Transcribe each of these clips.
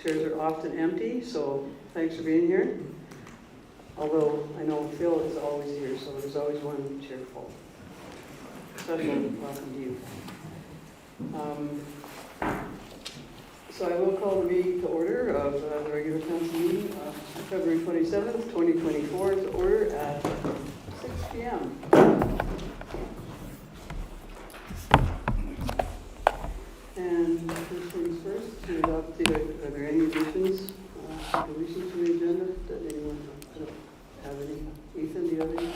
chairs are often empty, so thanks for being here. Although I know Phil is always here, so there's always one chair full. Special welcome to you. So I will call the meeting to order of the regular council meeting of February 27th, 2024 to order at 6 p.m. And first things first, to adopt are there any additions, deletions to the agenda? Does anyone have any? Ethan, do you have any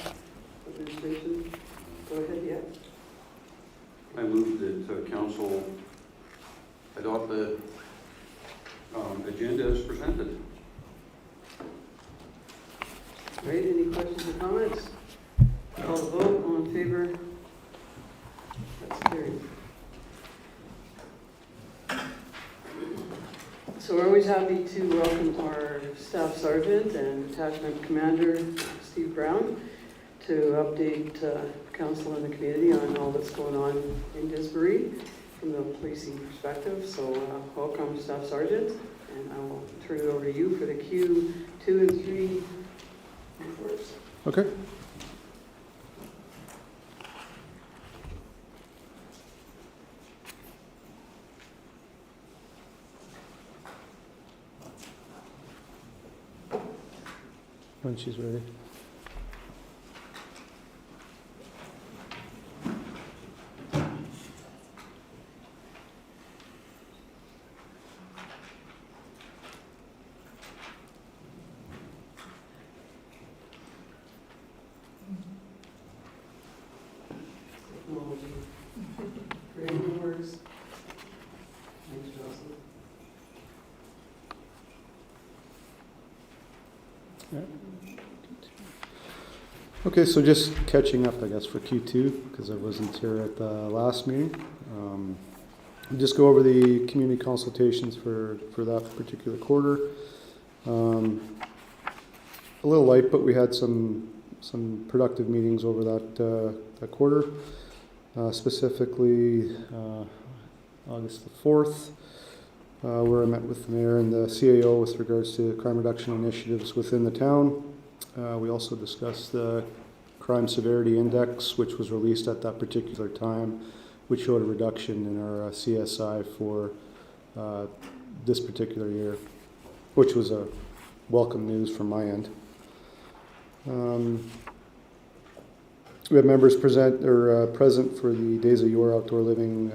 administration? Go ahead, yeah. I move that council adopt the agenda as presented. Great, any questions or comments? Call the vote, all in favor? That's carried. So we're always happy to welcome our Staff Sergeant and Detachment Commander, Steve Brown, to update council and the community on all that's going on in Disbury from the policing perspective. So welcome, Staff Sergeant, and I will turn it over to you for the Q2 and 3 reports. Okay. When she's ready. Technology. Great works. Thanks, Jocelyn. Okay, so just catching up, I guess, for Q2, because I wasn't here at the last meeting. Just go over the community consultations for that particular quarter. A little light, but we had some productive meetings over that quarter. Specifically, August the 4th, where I met with the mayor and the CAO with regards to crime reduction initiatives within the town. We also discussed the Crime Severity Index, which was released at that particular time, which showed a reduction in our CSI for this particular year, which was a welcome news from my end. We have members present for the Days of Your Outdoor Living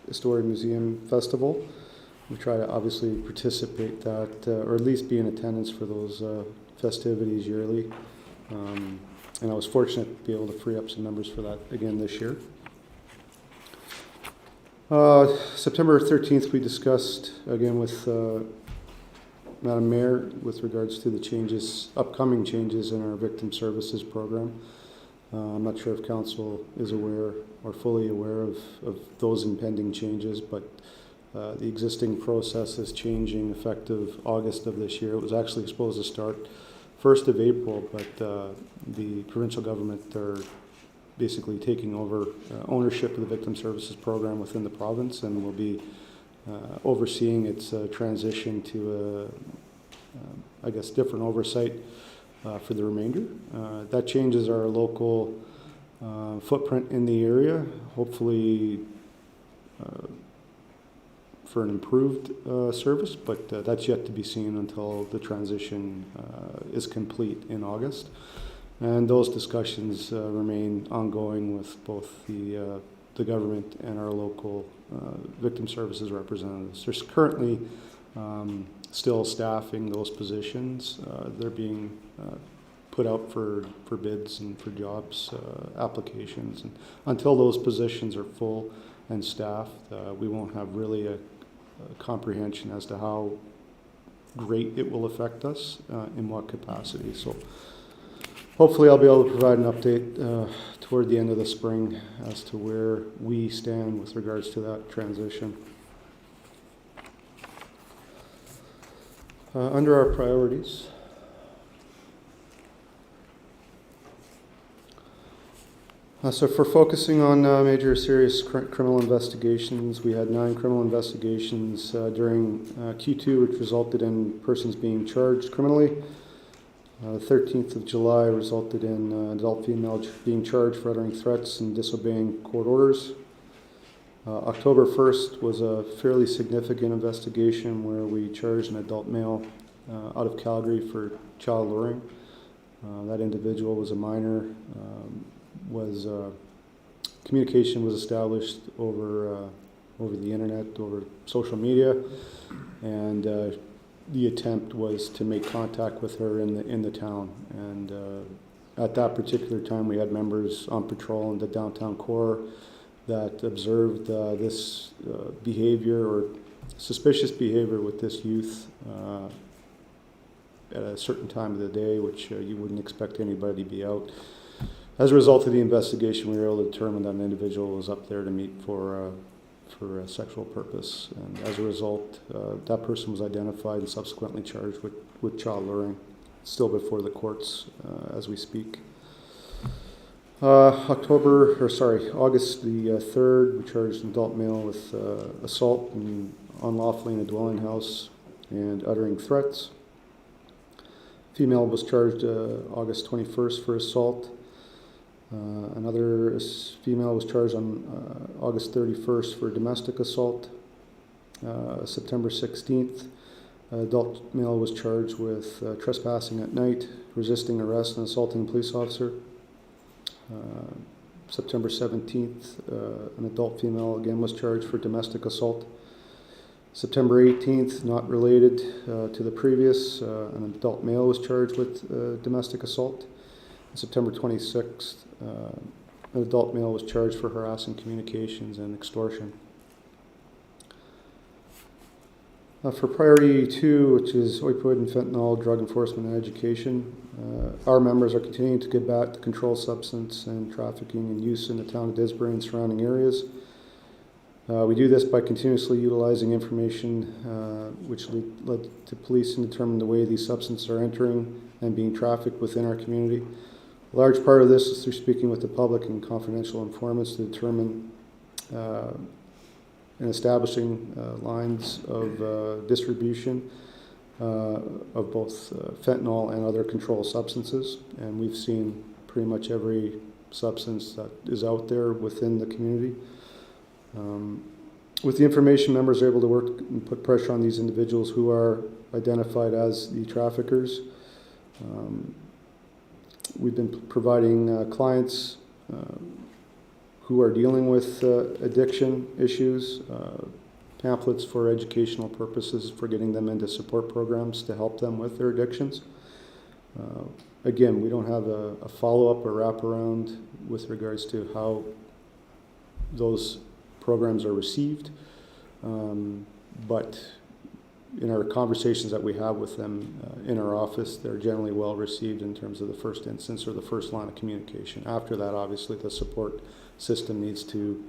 Historic Museum Festival. We try to obviously participate that, or at least be in attendance for those festivities yearly. And I was fortunate to be able to free up some numbers for that again this year. September 13th, we discussed again with Madam Mayor with regards to the upcoming changes in our victim services program. I'm not sure if council is aware or fully aware of those impending changes, but the existing process is changing effective August of this year. It was actually supposed to start 1st of April, but the provincial government are basically taking over ownership of the victim services program within the province, and will be overseeing its transition to I guess different oversight for the remainder. That changes our local footprint in the area, hopefully for an improved service, but that's yet to be seen until the transition is complete in August. And those discussions remain ongoing with both the government and our local victim services representatives. There's currently still staffing those positions. They're being put out for bids and for jobs applications. And until those positions are full and staffed, we won't have really a comprehension as to how great it will affect us in what capacity. So hopefully I'll be able to provide an update toward the end of the spring as to where we stand with regards to that transition. Under our priorities, So for focusing on major serious criminal investigations, we had 9 criminal investigations during Q2, which resulted in persons being charged criminally. The 13th of July resulted in adult female being charged for uttering threats and disobeying court orders. October 1st was a fairly significant investigation where we charged an adult male out of Calgary for child luring. That individual was a minor. Communication was established over the internet, over social media, and the attempt was to make contact with her in the town. And at that particular time, we had members on patrol in the downtown core that observed this behavior or suspicious behavior with this youth at a certain time of the day, which you wouldn't expect anybody to be out. As a result of the investigation, we were able to determine that an individual was up there to meet for a sexual purpose. And as a result, that person was identified and subsequently charged with child luring, still before the courts as we speak. August the 3rd, we charged an adult male with assault and unlawfully in a dwelling house and uttering threats. Female was charged August 21st for assault. Another female was charged on August 31st for domestic assault. September 16th, adult male was charged with trespassing at night, resisting arrest, and assaulting a police officer. September 17th, an adult female again was charged for domestic assault. September 18th, not related to the previous, an adult male was charged with domestic assault. September 26th, an adult male was charged for harassing communications and extortion. For priority 2, which is opioid and fentanyl, drug enforcement and education, our members are continuing to combat the controlled substance and trafficking and use in the town of Disbury and surrounding areas. We do this by continuously utilizing information which led to police and determine the way these substances are entering and being trafficked within our community. A large part of this is through speaking with the public and confidential informants to determine and establishing lines of distribution of both fentanyl and other controlled substances. And we've seen pretty much every substance that is out there within the community. With the information, members are able to work and put pressure on these individuals who are identified as the traffickers. We've been providing clients who are dealing with addiction issues, pamphlets for educational purposes, for getting them into support programs to help them with their addictions. Again, we don't have a follow-up or wraparound with regards to how those programs are received, but in our conversations that we have with them in our office, they're generally well received in terms of the first instance or the first line of communication. After that, obviously, the support system needs to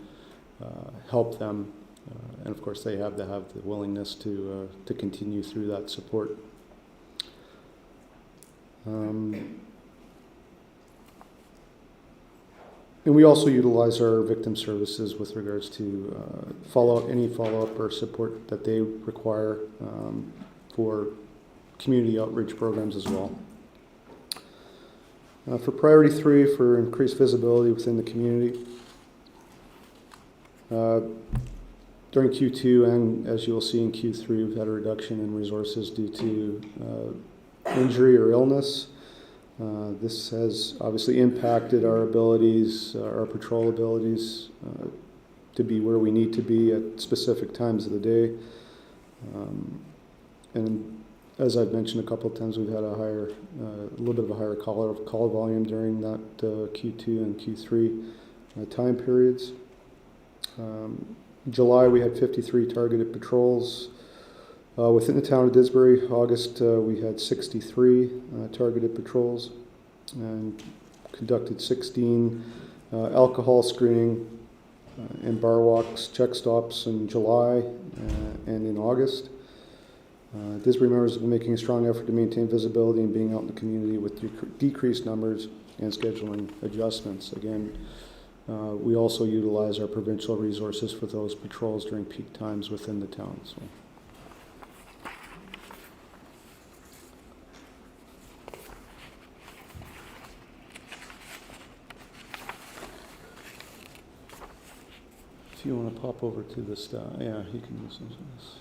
help them, and of course, they have to have the willingness to continue through that support. And we also utilize our victim services with regards to any follow-up or support that they require for community outreach programs as well. For priority 3, for increased visibility within the community, during Q2 and as you will see in Q3, we've had a reduction in resources due to injury or illness. This has obviously impacted our abilities, our patrol abilities, to be where we need to be at specific times of the day. And as I've mentioned a couple of times, we've had a little bit of a higher call volume during that Q2 and Q3 time periods. July, we had 53 targeted patrols. Within the town of Disbury, August, we had 63 targeted patrols and conducted 16 alcohol screening and bar walks, check stops in July and in August. Disbury members have been making a strong effort to maintain visibility and being out in the community with decreased numbers and scheduling adjustments. Again, We also utilize our provincial resources for those patrols during peak times within the town. So. If you want to pop over to the staff, yeah, you can listen to this.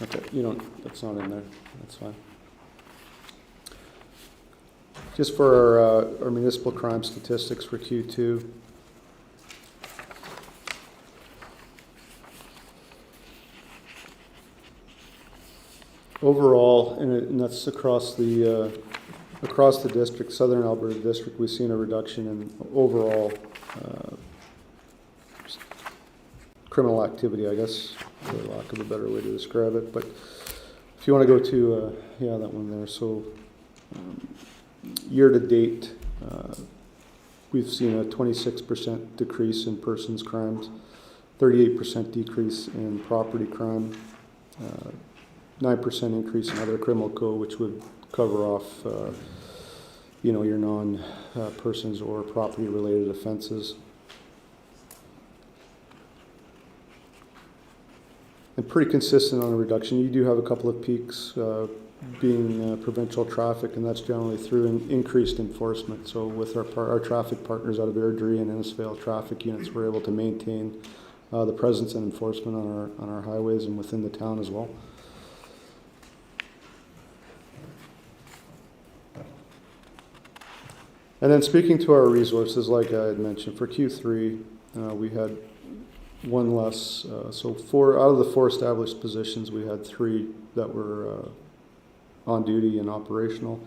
Okay, you don't, that's not in there, that's fine. Just for our municipal crime statistics for Q2. Overall, and that's across the district, Southern Alberta district, we've seen a reduction in overall criminal activity, I guess, for lack of a better way to describe it. But if you want to go to, yeah, that one there. So year to date, we've seen a 26% decrease in persons crimes, 38% decrease in property crime, 9% increase in other criminal code, which would cover off, your non-persons or property-related offenses. And pretty consistent on the reduction. You do have a couple of peaks being provincial traffic, and that's generally through increased enforcement. So with our traffic partners out of Airdrie and Innisfail traffic units, we're able to maintain the presence and enforcement on our highways and within the town as well. And then speaking to our resources, like I had mentioned, for Q3, we had one less. So out of the 4 established positions, we had 3 that were on duty and operational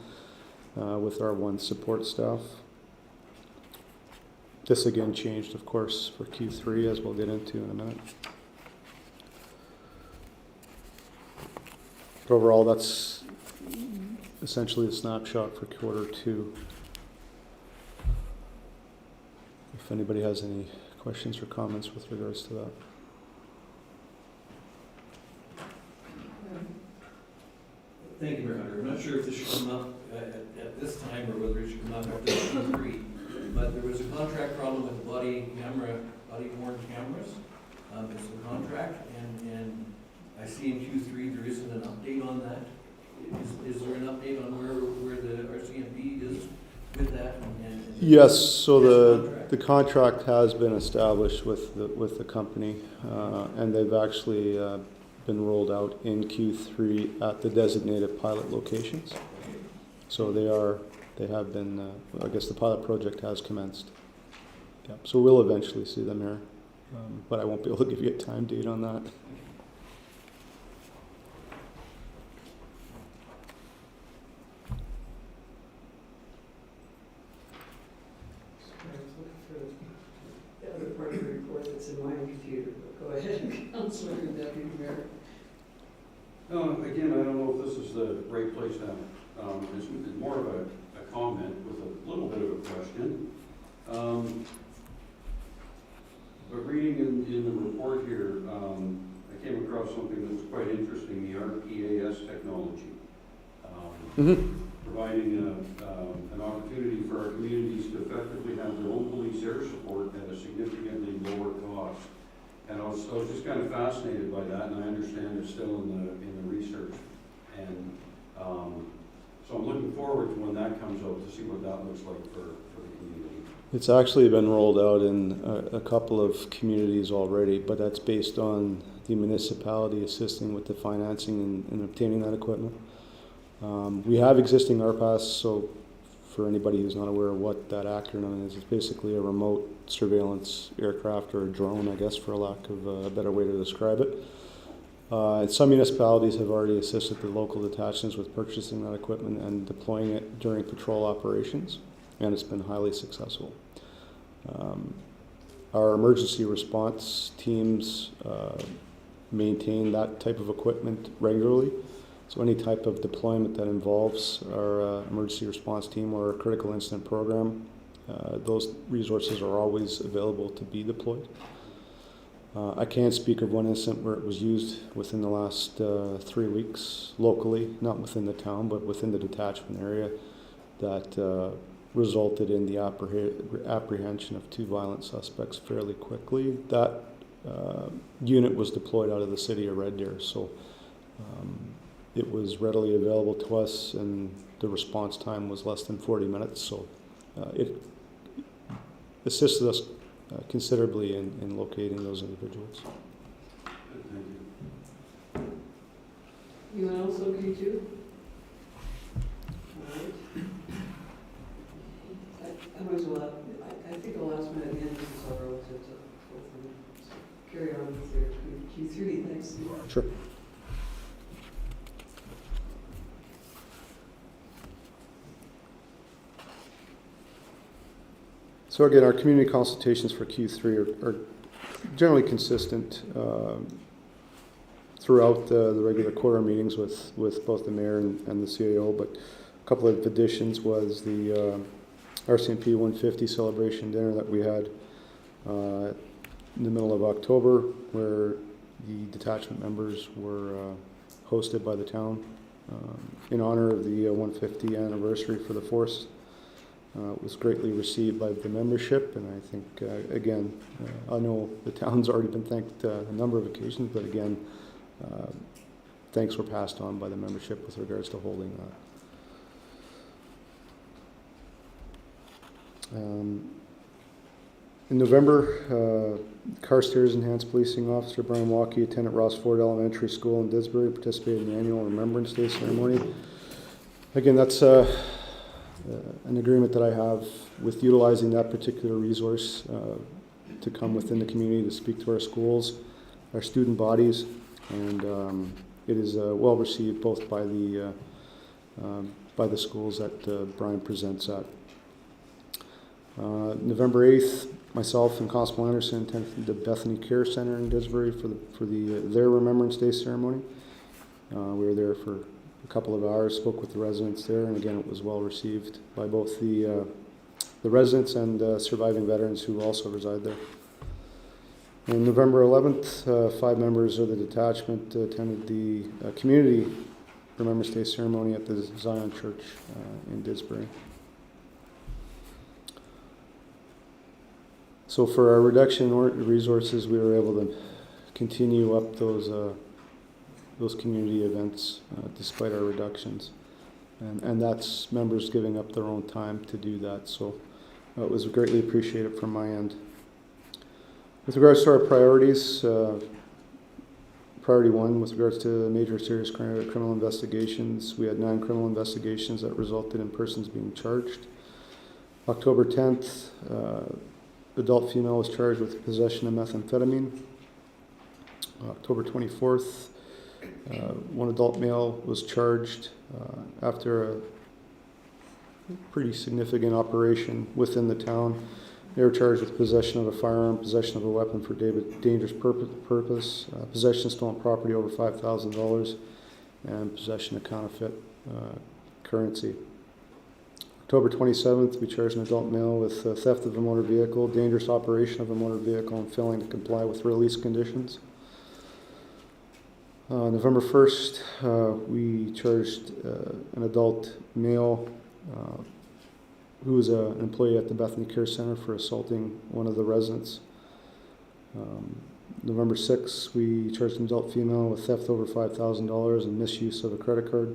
with our 1 support staff. This again changed, of course, for Q3, as we'll get into in a minute. But overall, that's essentially a snapshot for Q2. If anybody has any questions or comments with regards to that. Thank you, Mayor Hunter. I'm not sure if this should come up at this time or whether it should come up after Q3, but there was a contract problem with the body worn cameras. It's a contract, and I see in Q3 there isn't an update on that. Is there an update on where the RCMP is with that? Yes, so the contract has been established with the company, and they've actually been rolled out in Q3 at the designated pilot locations. So they have been, I guess the pilot project has commenced. Yeah, so we'll eventually see them here, but I won't be able to give you a time date on that. The other part of the report that's in my computer, but go ahead, Councillor and Deputy Mayor. Again, I don't know if this is the right place now. It's more of a comment with a little bit of a question. But reading in the report here, I came across something that was quite interesting, the RPAS technology. Providing an opportunity for our communities to effectively have their own police air support at a significantly lower cost. And I was just kind of fascinated by that, and I understand it's still in the research. And so I'm looking forward to when that comes out to see what that looks like for the community. It's actually been rolled out in a couple of communities already, but that's based on the municipality assisting with the financing and obtaining that equipment. We have existing RPAS, so for anybody who's not aware of what that acronym is, it's basically a remote surveillance aircraft or a drone, I guess, for lack of a better way to describe it. And some municipalities have already assisted the local detachments with purchasing that equipment and deploying it during patrol operations, and it's been highly successful. Our emergency response teams maintain that type of equipment regularly. So any type of deployment that involves our emergency response team or a critical incident program, those resources are always available to be deployed. I can't speak of one incident where it was used within the last 3 weeks locally, not within the town, but within the detachment area, that resulted in the apprehension of 2 violent suspects fairly quickly. That unit was deployed out of the city of Red Deer, so it was readily available to us, and the response time was less than 40 minutes, so it assisted us considerably in locating those individuals. Thank you. Anyone else okay too? All right. I might as well, I think the last minute in is all relative to both of them. So carry on with your Q3, thanks. Sure. So again, our community consultations for Q3 are generally consistent throughout the regular quarter meetings with both the mayor and the CAO, but a couple of additions was the RCMP 150 celebration dinner that we had in the middle of October, where the detachment members were hosted by the town in honor of the 150 anniversary for the force. It was greatly received by the membership, and I think, again, I know the town's already been thanked a number of occasions, but again, thanks were passed on by the membership with regards to holding that. In November, Carstairs Enhanced Policing Officer Brian Walkie attended Ross Ford Elementary School in Didsbury, participated in the annual Remembrance Day ceremony. Again, that's an agreement that I have with utilizing that particular resource to come within the community to speak to our schools, our student bodies, and it is well received both by the schools that Brian presents at. November 8th, myself and Constable Anderson attended the Bethany Care Center in Didsbury for their Remembrance Day ceremony. We were there for a couple of hours, spoke with the residents there, and again, it was well received by both the residents and surviving veterans who also reside there. On November 11th, 5 members of the detachment attended the community Remembrance Day ceremony at the Zion Church in Didsbury. So for our reduction resources, we were able to continue up those community events despite our reductions. And that's members giving up their own time to do that. So it was greatly appreciated from my end. With regards to our priorities, priority 1, with regards to major serious criminal investigations, we had 9 criminal investigations that resulted in persons being charged. October 10th, adult female was charged with possession of methamphetamine. October 24th, 1 adult male was charged after a pretty significant operation within the town. They were charged with possession of a firearm, possession of a weapon for dangerous purpose, possession of stolen property over $5,000, and possession of counterfeit currency. October 27th, we charged an adult male with theft of a motor vehicle, dangerous operation of a motor vehicle, and failing to comply with release conditions. November 1st, we charged an adult male who was an employee at the Bethany Care Center for assaulting one of the residents. November 6th, we charged an adult female with theft over $5,000 and misuse of a credit card.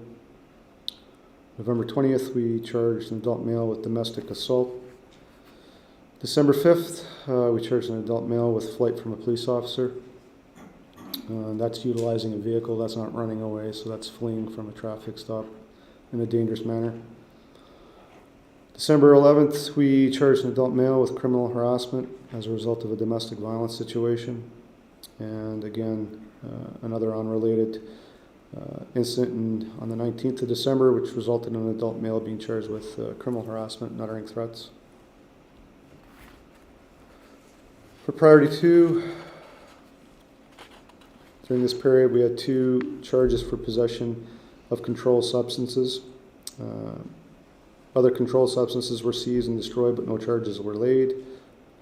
November 20th, we charged an adult male with domestic assault. December 5th, we charged an adult male with flight from a police officer. That's utilizing a vehicle that's not running away, so that's fleeing from a traffic stop in a dangerous manner. December 11th, we charged an adult male with criminal harassment as a result of a domestic violence situation. And again, another unrelated incident on the 19th of December, which resulted in an adult male being charged with criminal harassment and uttering threats. For priority 2, during this period, we had 2 charges for possession of controlled substances. Other controlled substances were seized and destroyed, but no charges were laid.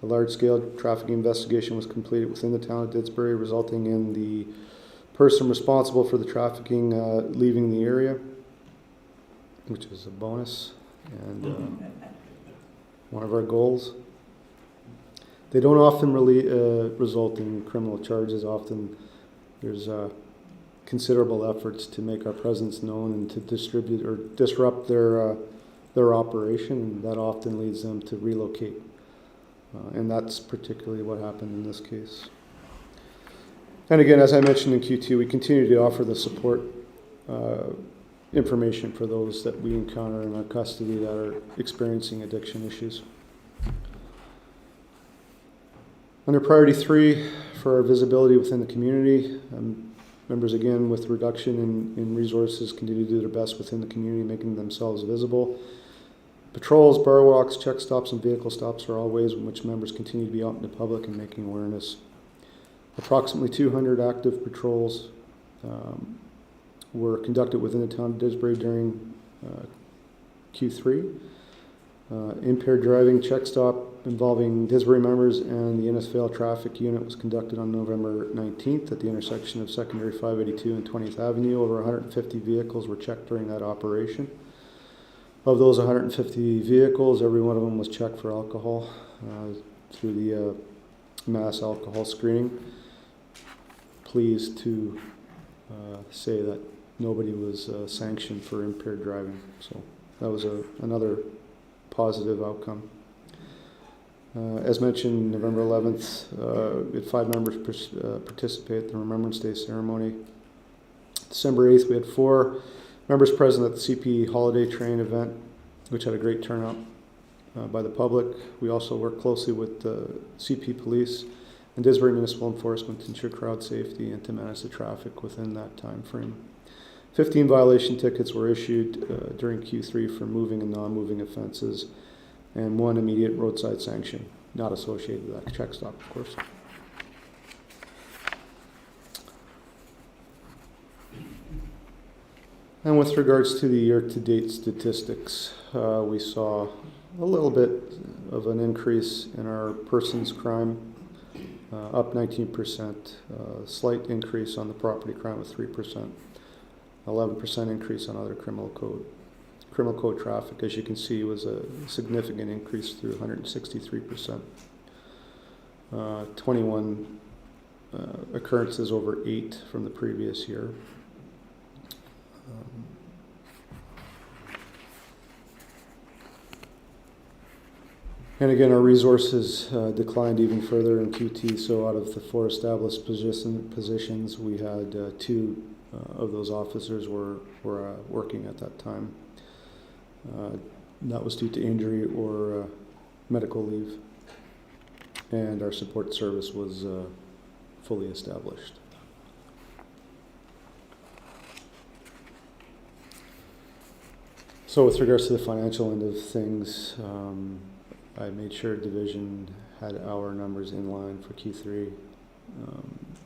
A large-scale traffic investigation was completed within the town of Didsbury, resulting in the person responsible for the trafficking leaving the area, which is a bonus and one of our goals. They don't often really result in criminal charges. Often there's considerable efforts to make our presence known and to distribute or disrupt their operation, and that often leads them to relocate. And that's particularly what happened in this case. And again, as I mentioned in Q2, we continue to offer the support information for those that we encounter in our custody that are experiencing addiction issues. Under priority 3, for our visibility within the community, members again with reduction in resources continue to do their best within the community, making themselves visible. Patrols, bar walks, check stops, and vehicle stops are all ways in which members continue to be out in the public and making awareness. Approximately 200 active patrols were conducted within the town of Didsbury during Q3. Impaired driving check stop involving Didsbury members and the Innisfail traffic unit was conducted on November 19th at the intersection of Secondary 582 and 20th Avenue. Over 150 vehicles were checked during that operation. Of those 150 vehicles, every one of them was checked for alcohol through the mass alcohol screening. Pleased to say that nobody was sanctioned for impaired driving. So that was another positive outcome. As mentioned, November 11th, we had 5 members participate in the Remembrance Day ceremony. December 8th, we had 4 members present at the CP Holiday Train event, which had a great turnout by the public. We also worked closely with CP Police and Didsbury Municipal Enforcement to ensure crowd safety and to manage the traffic within that time frame. 15 violation tickets were issued during Q3 for moving and non-moving offenses, and 1 immediate roadside sanction, not associated with that check stop, of course. And with regards to the year-to-date statistics, we saw a little bit of an increase in our persons crime, up 19%, slight increase on the property crime with 3%, 11% increase on other criminal code. Criminal code traffic, as you can see, was a significant increase through 163%. 21 occurrences over 8 from the previous year. And again, our resources declined even further in QT, so out of the 4 established positions, we had 2 of those officers were working at that time. That was due to injury or medical leave, and our support service was fully established. So with regards to the financial end of things, I made sure Division had our numbers in line for Q3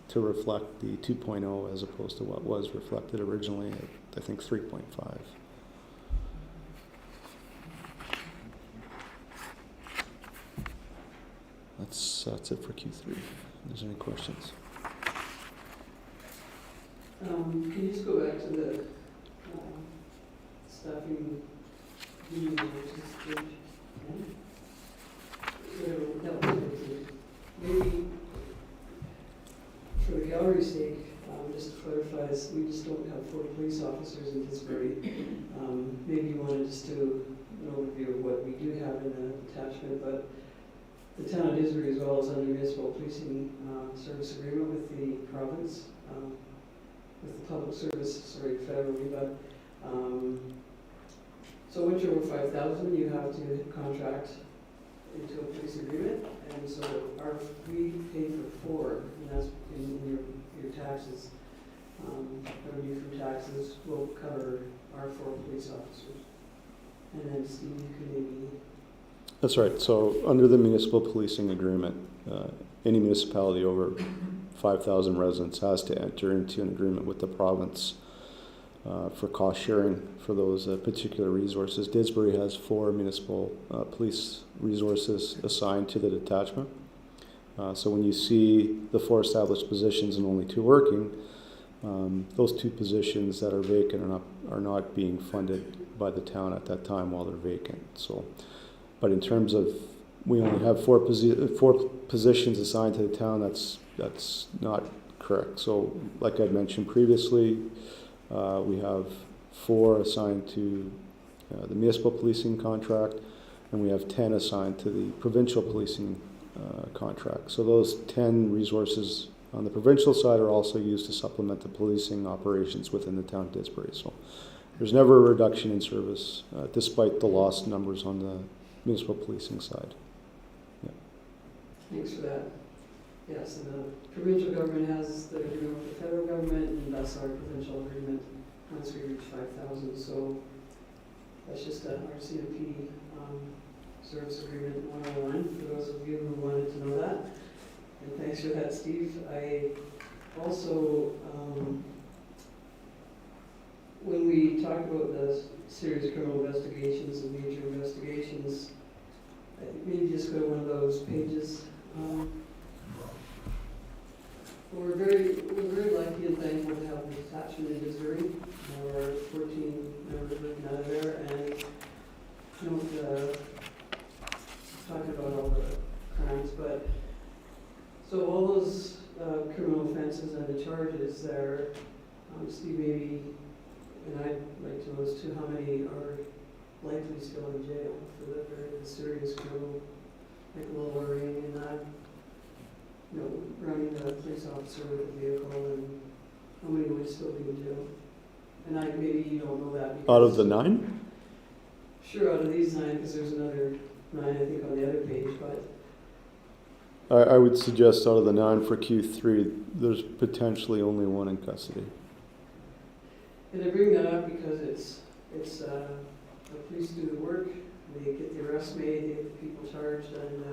to reflect the 2.0 as opposed to what was reflected originally at, I think, 3.5. That's it for Q3. If there's any questions. Can you just go back to the staffing union versus page 10? That was good. Maybe for the gallery's sake, just to clarify this, we just don't have 4 police officers in Didsbury. Maybe you want to just do an overview of what we do have in the attachment, but the town of Didsbury as well is under municipal policing service agreement with the province, with the public service, federally, but so once you're over 5,000, you have to contract into a police agreement, and so we pay for 4, and that's in your taxes. Revenue from taxes will cover our 4 police officers. And then Steve, you could maybe... That's right. So under the municipal policing agreement, any municipality over 5,000 residents has to enter into an agreement with the province for cost sharing for those particular resources. Disbury has 4 municipal police resources assigned to the detachment. So when you see the 4 established positions and only 2 working, those 2 positions that are vacant are not being funded by the town at that time while they're vacant. So, but in terms of, we only have 4 positions assigned to the town. That's not correct. So, like I mentioned previously, we have 4 assigned to the municipal policing contract, and we have 10 assigned to the provincial policing contract. So those 10 resources on the provincial side are also used to supplement the policing operations within the town of Disbury. So there's never a reduction in service, despite the lost numbers on the municipal policing side. Thanks for that. Yes, and the provincial government has the agreement with the federal government, and that's our provincial agreement once we reach 5,000. So that's just our CMP service agreement 101 for those of you who wanted to know that. And thanks for that, Steve. I also, when we talk about the serious criminal investigations and major investigations, I think maybe just go to one of those pages. We're very lucky and thankful to have the detachment in Missouri. Our 14 members working out of there, and don't talk about all the crimes, but so all those criminal offenses and the charges there, Steve, maybe, and I'd like to know as to how many are likely still in jail for the very serious criminal, like lowering and running the police officer with a vehicle, and how many would still be in jail? And maybe you don't know that. Out of the 9? Sure, out of these 9, because there's another 9, I think, on the other page, but I would suggest out of the 9 for Q3, there's potentially only 1 in custody. and I bring that up because it's the police do the work, they get the arrest made, they get the people charged, and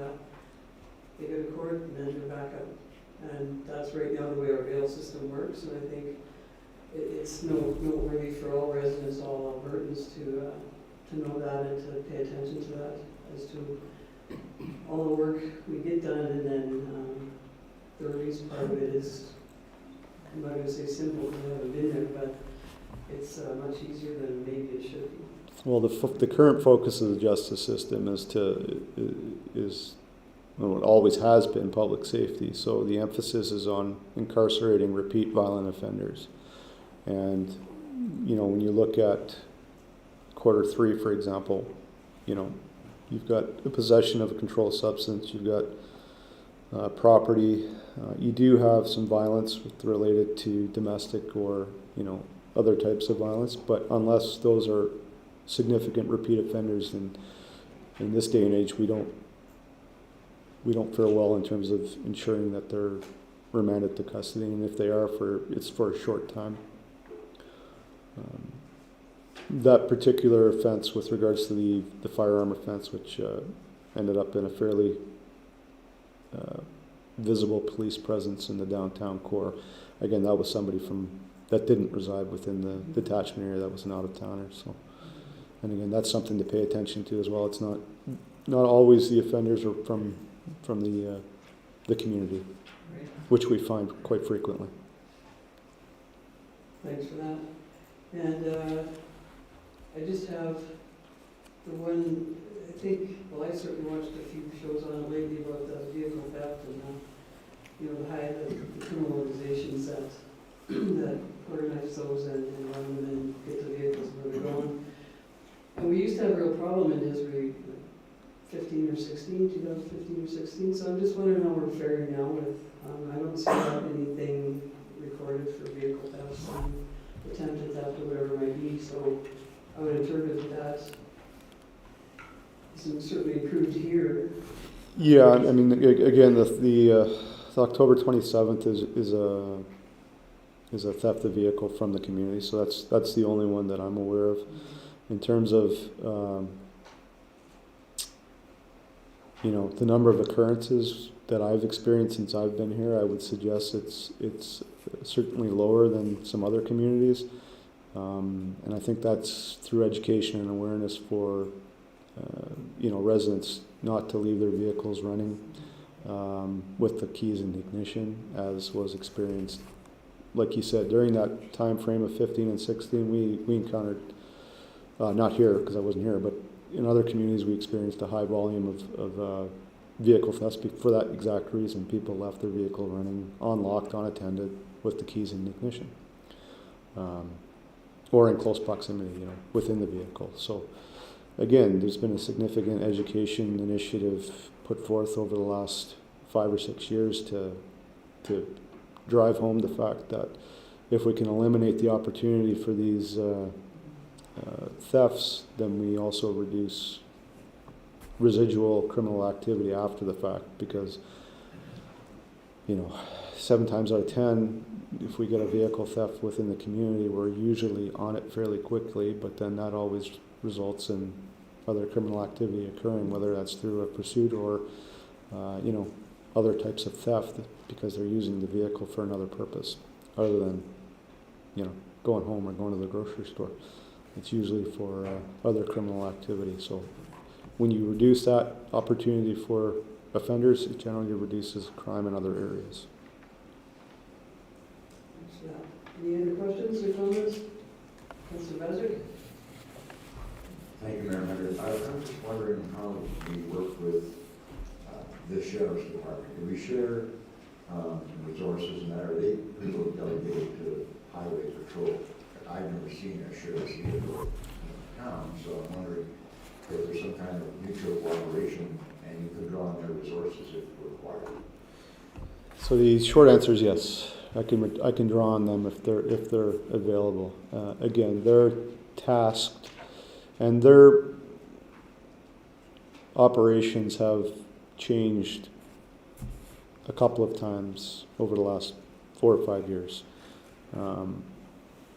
they go to court, and then they're back up. And that's right now the way our bail system works, and I think it's noteworthy for all residents, all Albertans to know that and to pay attention to that, as to all the work we get done, and then the release part of it is, I'm not going to say simple because I haven't been there, but it's much easier than maybe it should be. Well, the current focus of the justice system is well, it always has been public safety. So the emphasis is on incarcerating repeat violent offenders. And, when you look at Q3, for example, you've got the possession of a controlled substance, you've got property, you do have some violence related to domestic or, other types of violence, but unless those are significant repeat offenders, in this day and age, we don't fare well in terms of ensuring that they're remanded to custody, and if they are, it's for a short time. That particular offense with regards to the firearm offense, which ended up in a fairly visible police presence in the downtown core, again, that was somebody that didn't reside within the detachment area, that was an out-of-towner. So, and again, that's something to pay attention to as well. It's not always the offenders are from the community, Right. which we find quite frequently. Thanks for that. And I just have the one, I think, well, I certainly watched a few shows on it lately about the vehicle theft and the criminal organizations that organize those and run them and get the vehicles where they're going. And we used to have a real problem in Disbury 2015 or 16, so I'm just wondering how we're faring now with, I don't see anything recorded for vehicle thefts and attempted theft or whatever it might be, so I would interpret that it's certainly improved here. Yeah, I mean, again, the October 27th is a theft of vehicle from the community, so that's the only one that I'm aware of. In terms of the number of occurrences that I've experienced since I've been here, I would suggest it's certainly lower than some other communities. And I think that's through education and awareness for, residents not to leave their vehicles running with the keys in the ignition, as was experienced, like you said, during that time frame of 15 and 16, we encountered, not here because I wasn't here, but in other communities we experienced a high volume of vehicle thefts for that exact reason. People left their vehicle running unlocked, unattended, with the keys in the ignition. Or in close proximity, within the vehicle. So again, there's been a significant education initiative put forth over the last 5 or 6 years to drive home the fact that if we can eliminate the opportunity for these thefts, then we also reduce residual criminal activity after the fact, because 7 times out of 10, if we get a vehicle theft within the community, we're usually on it fairly quickly, but then that always results in other criminal activity occurring, whether that's through a pursuit or, other types of theft, because they're using the vehicle for another purpose other than, going home or going to the grocery store. It's usually for other criminal activity. So when you reduce that opportunity for offenders, it generally reduces crime in other areas. Any other questions or comments? Mr. Beswick? Thank you, Mayor Hunter. I was just wondering how we work with the Sheriff's Department. Do we share resources and that? Are they people delegated to Highway Patrol? I've never seen a sheriff's vehicle in town, so I'm wondering if there's some kind of mutual cooperation and you could draw on their resources if required. So the short answer is yes. I can draw on them if they're available. Again, they're tasked, and their operations have changed a couple of times over the last 4 or 5 years,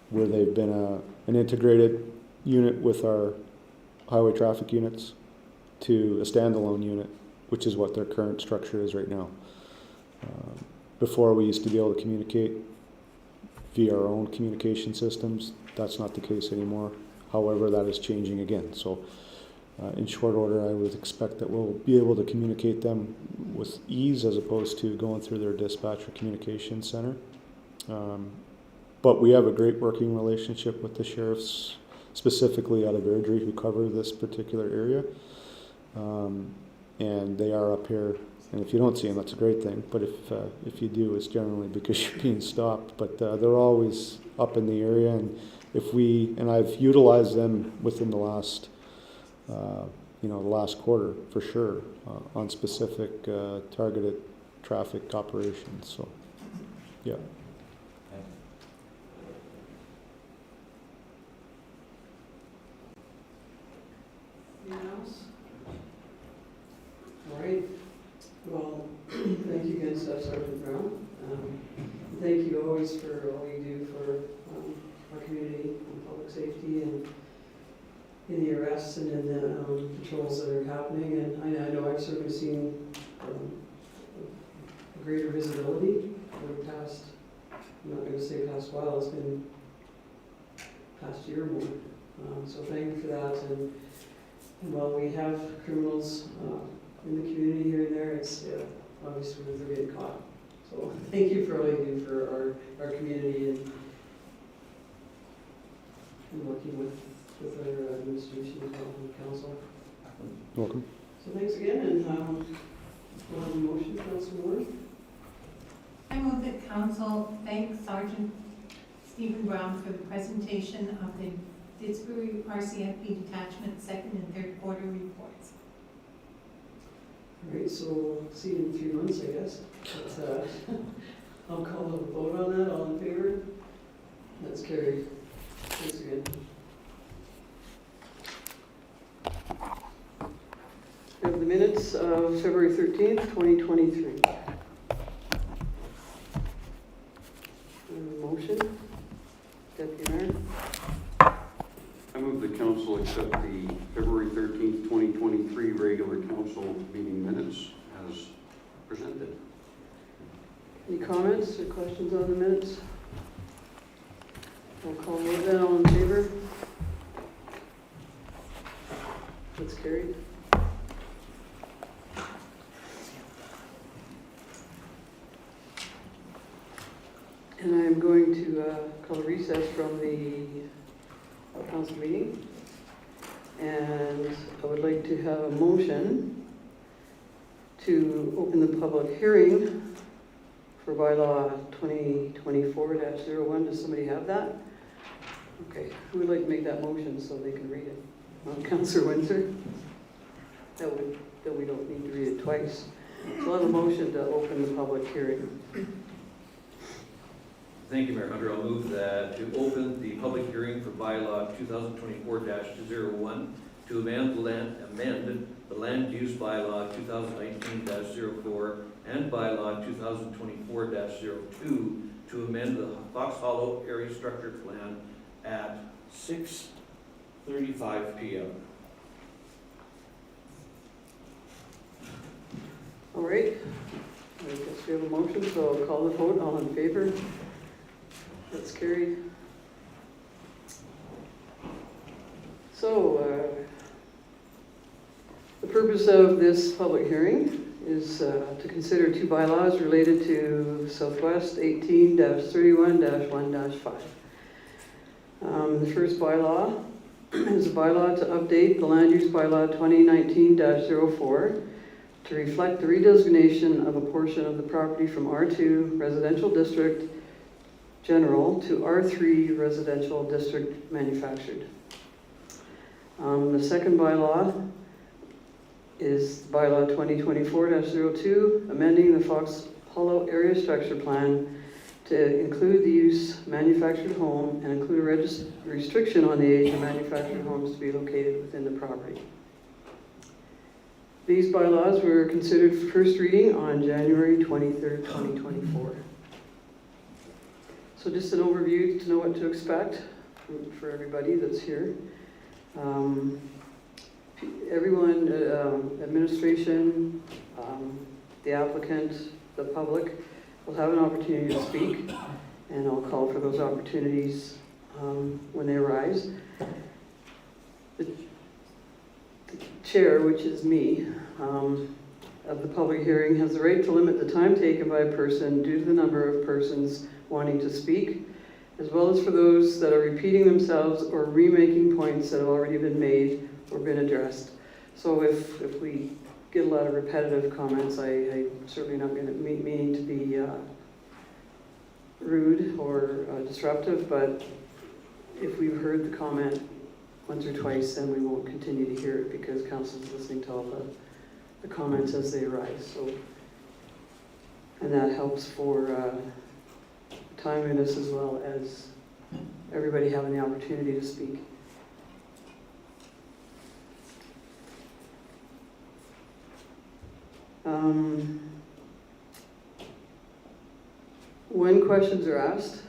where they've been an integrated unit with our highway traffic units to a standalone unit, which is what their current structure is right now. Before, we used to be able to communicate via our own communication systems. That's not the case anymore. However, that is changing again. So in short order, I would expect that we'll be able to communicate them with ease as opposed to going through their dispatcher communication center. But we have a great working relationship with the sheriffs, specifically out of Airdrie, who cover this particular area. And they are up here. And if you don't see them, that's a great thing. But if you do, it's generally because you're being stopped. But they're always up in the area, and I've utilized them within the last, the last quarter for sure, on specific targeted traffic operations. So, yeah. Anything else? All right. Well, thank you again, Staff Sergeant Brown. Thank you always for all you do for our community and public safety, and in the arrests and in the patrols that are happening. And I know I've certainly seen a greater visibility over the past, I'm not going to say past while, it's been past year or more. So thank you for that. And while we have criminals in the community here and there, it's obviously they're getting caught. So thank you for all you do for our community and working with our administration as well and council. Welcome. So thanks again, and we'll have a motion, Councilor Moore. I move that council thank Sergeant Stephen Brown for the presentation of the Didsbury RCMP Detachment 2nd and 3rd quarter reports. All right, so we'll see you in 3 months, I guess. But, I'll call a vote on that. All in favor? That's carried. Thanks again. We have the minutes of February 13th, 2023. Motion? Deputy Mayor? I move the council accept the February 13th, 2023 regular council meeting minutes as presented. Any comments or questions on the minutes? Roll call vote then, all in favor? That's carried. And I am going to call a recess from the council meeting. And I would like to have a motion to open the public hearing for bylaw 2024-01. Does somebody have that? Okay, who would like to make that motion so they can read it? Councillor Windsor? That we don't need to read it twice. So I'll have a motion to open the public hearing. Thank you, Mayor Hunter. I'll move that to open the public hearing for bylaw 2024-01 to amend the land use bylaw 2019-04 and bylaw 2024-02 to amend the Fox Hollow area structure plan at 6:35 p.m. All right, I guess we have a motion, so I'll call the vote. All in favor? That's carried. So, the purpose of this public hearing is to consider two bylaws related to Southwest 18-31-1-5. The first bylaw is a bylaw to update the land use bylaw 2019-04 to reflect the redesignation of a portion of the property from R2 Residential District General to R3 Residential District Manufactured. The second bylaw is bylaw 2024-02, amending the Fox Hollow Area Structure Plan to include the use manufactured home and include a restriction on the age of manufactured homes to be located within the property. These bylaws were considered for first reading on January 23rd, 2024. So just an overview to know what to expect for everybody that's here. Everyone, administration, the applicant, the public will have an opportunity to speak, and I'll call for those opportunities when they arise. The chair, which is me, of the public hearing has the right to limit the time taken by a person due to the number of persons wanting to speak, as well as for those that are repeating themselves or remaking points that have already been made or been addressed. So if we get a lot of repetitive comments, I'm certainly not going to meaning to be rude or disruptive, but if we've heard the comment once or twice, then we won't continue to hear it because council is listening to all the comments as they arise. So, and that helps for timeliness as well as everybody having the opportunity to speak. When questions are asked,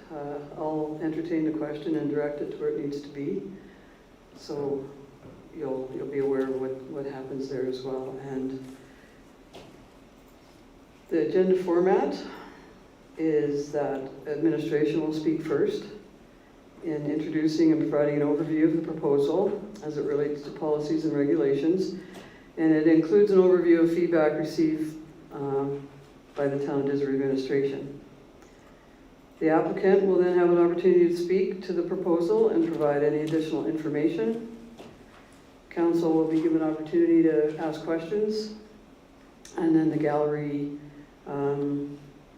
I'll entertain the question and direct it to where it needs to be. So you'll be aware of what happens there as well. And the agenda format is that administration will speak first in introducing and providing an overview of the proposal as it relates to policies and regulations. And it includes an overview of feedback received by the Town of Disbury administration. The applicant will then have an opportunity to speak to the proposal and provide any additional information. Council will be given an opportunity to ask questions, and then the gallery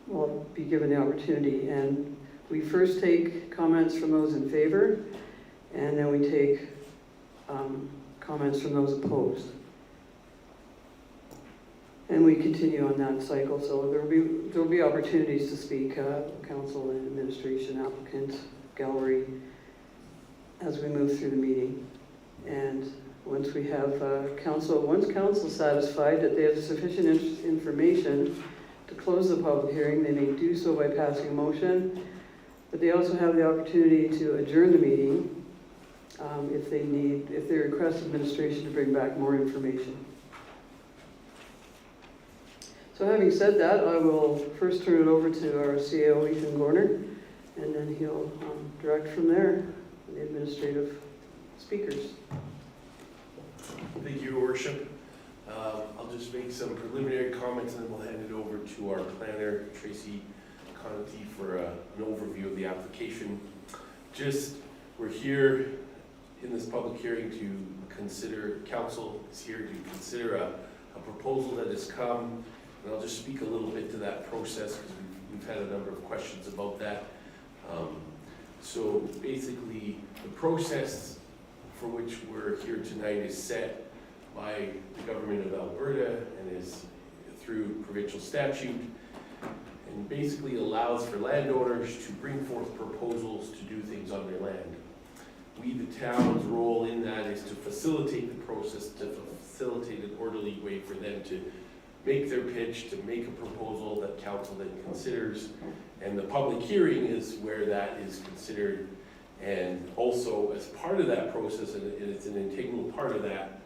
will be given the opportunity. And we first take comments from those in favor, and then we take comments from those opposed. And we continue on that cycle, so there will be opportunities to speak, council and administration, applicant, gallery, as we move through the meeting. And once we have once council is satisfied that they have sufficient information to close the public hearing, they may do so by passing a motion, but they also have the opportunity to adjourn the meeting if they request administration to bring back more information. So having said that, I will first turn it over to our CAO, Ethan Gorner, and then he'll direct from there, the administrative speakers. Thank you, Your Worship. I'll just make some preliminary comments and then we'll hand it over to our planner, Tracy Conti, for an overview of the application. We're here in this public hearing to consider, council is here to consider a proposal that has come, and I'll just speak a little bit to that process because we've had a number of questions about that. So basically, the process for which we're here tonight is set by the government of Alberta and is through provincial statute, and basically allows for landowners to bring forth proposals to do things on their land. We, the town's role in that is to facilitate the process, to facilitate an orderly way for them to make their pitch, to make a proposal that council then considers, and the public hearing is where that is considered. And also, as part of that process, and it's an integral part of that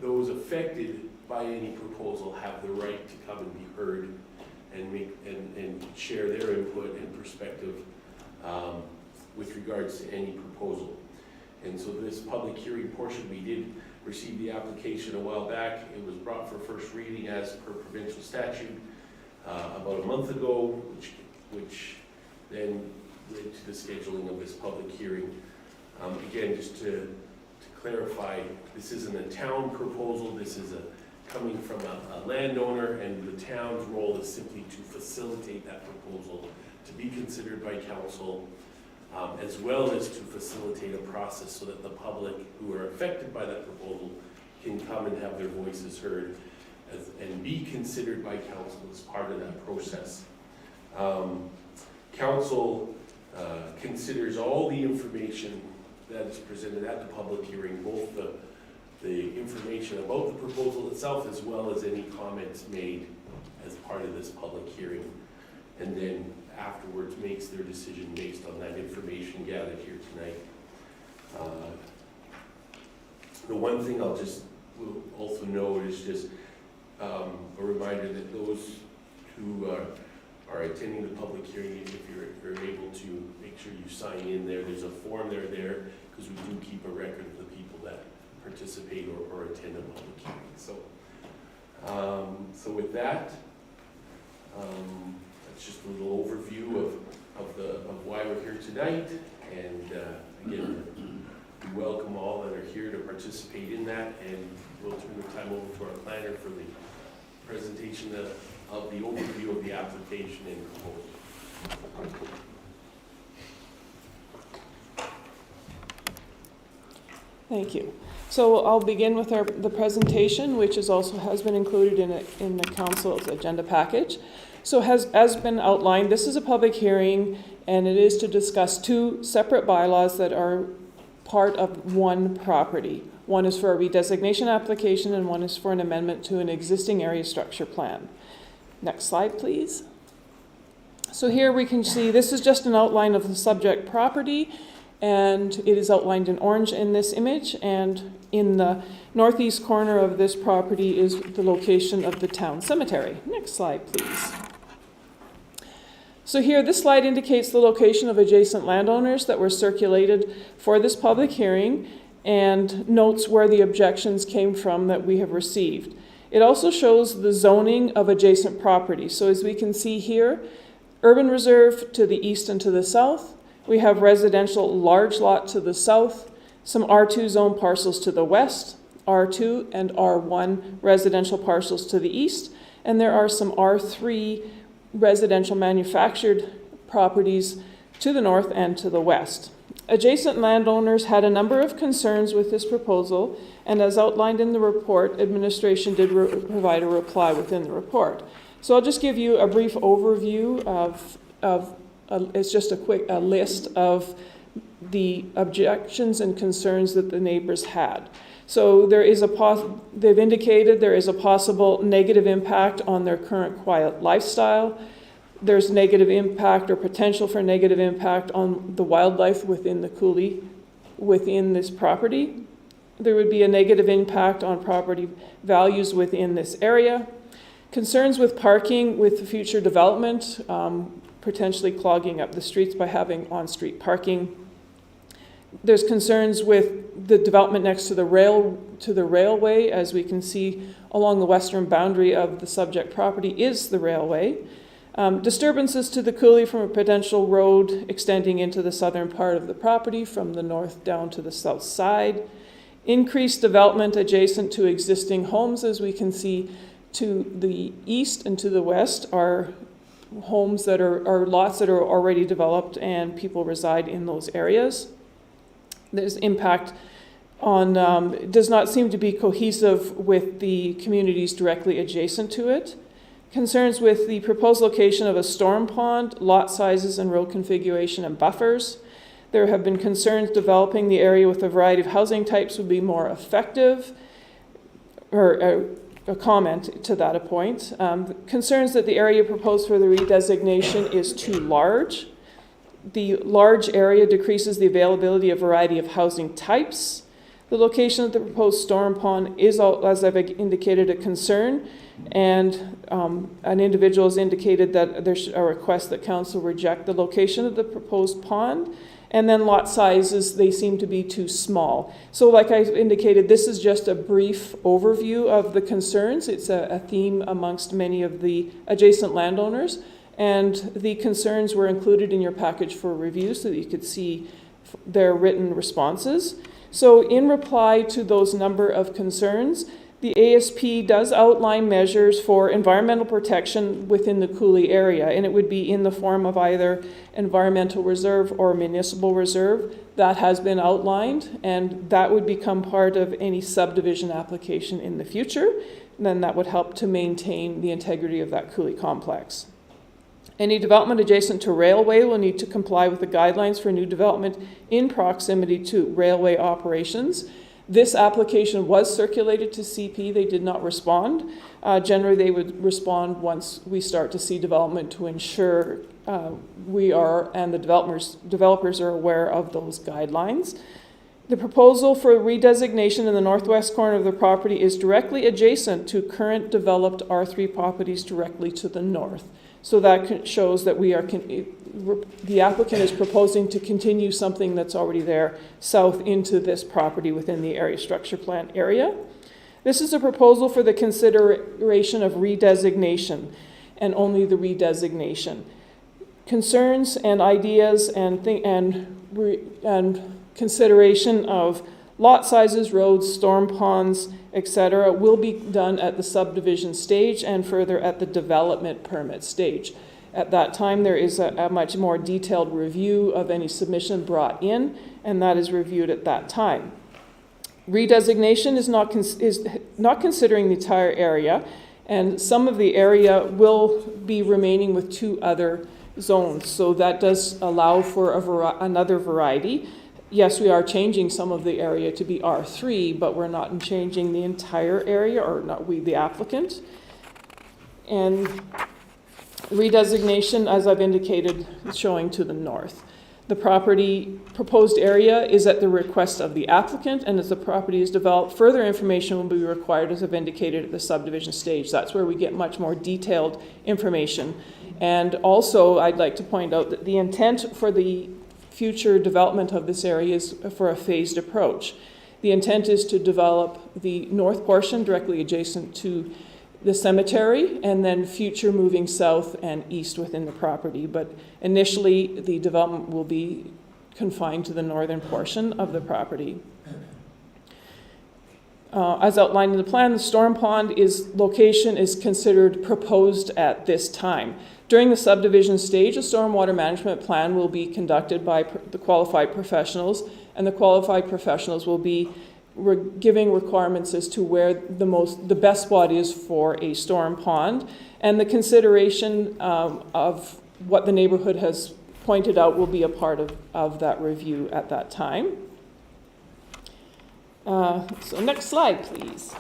those affected by any proposal have the right to come and be heard and share their input and perspective with regards to any proposal. And so this public hearing portion, we did receive the application a while back. It was brought for first reading as per provincial statute about a month ago, which then led to the scheduling of this public hearing. Again, just to clarify, this isn't a town proposal, this is coming from a landowner, and the town's role is simply to facilitate that proposal to be considered by council, as well as to facilitate a process so that the public who are affected by that proposal can come and have their voices heard and be considered by council as part of that process. Council considers all the information that is presented at the public hearing, both the information about the proposal itself as well as any comments made as part of this public hearing, and then afterwards makes their decision based on that information gathered here tonight. The one thing I'll just will also note is just a reminder that those who are attending the public hearing, if you're able to make sure you sign in there. There's a form there because we do keep a record of the people that participate or attend a public hearing. So with that, that's just a little overview of why we're here tonight. And again, we welcome all that are here to participate in that, and we'll turn the time over to our planner for the presentation of the overview of the application and proposal. Thank you. So I'll begin with the presentation, which has been included in the council's agenda package. So as been outlined, this is a public hearing, and it is to discuss two separate bylaws that are part of one property. One is for a redesignation application, and one is for an amendment to an existing area structure plan. Next slide, please. So here we can see this is just an outline of the subject property, and it is outlined in orange in this image, and in the northeast corner of this property is the location of the town cemetery. Next slide, please. So here, this slide indicates the location of adjacent landowners that were circulated for this public hearing and notes where the objections came from that we have received. It also shows the zoning of adjacent properties. So as we can see here, urban reserve to the east and to the south. We have residential large lot to the south, some R2 zone parcels to the west, R2 and R1 residential parcels to the east, and there are some R3 residential manufactured properties to the north and to the west. Adjacent landowners had a number of concerns with this proposal, and as outlined in the report, administration did provide a reply within the report. So I'll just give you a brief overview it's just a list of the objections and concerns that the neighbors had. So they've indicated there is a possible negative impact on their current quiet lifestyle. There's negative impact or potential for negative impact on the wildlife within the coulee, within this property. There would be a negative impact on property values within this area. Concerns with parking with the future development. potentially clogging up the streets by having on-street parking. There's concerns with the development next to the railway. As we can see, along the western boundary of the subject property is the railway. Disturbances to the coulee from a potential road extending into the southern part of the property from the north down to the south side. Increased development adjacent to existing homes. As we can see, to the east and to the west are homes that are lots that are already developed and people reside in those areas. There's impact on, it does not seem to be cohesive with the communities directly adjacent to it. Concerns with the proposed location of a storm pond, lot sizes and road configuration and buffers. There have been concerns developing the area with a variety of housing types would be more effective, or a comment to that point. Concerns that the area proposed for the redesignation is too large. The large area decreases the availability of a variety of housing types. The location of the proposed storm pond is, as I've indicated, a concern, and an individual has indicated that there's a request that council reject the location of the proposed pond. And then lot sizes, they seem to be too small. So like I indicated, this is just a brief overview of the concerns. It's a theme amongst many of the adjacent landowners. And the concerns were included in your package for review so that you could see their written responses. So in reply to those number of concerns, the ASP does outline measures for environmental protection within the coulee area, and it would be in the form of either environmental reserve or municipal reserve. That has been outlined, and that would become part of any subdivision application in the future. And then that would help to maintain the integrity of that coulee complex. Any development adjacent to railway will need to comply with the guidelines for new development in proximity to railway operations. This application was circulated to CP. They did not respond. Generally, they would respond once we start to see development to ensure we are and the developers are aware of those guidelines. The proposal for redesignation in the northwest corner of the property is directly adjacent to current developed R3 properties directly to the north. So that shows that the applicant is proposing to continue something that's already there south into this property within the area structure plan area. This is a proposal for the consideration of redesignation and only the redesignation. Concerns and ideas and consideration of lot sizes, roads, storm ponds, etc. will be done at the subdivision stage and further at the development permit stage. At that time, there is a much more detailed review of any submission brought in, and that is reviewed at that time. Redesignation is not considering the entire area, and some of the area will be remaining with two other zones, so that does allow for another variety. Yes, we are changing some of the area to be R3, but we're not changing the entire area, or not we, the applicant. And redesignation, as I've indicated, is showing to the north. The property proposed area is at the request of the applicant, and as the property is developed, further information will be required, as I've indicated, at the subdivision stage. That's where we get much more detailed information. And also, I'd like to point out that the intent for the future development of this area is for a phased approach. The intent is to develop the north portion directly adjacent to the cemetery, and then future moving south and east within the property. But initially, the development will be confined to the northern portion of the property. As outlined in the plan, the storm pond location is considered proposed at this time. During the subdivision stage, a stormwater management plan will be conducted by the qualified professionals, and the qualified professionals will be giving requirements as to where the best spot is for a storm pond, and the consideration of what the neighborhood has pointed out will be a part of that review at that time. So next slide, please.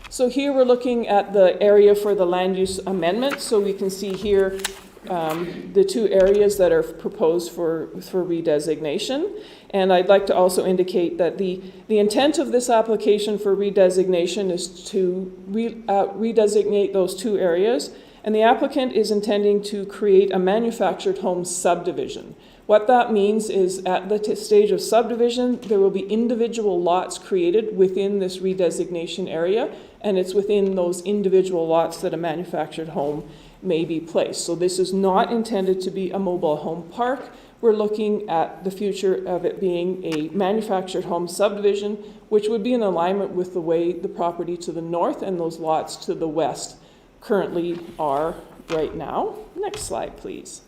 So here we're looking at the area for the land use amendment. So we can see here the two areas that are proposed for redesignation. And I'd like to also indicate that the intent of this application for redesignation is to redesignate those two areas And the applicant is intending to create a manufactured home subdivision. What that means is at the stage of subdivision, there will be individual lots created within this redesignation area, and it's within those individual lots that a manufactured home may be placed. So this is not intended to be a mobile home park. We're looking at the future of it being a manufactured home subdivision, which would be in alignment with the way the property to the north and those lots to the west currently are right now. Next slide, please.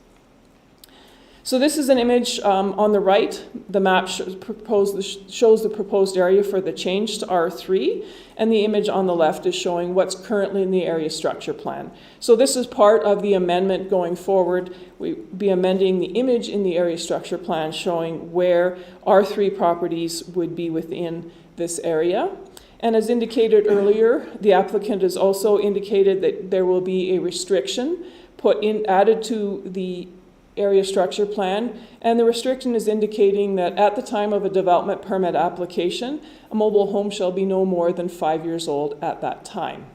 So this is an image on the right. The map shows the proposed area for the change to R3, and the image on the left is showing what's currently in the area structure plan. So this is part of the amendment going forward. We'll be amending the image in the area structure plan showing where R3 properties would be within this area. And as indicated earlier, the applicant has also indicated that there will be a restriction added to the area structure plan, and the restriction is indicating that at the time of a development permit application, a mobile home shall be no more than 5 years old at that time.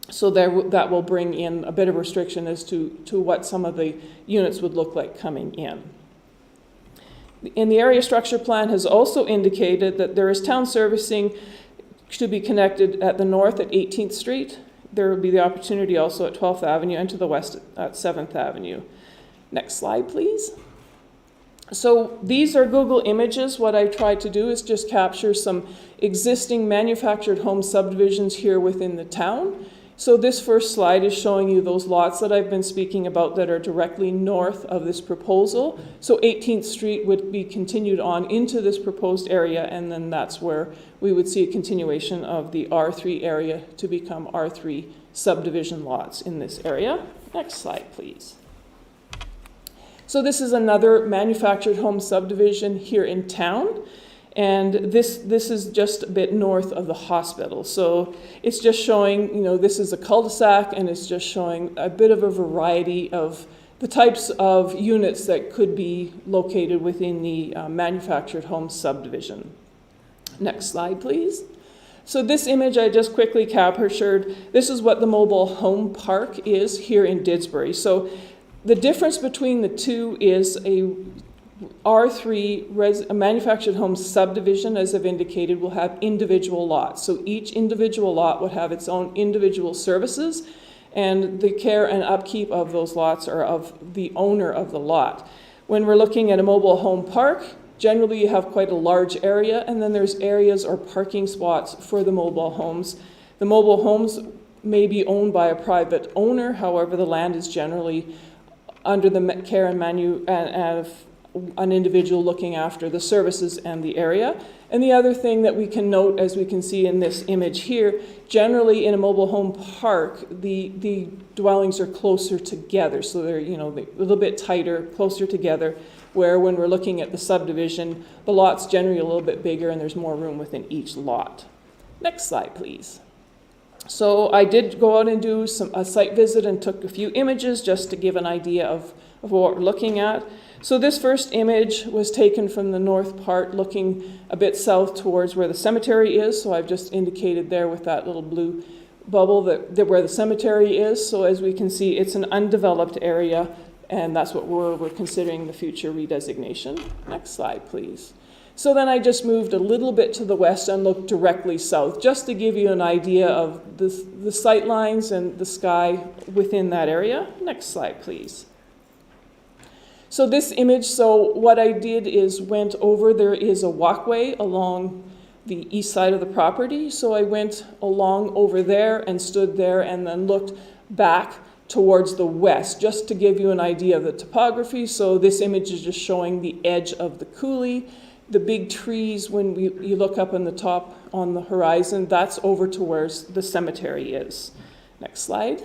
So that will bring in a bit of restriction as to what some of the units would look like coming in. In the area structure plan has also indicated that there is town servicing to be connected at the north at 18th Street. There will be the opportunity also at 12th Avenue and to the west at 7th Avenue. Next slide, please. So these are Google images. What I tried to do is just capture some existing manufactured home subdivisions here within the town. So this first slide is showing you those lots that I've been speaking about that are directly north of this proposal. So 18th Street would be continued on into this proposed area, and then that's where we would see a continuation of the R3 area to become R3 subdivision lots in this area. Next slide, please. So this is another manufactured home subdivision here in town, and this is just a bit north of the hospital. So it's just showing, this is a cul-de-sac, and it's just showing a bit of a variety of the types of units that could be located within the manufactured home subdivision. Next slide, please. So this image I just quickly captured. This is what the mobile home park is here in Didsbury. So the difference between the two is a R3 a manufactured home subdivision, as I've indicated, will have individual lots. So each individual lot would have its own individual services, and the care and upkeep of those lots are of the owner of the lot. When we're looking at a mobile home park, generally you have quite a large area, and then there's areas or parking spots for the mobile homes. The mobile homes may be owned by a private owner, however, the land is generally under the care and of an individual looking after the services and the area. And the other thing that we can note, as we can see in this image here, generally in a mobile home park, the dwellings are closer together. So they're, a little bit tighter, closer together, where when we're looking at the subdivision, the lot's generally a little bit bigger and there's more room within each lot. Next slide, please. So I did go out and do a site visit and took a few images just to give an idea of what we're looking at. So this first image was taken from the north part, looking a bit south towards where the cemetery is. So I've just indicated there with that little blue bubble that where the cemetery is. So as we can see, it's an undeveloped area, and that's what we're considering the future redesignation. Next slide, please. So then I just moved a little bit to the west and looked directly south, just to give you an idea of the sight lines and the sky within that area. Next slide, please. So this image, so what I did is went over, there is a walkway along the east side of the property. So I went along over there and stood there and then looked back towards the west, just to give you an idea of the topography. So this image is just showing the edge of the coulee. The big trees, when you look up on the top on the horizon, that's over to where the cemetery is. Next slide.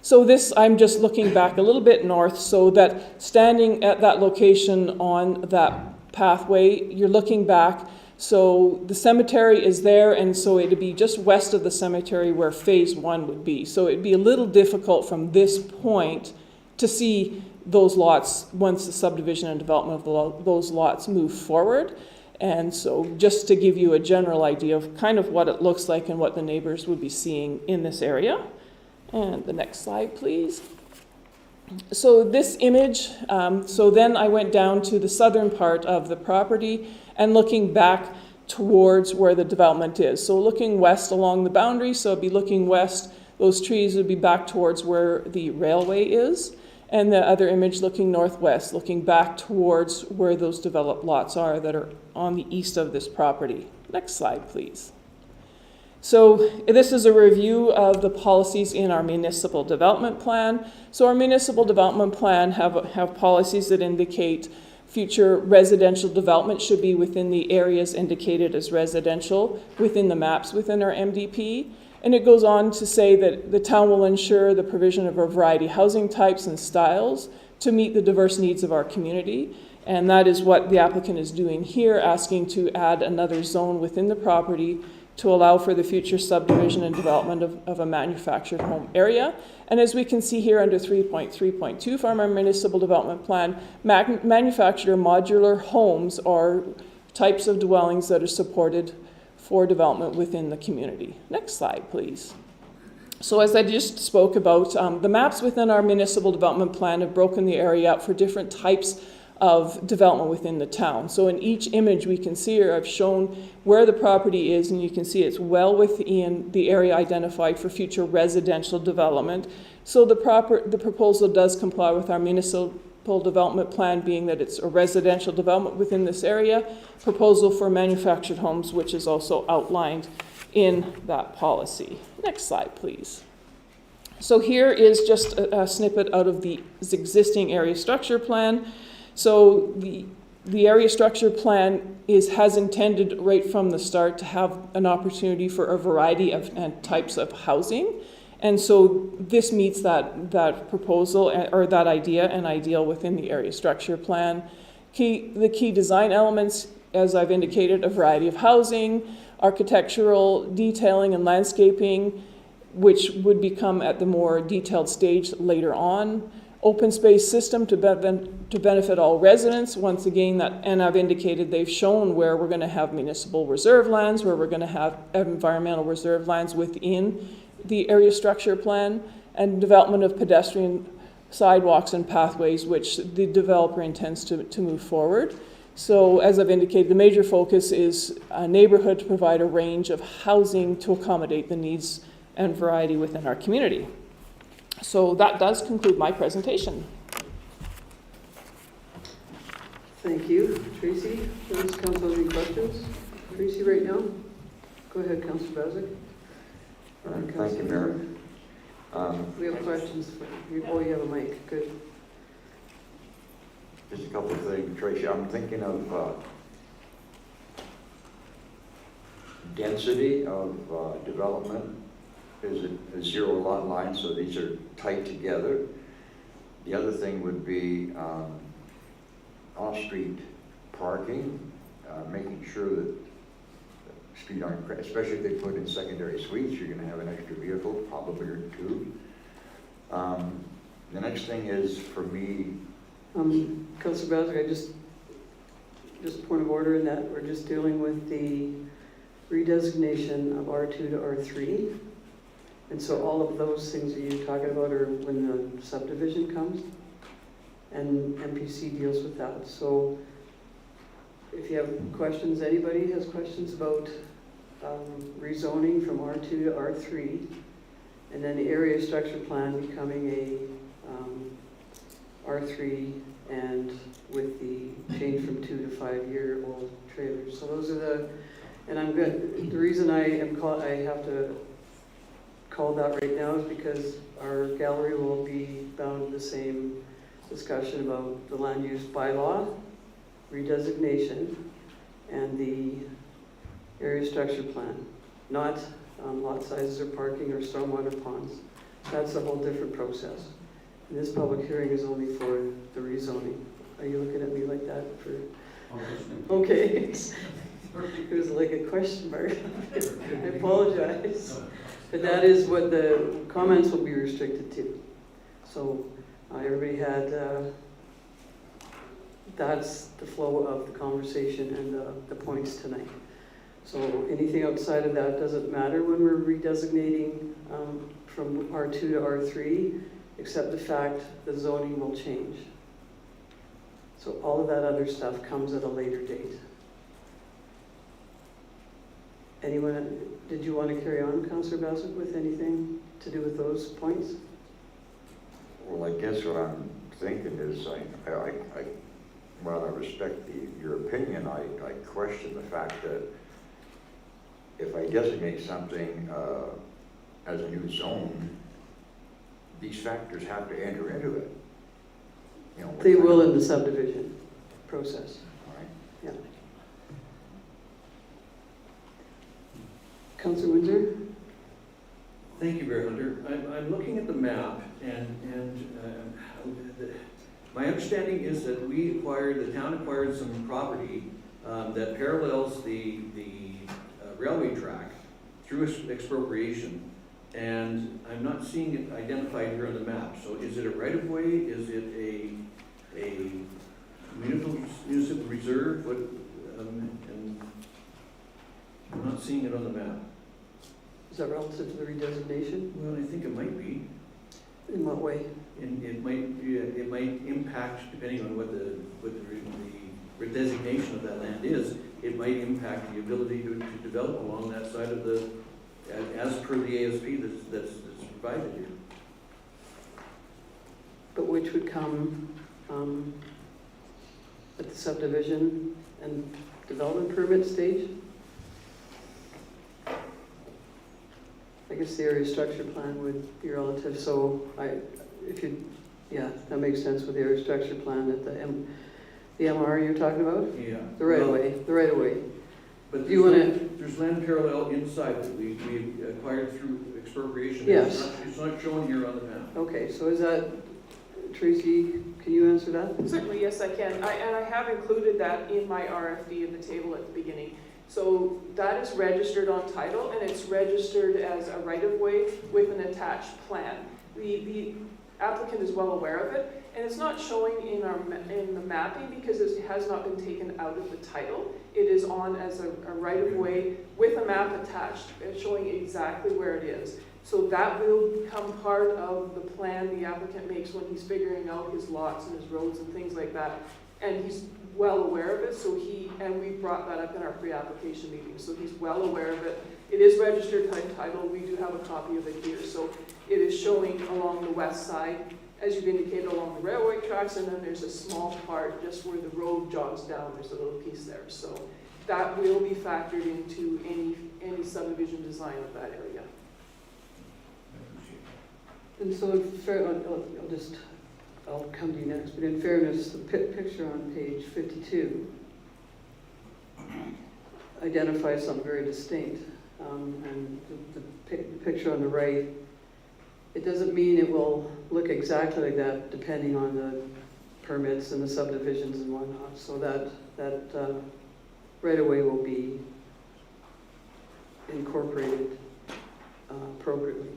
So this, I'm just looking back a little bit north, so that standing at that location on that pathway, you're looking back. So the cemetery is there, and so it'd be just west of the cemetery where phase 1 would be. So it'd be a little difficult from this point to see those lots once the subdivision and development of those lots move forward. And so just to give you a general idea of kind of what it looks like and what the neighbors would be seeing in this area. And the next slide, please. So this image, so then I went down to the southern part of the property and looking back towards where the development is. So looking west along the boundary, so it'd be looking west, those trees would be back towards where the railway is. And the other image looking northwest, looking back towards where those developed lots are that are on the east of this property. Next slide, please. So this is a review of the policies in our municipal development plan. So our municipal development plan have policies that indicate future residential development should be within the areas indicated as residential within the maps within our MDP. And it goes on to say that the town will ensure the provision of a variety of housing types and styles to meet the diverse needs of our community. And that is what the applicant is doing here, asking to add another zone within the property to allow for the future subdivision and development of a manufactured home area. And as we can see here under 3.3.2 from our municipal development plan, manufactured or modular homes are types of dwellings that are supported for development within the community. Next slide, please. So as I just spoke about, the maps within our municipal development plan have broken the area up for different types of development within the town. So in each image we can see here, I've shown where the property is, and you can see it's well within the area identified for future residential development. So the proposal does comply with our municipal development plan, being that it's a residential development within this area, proposal for manufactured homes, which is also outlined in that policy. Next slide, please. So here is just a snippet out of the existing area structure plan. So the area structure plan has intended right from the start to have an opportunity for a variety of types of housing. And so this meets that proposal or that idea and ideal within the area structure plan. The key design elements, as I've indicated, a variety of housing, architectural detailing and landscaping, which would become at the more detailed stage later on. Open space system to benefit all residents. Once again, and I've indicated they've shown where we're going to have municipal reserve lands, where we're going to have environmental reserve lands within the area structure plan, and development of pedestrian sidewalks and pathways, which the developer intends to move forward. So as I've indicated, the major focus is a neighborhood to provide a range of housing to accommodate the needs and variety within our community. So that does conclude my presentation. Thank you, Tracy. Does council have any questions? Tracy, right now? Go ahead, Councillor Bazic. Thank you, Mayor. We have questions for you. Oh, you have a mic. Good. Just a couple of things, Tracy. I'm thinking of density of development. Is it a zero lot line, so these are tight together? The other thing would be off-street parking, making sure that street aren't, especially if they put in secondary suites, you're going to have an extra vehicle, probably or two. The next thing is for me. Councillor Bazic, I just point of order in that we're just dealing with the redesignation of R2 to R3. And so all of those things that you're talking about are when the subdivision comes, and MPC deals with that. So if you have questions, anybody has questions about rezoning from R2 to R3, and then the area structure plan becoming a R3, and with the change from 2 to 5 year old trailers. So those are and I'm good. The reason I have to call that right now is because our gallery will be bound to the same discussion about the land use bylaw, redesignation, and the area structure plan, not lot sizes or parking or stormwater ponds. That's a whole different process. And this public hearing is only for the rezoning. Are you looking at me like that for? Okay. It was like a question mark. I apologize. But that is what the comments will be restricted to. So everybody had, that's the flow of the conversation and the points tonight. So anything outside of that doesn't matter when we're redesignating from R2 to R3, except the fact the zoning will change. So all of that other stuff comes at a later date. Anyone, did you want to carry on, Councillor Bassett, with anything to do with those points? Well, I guess what I'm thinking is, while I respect your opinion, I question the fact that if I designate something as a new zone, these factors have to enter into it. You know, They will in the subdivision process. Right. Yeah. Councillor Windsor? Thank you, Mayor Hunter. I'm looking at the map, and my understanding is that the town acquired some property that parallels the railway track through expropriation, and I'm not seeing it identified here on the map. So is it a right-of-way? Is it a municipal reserve? What, and I'm not seeing it on the map. Is that relative to the redesignation? Well, I think it might be. In what way? And it might impact, depending on what the redesignation of that land is, it might impact the ability to develop along that side of the, as per the ASP that's provided here. But which would come at the subdivision and development permit stage? I guess the area structure plan would be relative, so yeah, that makes sense with the area structure plan at the MR you're talking about? Yeah. The right of way. But Do you wanna- there's land parallel inside that we acquired through expropriation. Yes. It's not shown here on the map. Okay, so is that, Tracy, can you answer that? Certainly, yes, I can. And I have included that in my RFD in the table at the beginning. So that is registered on title, and it's registered as a right-of-way with an attached plan. The applicant is well aware of it, and it's not showing in the mapping because it has not been taken out of the title. It is on as a right-of-way with a map attached, showing exactly where it is. So that will become part of the plan the applicant makes when he's figuring out his lots and his roads and things like that. And he's well aware of it, and we brought that up in our pre-application meeting, so he's well aware of it. It is registered by title, we do have a copy of it here, so it is showing along the west side, as you've indicated, along the railway tracks, and then there's a small part just where the road jogs down, there's a little piece there, so that will be factored into any subdivision design of that area. And so in fair, I'll come to you next, but in fairness, the picture on page 52 identifies something very distinct. And the picture on the right, it doesn't mean it will look exactly like that depending on the permits and the subdivisions and whatnot. So that right-of-way will be incorporated appropriately.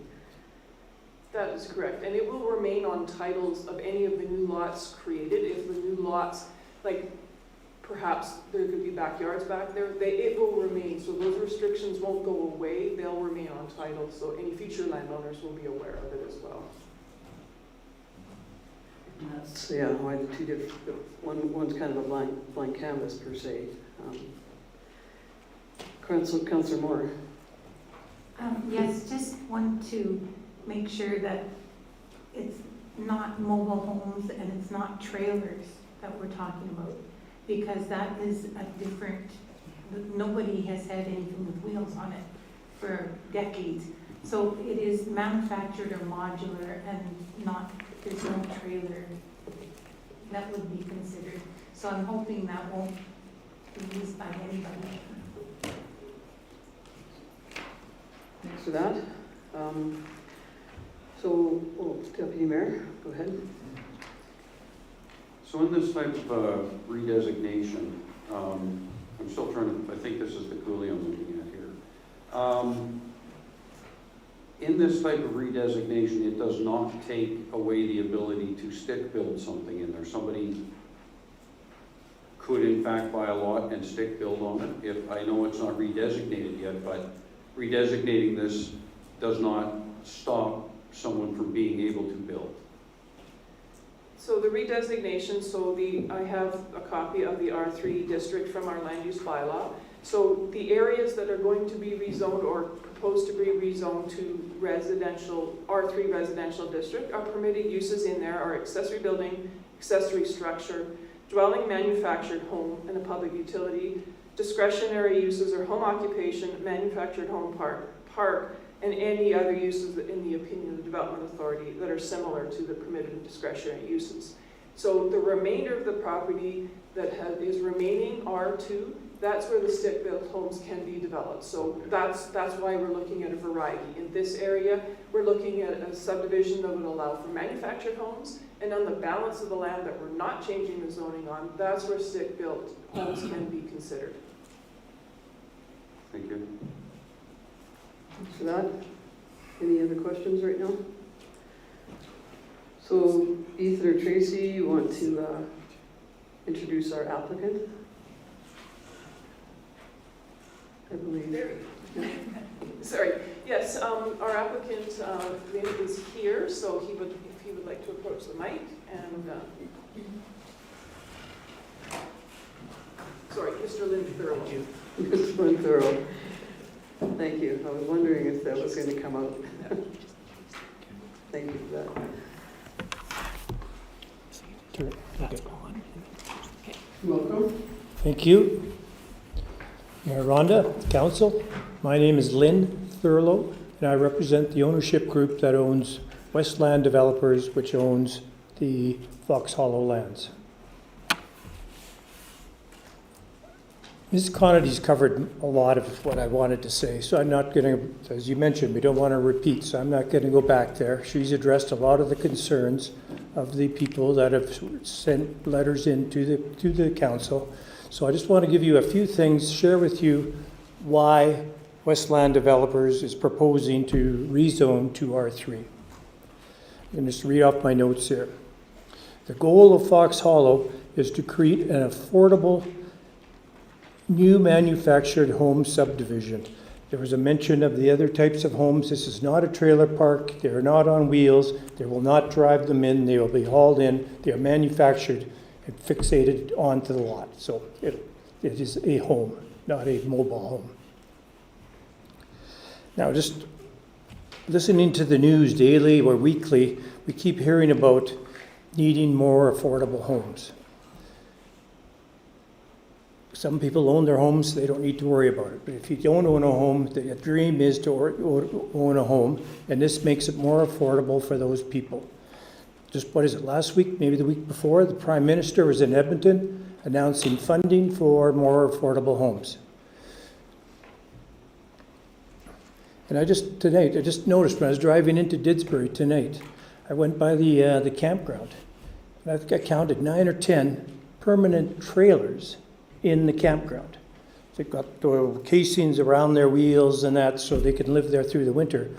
That is correct, and it will remain on titles of any of the new lots created. If the new lots, like perhaps there could be backyards back there, it will remain. So those restrictions won't go away, they'll remain on title, so any future landowners will be aware of it as well. And that's, yeah, why the two different, one's kind of a blank canvas per se. Councillor Moore. Yes, just want to make sure that it's not mobile homes and it's not trailers that we're talking about, because that is a different, nobody has had anything with wheels on it for decades. So it is manufactured or modular and not, there's no trailer that would be considered. So I'm hoping that won't be used by anybody. Thanks for that. Deputy Mayor, go ahead. So in this type of redesignation, I'm still trying to, I think this is the Cooley I'm looking at here. In this type of redesignation, it does not take away the ability to stick build something in there. Somebody could in fact buy a lot and stick build on it. If, I know it's not redesignated yet, but redesignating this does not stop someone from being able to build. So the redesignation, I have a copy of the R3 district from our land use bylaw. So the areas that are going to be rezoned or proposed to be rezoned to residential, R3 residential district, are permitted uses in there are accessory building, accessory structure, dwelling, manufactured home, and a public utility, discretionary uses or home occupation, manufactured home park, and any other uses in the opinion of the Development Authority that are similar to the permitted and discretionary uses. So the remainder of the property that is remaining R2, that's where the stick-built homes can be developed. So that's why we're looking at a variety. In this area, we're looking at a subdivision that would allow for manufactured homes, and on the balance of the land that we're not changing the zoning on, that's where stick-built homes can be considered. Thank you. Thanks for that. Any other questions right now? So Ethan or Tracy, you want to introduce our applicant? I believe. Sorry, yes, our applicant, Lynn is here, so if he would like to approach the mic and, sorry, Mr. Lynn Thurlow. Mr. Thurlow. Thank you. I was wondering if that was going to come out. Thank you for that. Welcome. Thank you. Mayor Rhonda, Council, my name is Lynn Thurlow, and I represent the ownership group that owns Westland Developers, which owns the Fox Hollow lands. Ms. Connity's covered a lot of what I wanted to say, so I'm not going to, as you mentioned, we don't want to repeat, so I'm not going to go back there. She's addressed a lot of the concerns of the people that have sent letters in to the council. So I just want to give you a few things, share with you why Westland Developers is proposing to rezone to R3. And just read off my notes here. The goal of Fox Hollow is to create an affordable new manufactured home subdivision. There was a mention of the other types of homes. This is not a trailer park. They're not on wheels. They will not drive them in. They will be hauled in. They are manufactured and fixated onto the lot. So it is a home, not a mobile home. Now, just listening to the news daily or weekly, we keep hearing about needing more affordable homes. Some people own their homes, they don't need to worry about it. But if you don't own a home, the dream is to own a home, and this makes it more affordable for those people. Just, what is it, last week, maybe the week before, the Prime Minister was in Edmonton announcing funding for more affordable homes. And I just noticed when I was driving into Didsbury tonight, I went by the campground, and I think I counted 9 or 10 permanent trailers in the campground. They've got the casings around their wheels and that, so they can live there through the winter.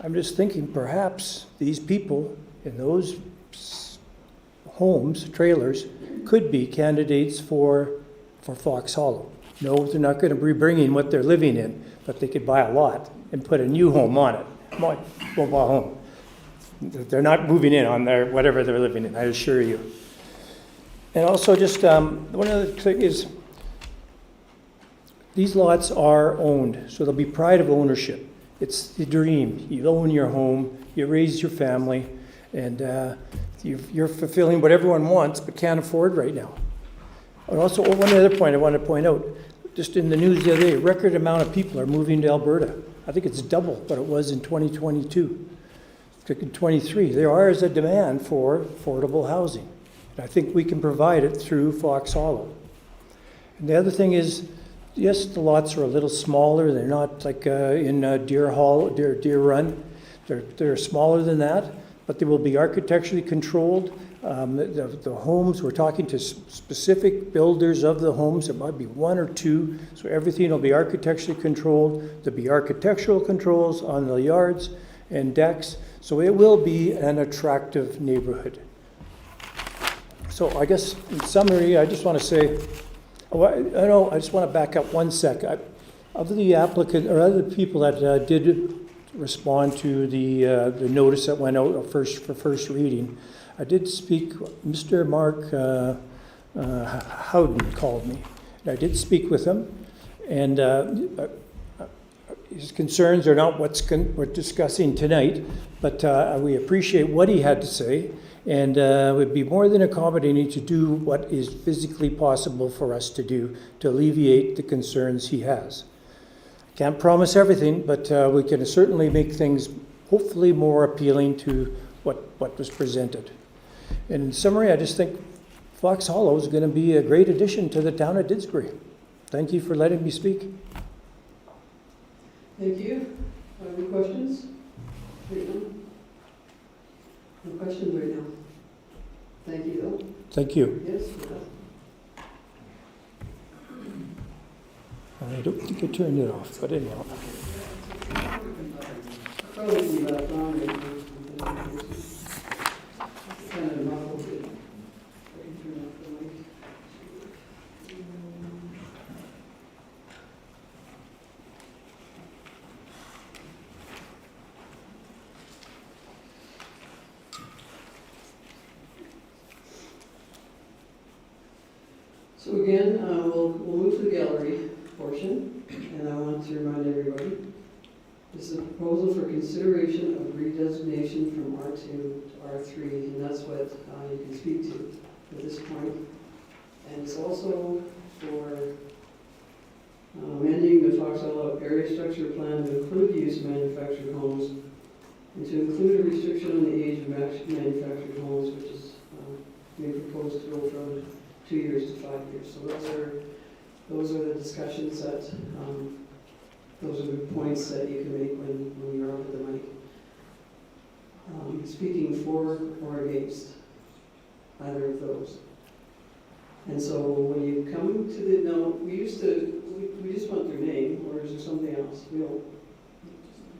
I'm just thinking perhaps these people in those homes, trailers, could be candidates for Fox Hollow. No, they're not going to be bringing what they're living in, but they could buy a lot and put a new home on it, mobile home. They're not moving in on their whatever they're living in, I assure you. And also just one other thing is, these lots are owned, so there'll be pride of ownership. It's the dream. You own your home, you raise your family, and you're fulfilling what everyone wants but can't afford right now. And also, one other point I want to point out, just in the news the other day, a record amount of people are moving to Alberta. I think it's double what it was in 2022. In 23, there is a demand for affordable housing. I think we can provide it through Fox Hollow. And the other thing is, yes, the lots are a little smaller. They're not like in Deer Run. They're smaller than that, but they will be architecturally controlled. The homes, we're talking to specific builders of the homes. There might be 1 or 2, so everything will be architecturally controlled. There'll be architectural controls on the yards and decks, so it will be an attractive neighborhood. So I guess in summary, I just want to say, I just want to back up 1 sec. Of the applicant, or other people that did respond to the notice that went out for first reading, I did speak, Mr. Mark Howden called me. And I did speak with him, and his concerns are not we're discussing tonight, but we appreciate what he had to say, and would be more than accommodating to do what is physically possible for us to do to alleviate the concerns he has. Can't promise everything, but we can certainly make things hopefully more appealing to what was presented. And in summary, I just think Fox Hollow is going to be a great addition to the town of Didsbury. Thank you for letting me speak. Thank you. Any questions? Right now? No questions right now? Thank you, though. Thank you. Yes? I don't think I turned it off, but anyhow. Probably be left on right now. Kind of muffled it. I can turn off the mic. So again, we'll move to the gallery portion, and I want to remind everybody, this is a proposal for consideration of redesignation from R2 to R3, and that's what you can speak to at this point. And it's also for amending the Fox Hollow area structure plan to include the use of manufactured homes, and to include a restriction on the age of manufactured homes, which is being proposed to go from 2 years to 5 years. So those are the discussions that, those are the points that you can make when you're over the mic. Speaking for or against either of those. And so when you come to the, now, we just want their name, or is there something else? We don't,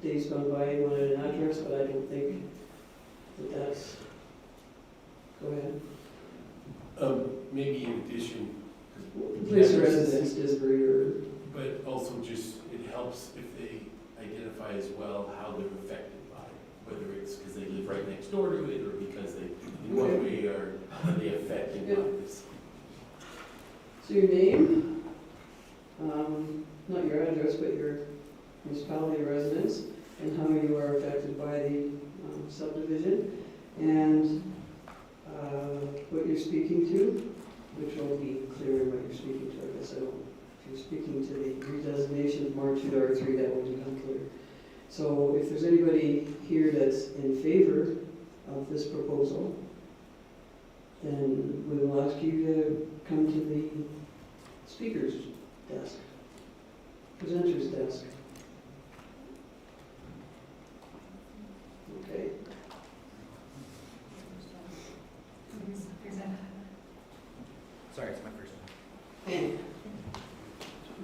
days gone by, you wanted an address, but I don't think that's, go ahead. Maybe in addition, Place of residence, Didsbury, or, but also just, it helps if they identify as well how they're affected by it, whether it's because they live right next door to it, or because they, in what way are they affected by this. so your name, not your address, but your municipality residence, and how you are affected by the subdivision, and what you're speaking to, which will be clear in what you're speaking to. I guess I don't, if you're speaking to the redesignation of R2 to R3, that will become clear. So if there's anybody here that's in favor of this proposal, then we will ask you to come to the speaker's desk, presenter's desk. Okay. Sorry, it's my first time.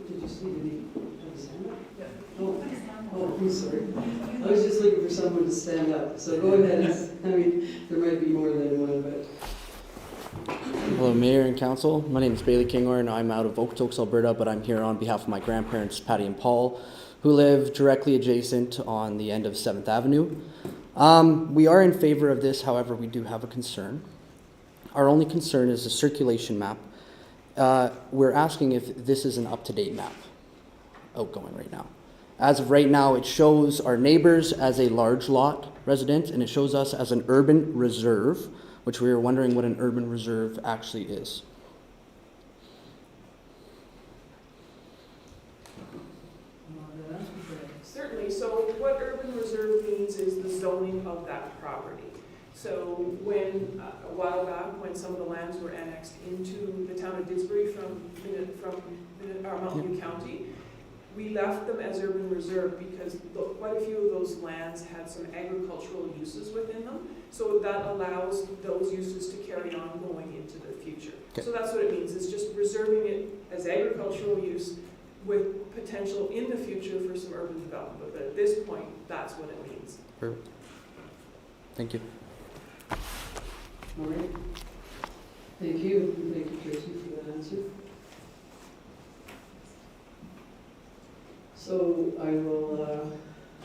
Did you see, did he have a stand up? Yeah. Oh, I'm sorry. I was just looking for someone to stand up, so go ahead. I mean, there might be more than one, but. Hello, Mayor and Council. My name is Bailey Kinghorn. I'm out of Okotoks, Alberta, but I'm here on behalf of my grandparents, Patty and Paul, who live directly adjacent on the end of 7th Avenue. We are in favor of this, however, we do have a concern. Our only concern is the circulation map. We're asking if this is an up-to-date map outgoing right now. As of right now, it shows our neighbors as a large lot resident, and it shows us as an urban reserve, which we were wondering what an urban reserve actually is. Certainly. So what urban reserve means is the zoning of that property. So when, a while back, when some of the lands were annexed into the town of Didsbury from Mountain View County, we left them as urban reserve because quite a few of those lands had some agricultural uses within them. So that allows those uses to carry on going into the future. Okay. So that's what it means. It's just reserving it as agricultural use with potential in the future for some urban development. But at this point, that's what it means. Perfect. Thank you. All right. Thank you. Thank you, Tracy, for that answer. So I will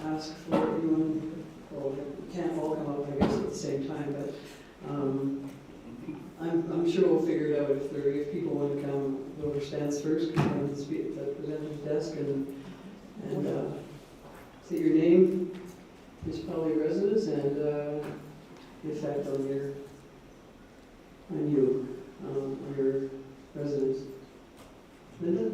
ask for everyone, well, we can't all come up, I guess, at the same time, but I'm sure we'll figure it out if people want to come, whoever stands first, can come and speak at the presenter's desk and say your name, municipality residence, and the effect on you, on your residence. Linda?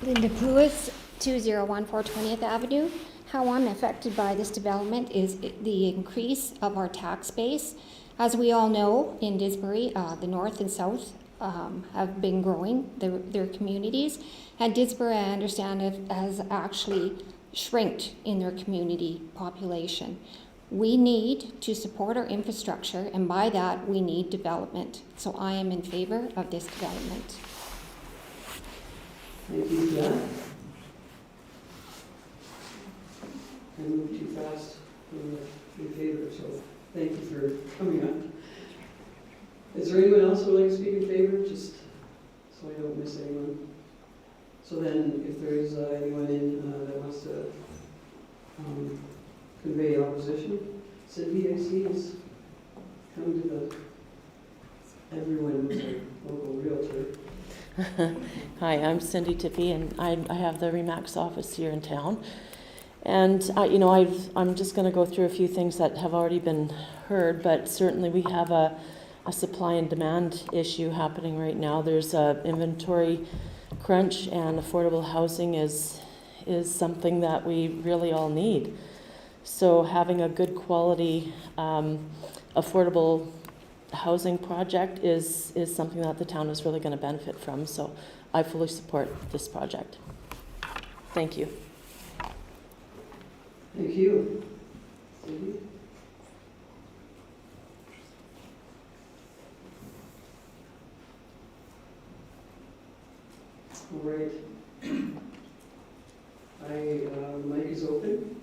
Linda Pruitt, 2014 20th Avenue. How I'm affected by this development is the increase of our tax base. As we all know, in Disbury, the north and south have been growing their communities, and Disbury, I understand, has actually shrinked in their community population. We need to support our infrastructure, and by that, we need development. So I am in favor of this development. Thank you for that. I moved too fast in favor, so thank you for coming up. Is there anyone else who would like to speak in favor, just so I don't miss anyone? So then, if there is anyone that wants to convey opposition, Cindy, I see, has come to everyone who's a local realtor. Hi, I'm Cindy Tippie, and I have the REMAX office here in town. And I'm just going to go through a few things that have already been heard, but certainly we have a supply and demand issue happening right now. There's a inventory crunch, and affordable housing is something that we really all need. So having a good quality affordable housing project is something that the town is really going to benefit from. So I fully support this project. Thank you. Thank you. Cindy? All right. The mic is open.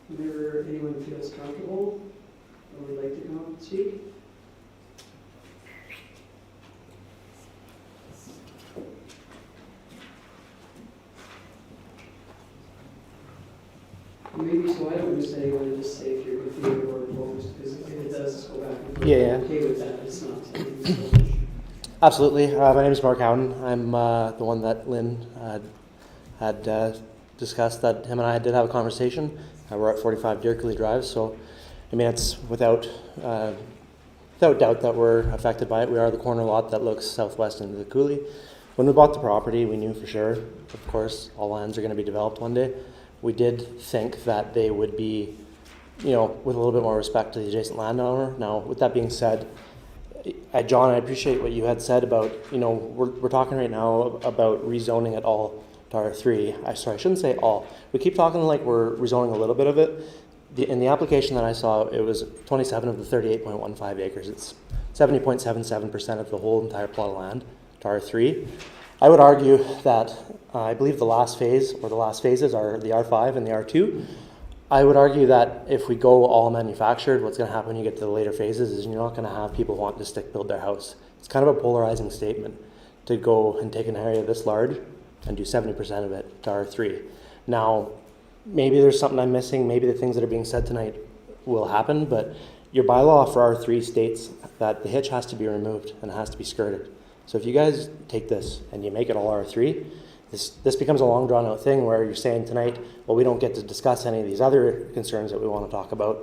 Whenever anyone feels comfortable or would like to come up and speak. Maybe so I don't miss anyone, just say if you're in favor or opposed, because if it does, just go back and forth. Yeah. I'm okay with that, it's not something so Absolutely. My name is Mark Howden. I'm the one that Lynn had discussed that him and I did have a conversation. We're at 45 Deer Coulee Drive, so I mean it's without doubt that we're affected by it. We are the corner lot that looks southwest into the coulee. When we bought the property, we knew for sure, of course, all lands are going to be developed one day. We did think that they would be, with a little bit more respect to the adjacent landowner. Now, with that being said, John, I appreciate what you had said about, we're talking right now about rezoning it all to R3. I shouldn't say all. We keep talking like we're rezoning a little bit of it. In the application that I saw, it was 27 of the 38.15 acres. It's 70.77% of the whole entire plot of land to R3. I would argue that I believe the last phase or the last phases are the R5 and the R2. I would argue that if we go all manufactured, what's going to happen when you get to the later phases is you're not going to have people wanting to stick build their house. It's kind of a polarizing statement to go and take an area this large and do 70% of it to R3. Now, maybe there's something I'm missing. Maybe the things that are being said tonight will happen, but your bylaw for R3 states that the hitch has to be removed and it has to be skirted. So if you guys take this and you make it all R3, this becomes a long drawn out thing where you're saying tonight, well, we don't get to discuss any of these other concerns that we want to talk about,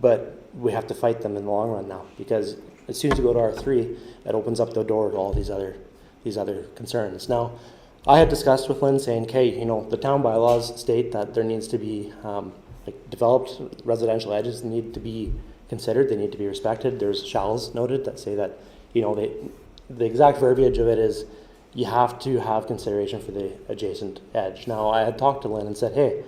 but we have to fight them in the long run now, because as soon as you go to R3, it opens up the door to all these other concerns. Now, I had discussed with Lynn saying, okay, the town bylaws state that there needs to be developed residential edges need to be considered, they need to be respected. There's shalls noted that say that, the exact verbiage of it is you have to have consideration for the adjacent edge. Now, I had talked to Lynn and said, hey,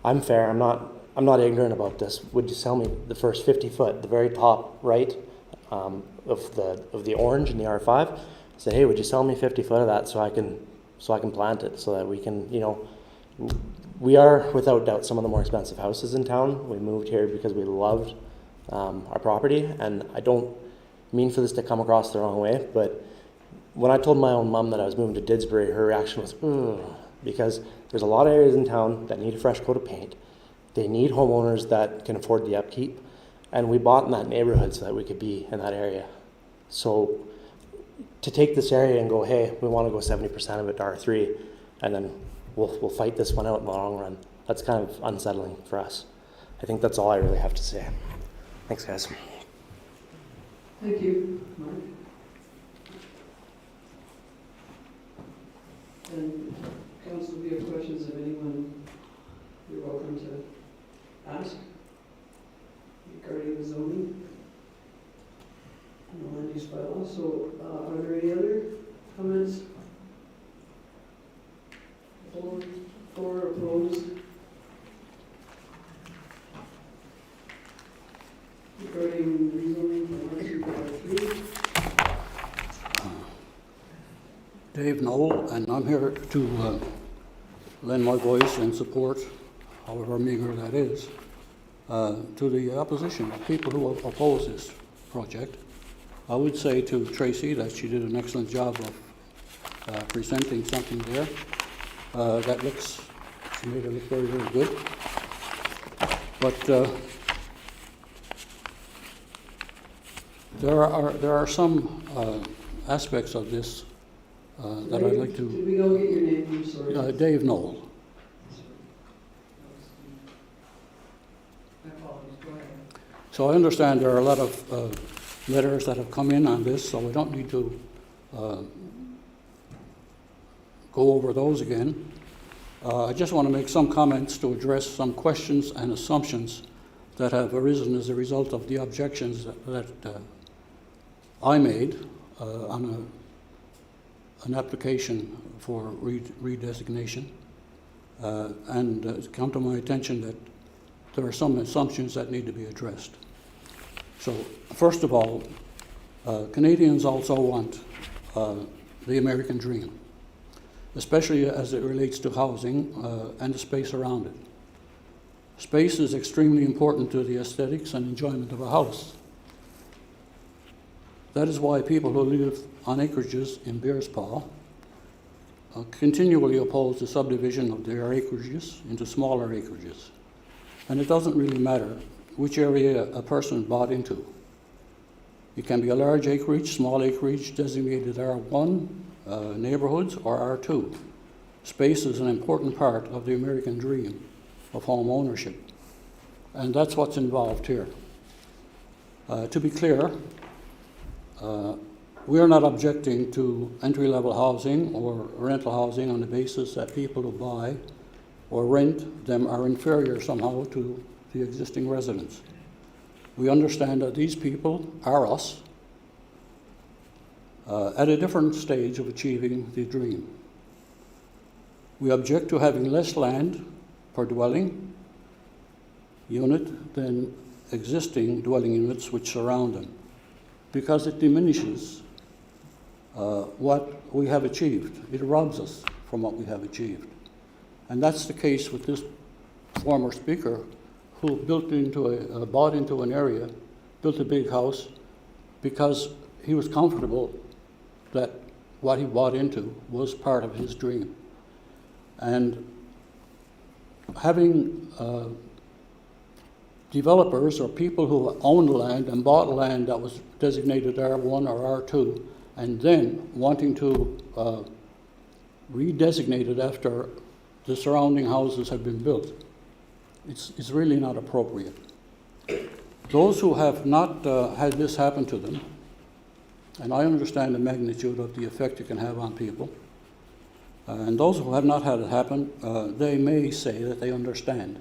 I'm fair, I'm not ignorant about this. Would you sell me the first 50 foot, the very top right of the orange in the R5? I said, hey, would you sell me 50 foot of that so I can plant it, so that we can, we are without doubt some of the more expensive houses in town. We moved here because we loved our property, and I don't mean for this to come across the wrong way, but when I told my own mom that I was moving to Didsbury, her reaction was, ugh, because there's a lot of areas in town that need a fresh coat of paint. They need homeowners that can afford the upkeep, and we bought in that neighborhood so that we could be in that area. So to take this area and go, hey, we want to go 70% of it to R3, and then we'll fight this one out in the long run, that's kind of unsettling for us. I think that's all I really have to say. Thanks, guys. Thank you, Mark. And council, if you have questions of anyone, you're welcome to ask regarding the zoning and the land use bylaw. So are there any other comments? For opposed? Regarding rezoning from R2 to R3? Dave Knoll, and I'm here to lend my voice and support, however meager that is, to the opposition, people who oppose this project. I would say to Tracy that she did an excellent job of presenting something there that looks, she made it look very, very good. But there are some aspects of this that I'd like to. Did we go get your name? I'm sorry. Dave Knoll. I apologize. Go ahead. So I understand there are a lot of letters that have come in on this, so we don't need to go over those again. I just want to make some comments to address some questions and assumptions that have arisen as a result of the objections that I made on an application for redesignation, and it's come to my attention that there are some assumptions that need to be addressed. So, first of all, Canadians also want the American dream, especially as it relates to housing and the space around it. Space is extremely important to the aesthetics and enjoyment of a house. That is why people who live on acreages in Bearspaw continually oppose the subdivision of their acreages into smaller acreages. And it doesn't really matter which area a person bought into. It can be a large acreage, small acreage, designated R1 neighborhoods or R2. Space is an important part of the American dream of home ownership. And that's what's involved here. To be clear, we are not objecting to entry-level housing or rental housing on the basis that people who buy or rent them are inferior somehow to the existing residents. We understand that these people are us at a different stage of achieving the dream. We object to having less land per dwelling unit than existing dwelling units which surround them, because it diminishes what we have achieved. It robs us from what we have achieved. And that's the case with this former speaker who bought into an area, built a big house, because he was comfortable that what he bought into was part of his dream. And having developers or people who owned land and bought land that was designated R1 or R2, and then wanting to redesignate it after the surrounding houses have been built, it's really not appropriate. Those who have not had this happen to them, and I understand the magnitude of the effect it can have on people, and those who have not had it happen, they may say that they understand.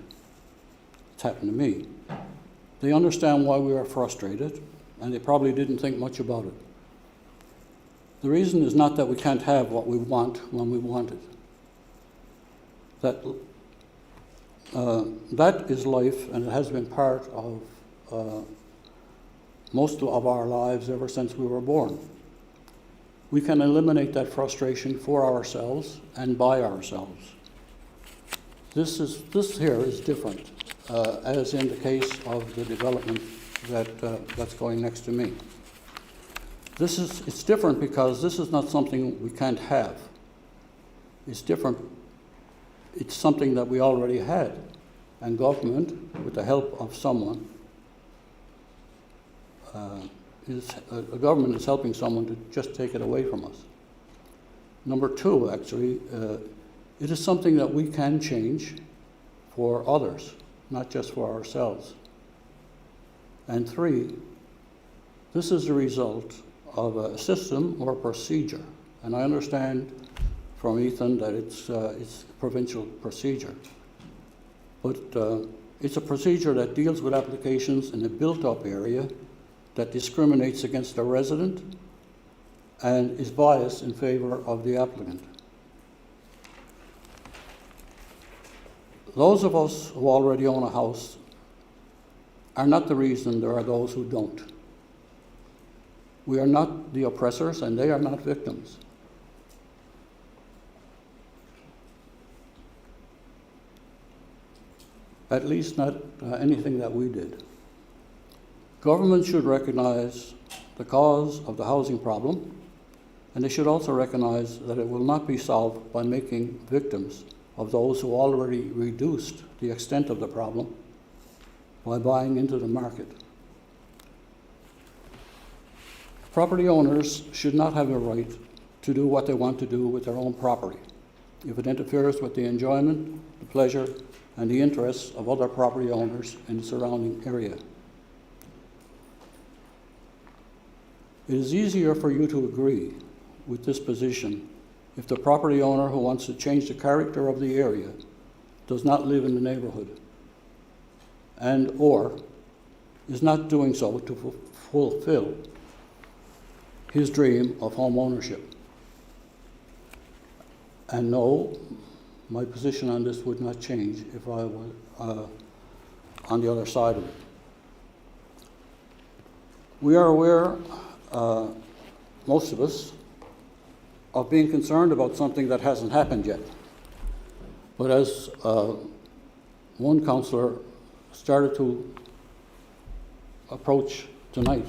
It's happened to me. They understand why we are frustrated, and they probably didn't think much about it. The reason is not that we can't have what we want when we want it. That is life, and it has been part of most of our lives ever since we were born. We can eliminate that frustration for ourselves and by ourselves. this here is different, as in the case of the development that's going next to me. It's different because this is not something we can't have. It's different. It's something that we already had, and government, with the help of someone, a government is helping someone to just take it away from us. Number two, actually, it is something that we can change for others, not just for ourselves. And three, this is the result of a system or procedure. And I understand from Ethan that it's provincial procedure. But it's a procedure that deals with applications in a built-up area that discriminates against a resident and is biased in favor of the applicant. Those of us who already own a house are not the reason there are those who don't. We are not the oppressors, and they are not victims. At least not anything that we did. Government should recognize the cause of the housing problem, and they should also recognize that it will not be solved by making victims of those who already reduced the extent of the problem by buying into the market. Property owners should not have a right to do what they want to do with their own property if it interferes with the enjoyment, the pleasure, and the interests of other property owners in the surrounding area. It is easier for you to agree with this position if the property owner who wants to change the character of the area does not live in the neighborhood and or is not doing so to fulfill his dream of home ownership. And no, my position on this would not change if I was on the other side of it. We are aware, most of us, of being concerned about something that hasn't happened yet. But as one councillor started to approach tonight,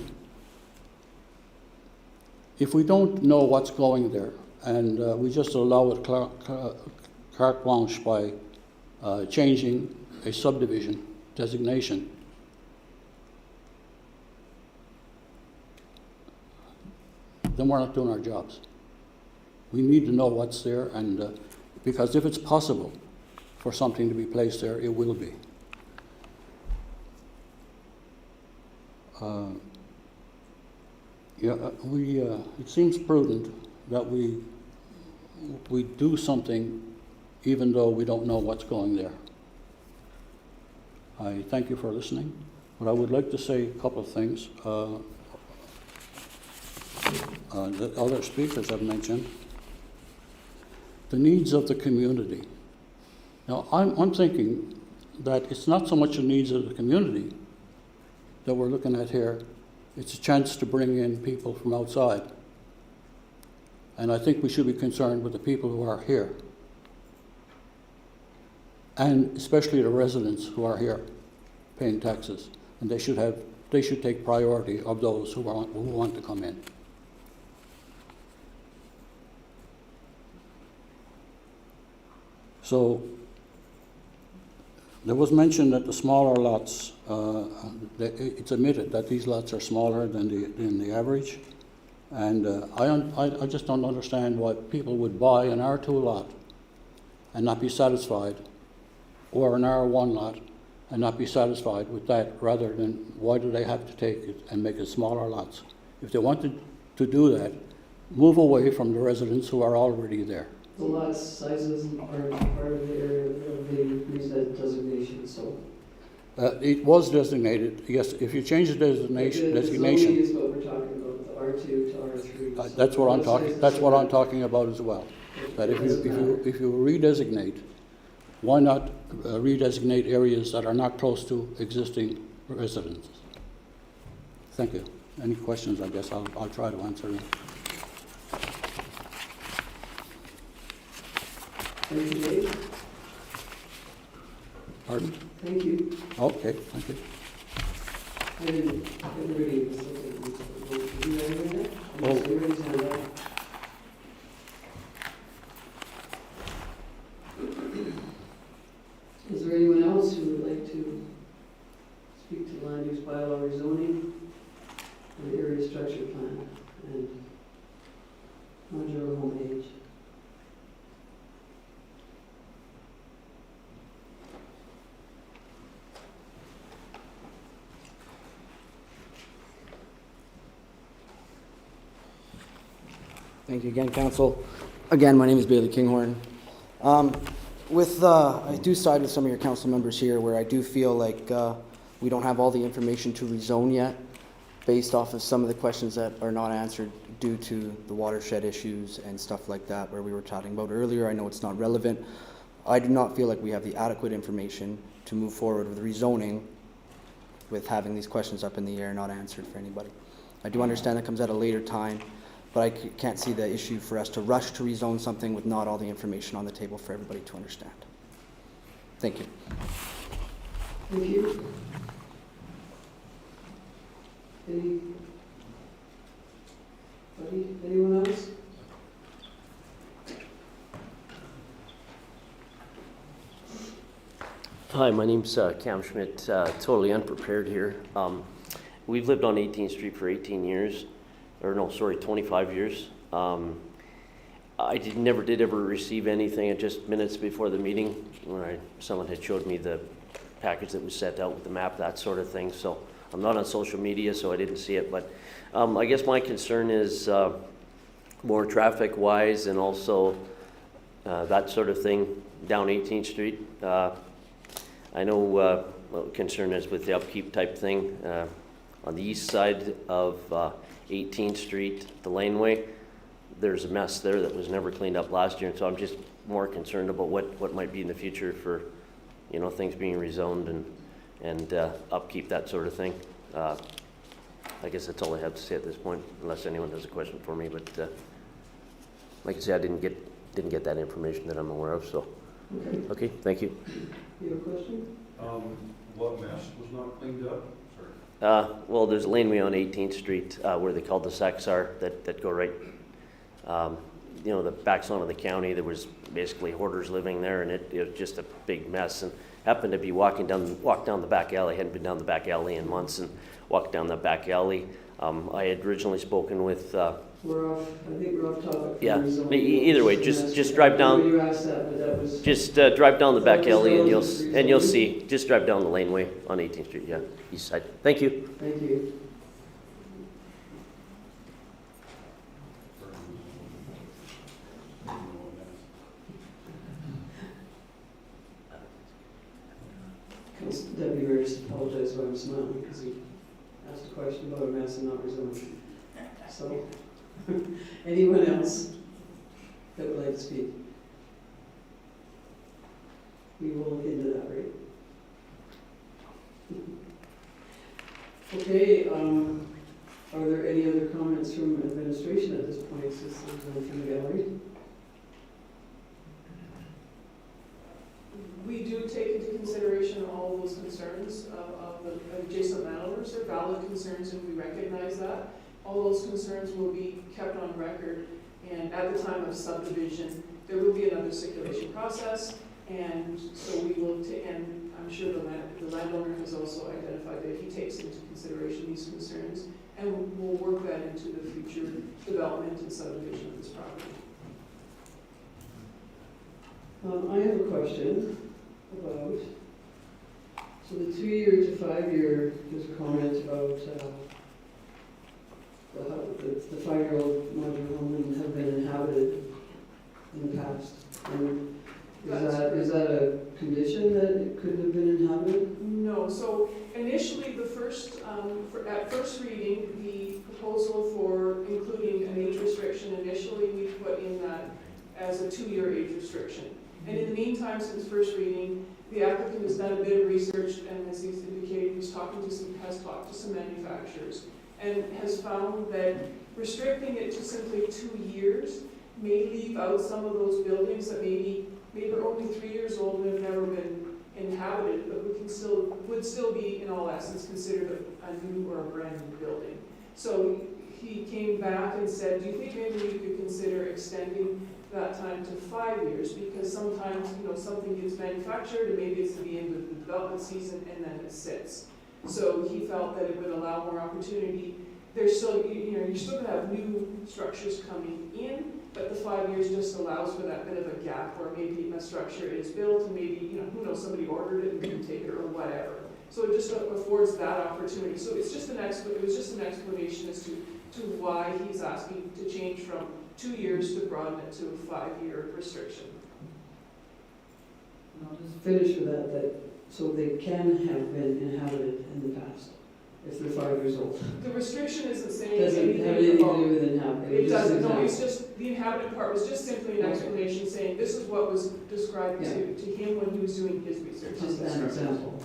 if we don't know what's going there and we just allow it carte blanche by changing a subdivision designation, then we're not doing our jobs. We need to know what's there, and because if it's possible for something to be placed there, it will be. It seems prudent that we do something even though we don't know what's going there. I thank you for listening, but I would like to say a couple of things that other speakers have mentioned. The needs of the community. Now, I'm thinking that it's not so much the needs of the community that we're looking at here, it's a chance to bring in people from outside. And I think we should be concerned with the people who are here, and especially the residents who are here paying taxes. And they should take priority of those who want to come in. So there was mention that the smaller lots, it's admitted that these lots are smaller than the average. And I just don't understand why people would buy an R2 lot and not be satisfied, or an R1 lot and not be satisfied with that, rather than why do they have to take it and make it smaller lots? If they wanted to do that, move away from the residents who are already there. The lot sizes aren't part of the area of the reset designation, so. It was designated, yes, if you change the designation. The zoning is what we're talking about, the R2 to R3. That's what I'm talking about as well. That if you redesignate, why not redesignate areas that are not close to existing residences? Thank you. Any questions? I guess I'll try to answer them. Thank you, Dave. Pardon? Thank you. Okay, thank you. I didn't, everybody was looking at this. Did you have that? Oh. Everybody's hand up. Is there anyone else who would like to speak to land use bylaw rezoning and the area structure plan and modular home age? Thank you again, Council. Again, my name is Bailey Kinghorn. I do side with some of your council members here where I do feel like we don't have all the information to rezone yet based off of some of the questions that are not answered due to the watershed issues and stuff like that where we were talking about earlier. I know it's not relevant. I do not feel like we have the adequate information to move forward with rezoning with having these questions up in the air not answered for anybody. I do understand that comes at a later time, but I can't see the issue for us to rush to rezone something with not all the information on the table for everybody to understand. Thank you. Thank you. Anyone else? Hi, my name's Cam Schmidt, totally unprepared here. We've lived on 18th Street for 18 years, or no, sorry, 25 years. I never did ever receive anything, just minutes before the meeting, where someone had showed me the package that was sent out with the map, that sort of thing. So I'm not on social media, so I didn't see it. But I guess my concern is more traffic-wise and also that sort of thing down 18th Street. I know what concern is with the upkeep type thing. On the east side of 18th Street, the laneway, there's a mess there that was never cleaned up last year, and so I'm just more concerned about what might be in the future for, you know, things being rezoned and upkeep, that sort of thing. I guess that's all I have to say at this point, unless anyone has a question for me. But like I said, I didn't get that information that I'm aware of. So okay, thank you. You have a question? What mess was not cleaned up? Sorry. Well, there's a laneway on 18th Street where the cul-de-sacs are that go right, you know, the backs onto the county. There was basically hoarders living there, and it was just a big mess. And happened to be walked down the back alley. Hadn't been down the back alley in months, and walked down the back alley. I had originally spoken with. I think we're off topic. Yeah. Either way, just drive down. You asked that, but that was. Just drive down the back alley, and you'll see. Just drive down the laneway on 18th Street. Yeah, east side. Thank you. Thank you. Deputy Mayor just apologized why I'm smiling, because he asked a question about a mess and not rezoning. So, anyone else that would like to speak? We will look into that, right? Okay, are there any other comments from administration at this point, since there's none from the gallery? We do take into consideration all those concerns of the adjacent landowners. They're valid concerns, and we recognize that. All those concerns will be kept on record, and at the time of subdivision, there will be another circulation process, and so we will and I'm sure the landowner has also identified that he takes into consideration these concerns, and we'll work that into the future development and subdivision of this property. I have a question about, so the 2-year to 5-year, there's a comment about the 5-year-old modular home have been inhabited in the past. And is that a condition that it couldn't have been inhabited? No. So initially, the first at first reading, the proposal for including an age restriction, initially we put in that as a 2-year age restriction. And in the meantime, since first reading, the applicant has done a bit of research, and as he's indicated, has talked to some manufacturers, and has found that restricting it to simply 2 years may leave out some of those buildings that maybe are only 3 years old and have never been inhabited, but would still be in all essence considered a new or a brand new building. So he came back and said, do you think maybe we could consider extending that time to 5 years? Because sometimes, something gets manufactured and maybe it's the end of the development season and then it sits. So he felt that it would allow more opportunity. There's still, you're still gonna have new structures coming in, but the 5 years just allows for that bit of a gap where maybe a structure is built and maybe, who knows, somebody ordered it and didn't take it or whatever. So it just affords that opportunity. So it's just it was just an explanation as to why he's asking to change from 2 years to broaden it to a 5-year restriction. And I'll just finish with that so they can have been inhabited in the past, if they're 5 years old. The restriction isn't saying Doesn't have anything anything to about. do with inhabited. It doesn't, no, it's just, the inhabited part was just simply an explanation saying this is what was described to him when he was doing his research. Just an example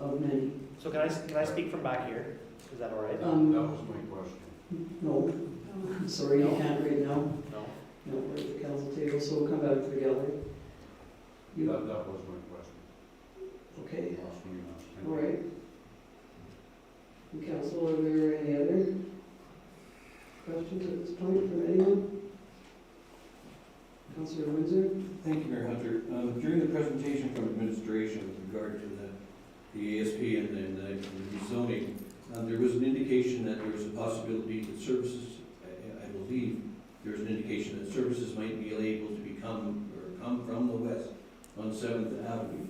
of many. So can I speak from back here? Is that all right? That was my question. No, I'm sorry, you can't right now. No. No, we're at the council table, so we'll come back to the gallery. That was my question. Okay, Last one you asked. all right. And council, are there any other questions at this point from anyone? Councilor Windsor? Thank you, Mayor Hunter. During the presentation from administration with regard to the ASP and the rezoning, there was an indication that there was a possibility that services, I believe, there was an indication that services might be able to come from the west on 7th Avenue.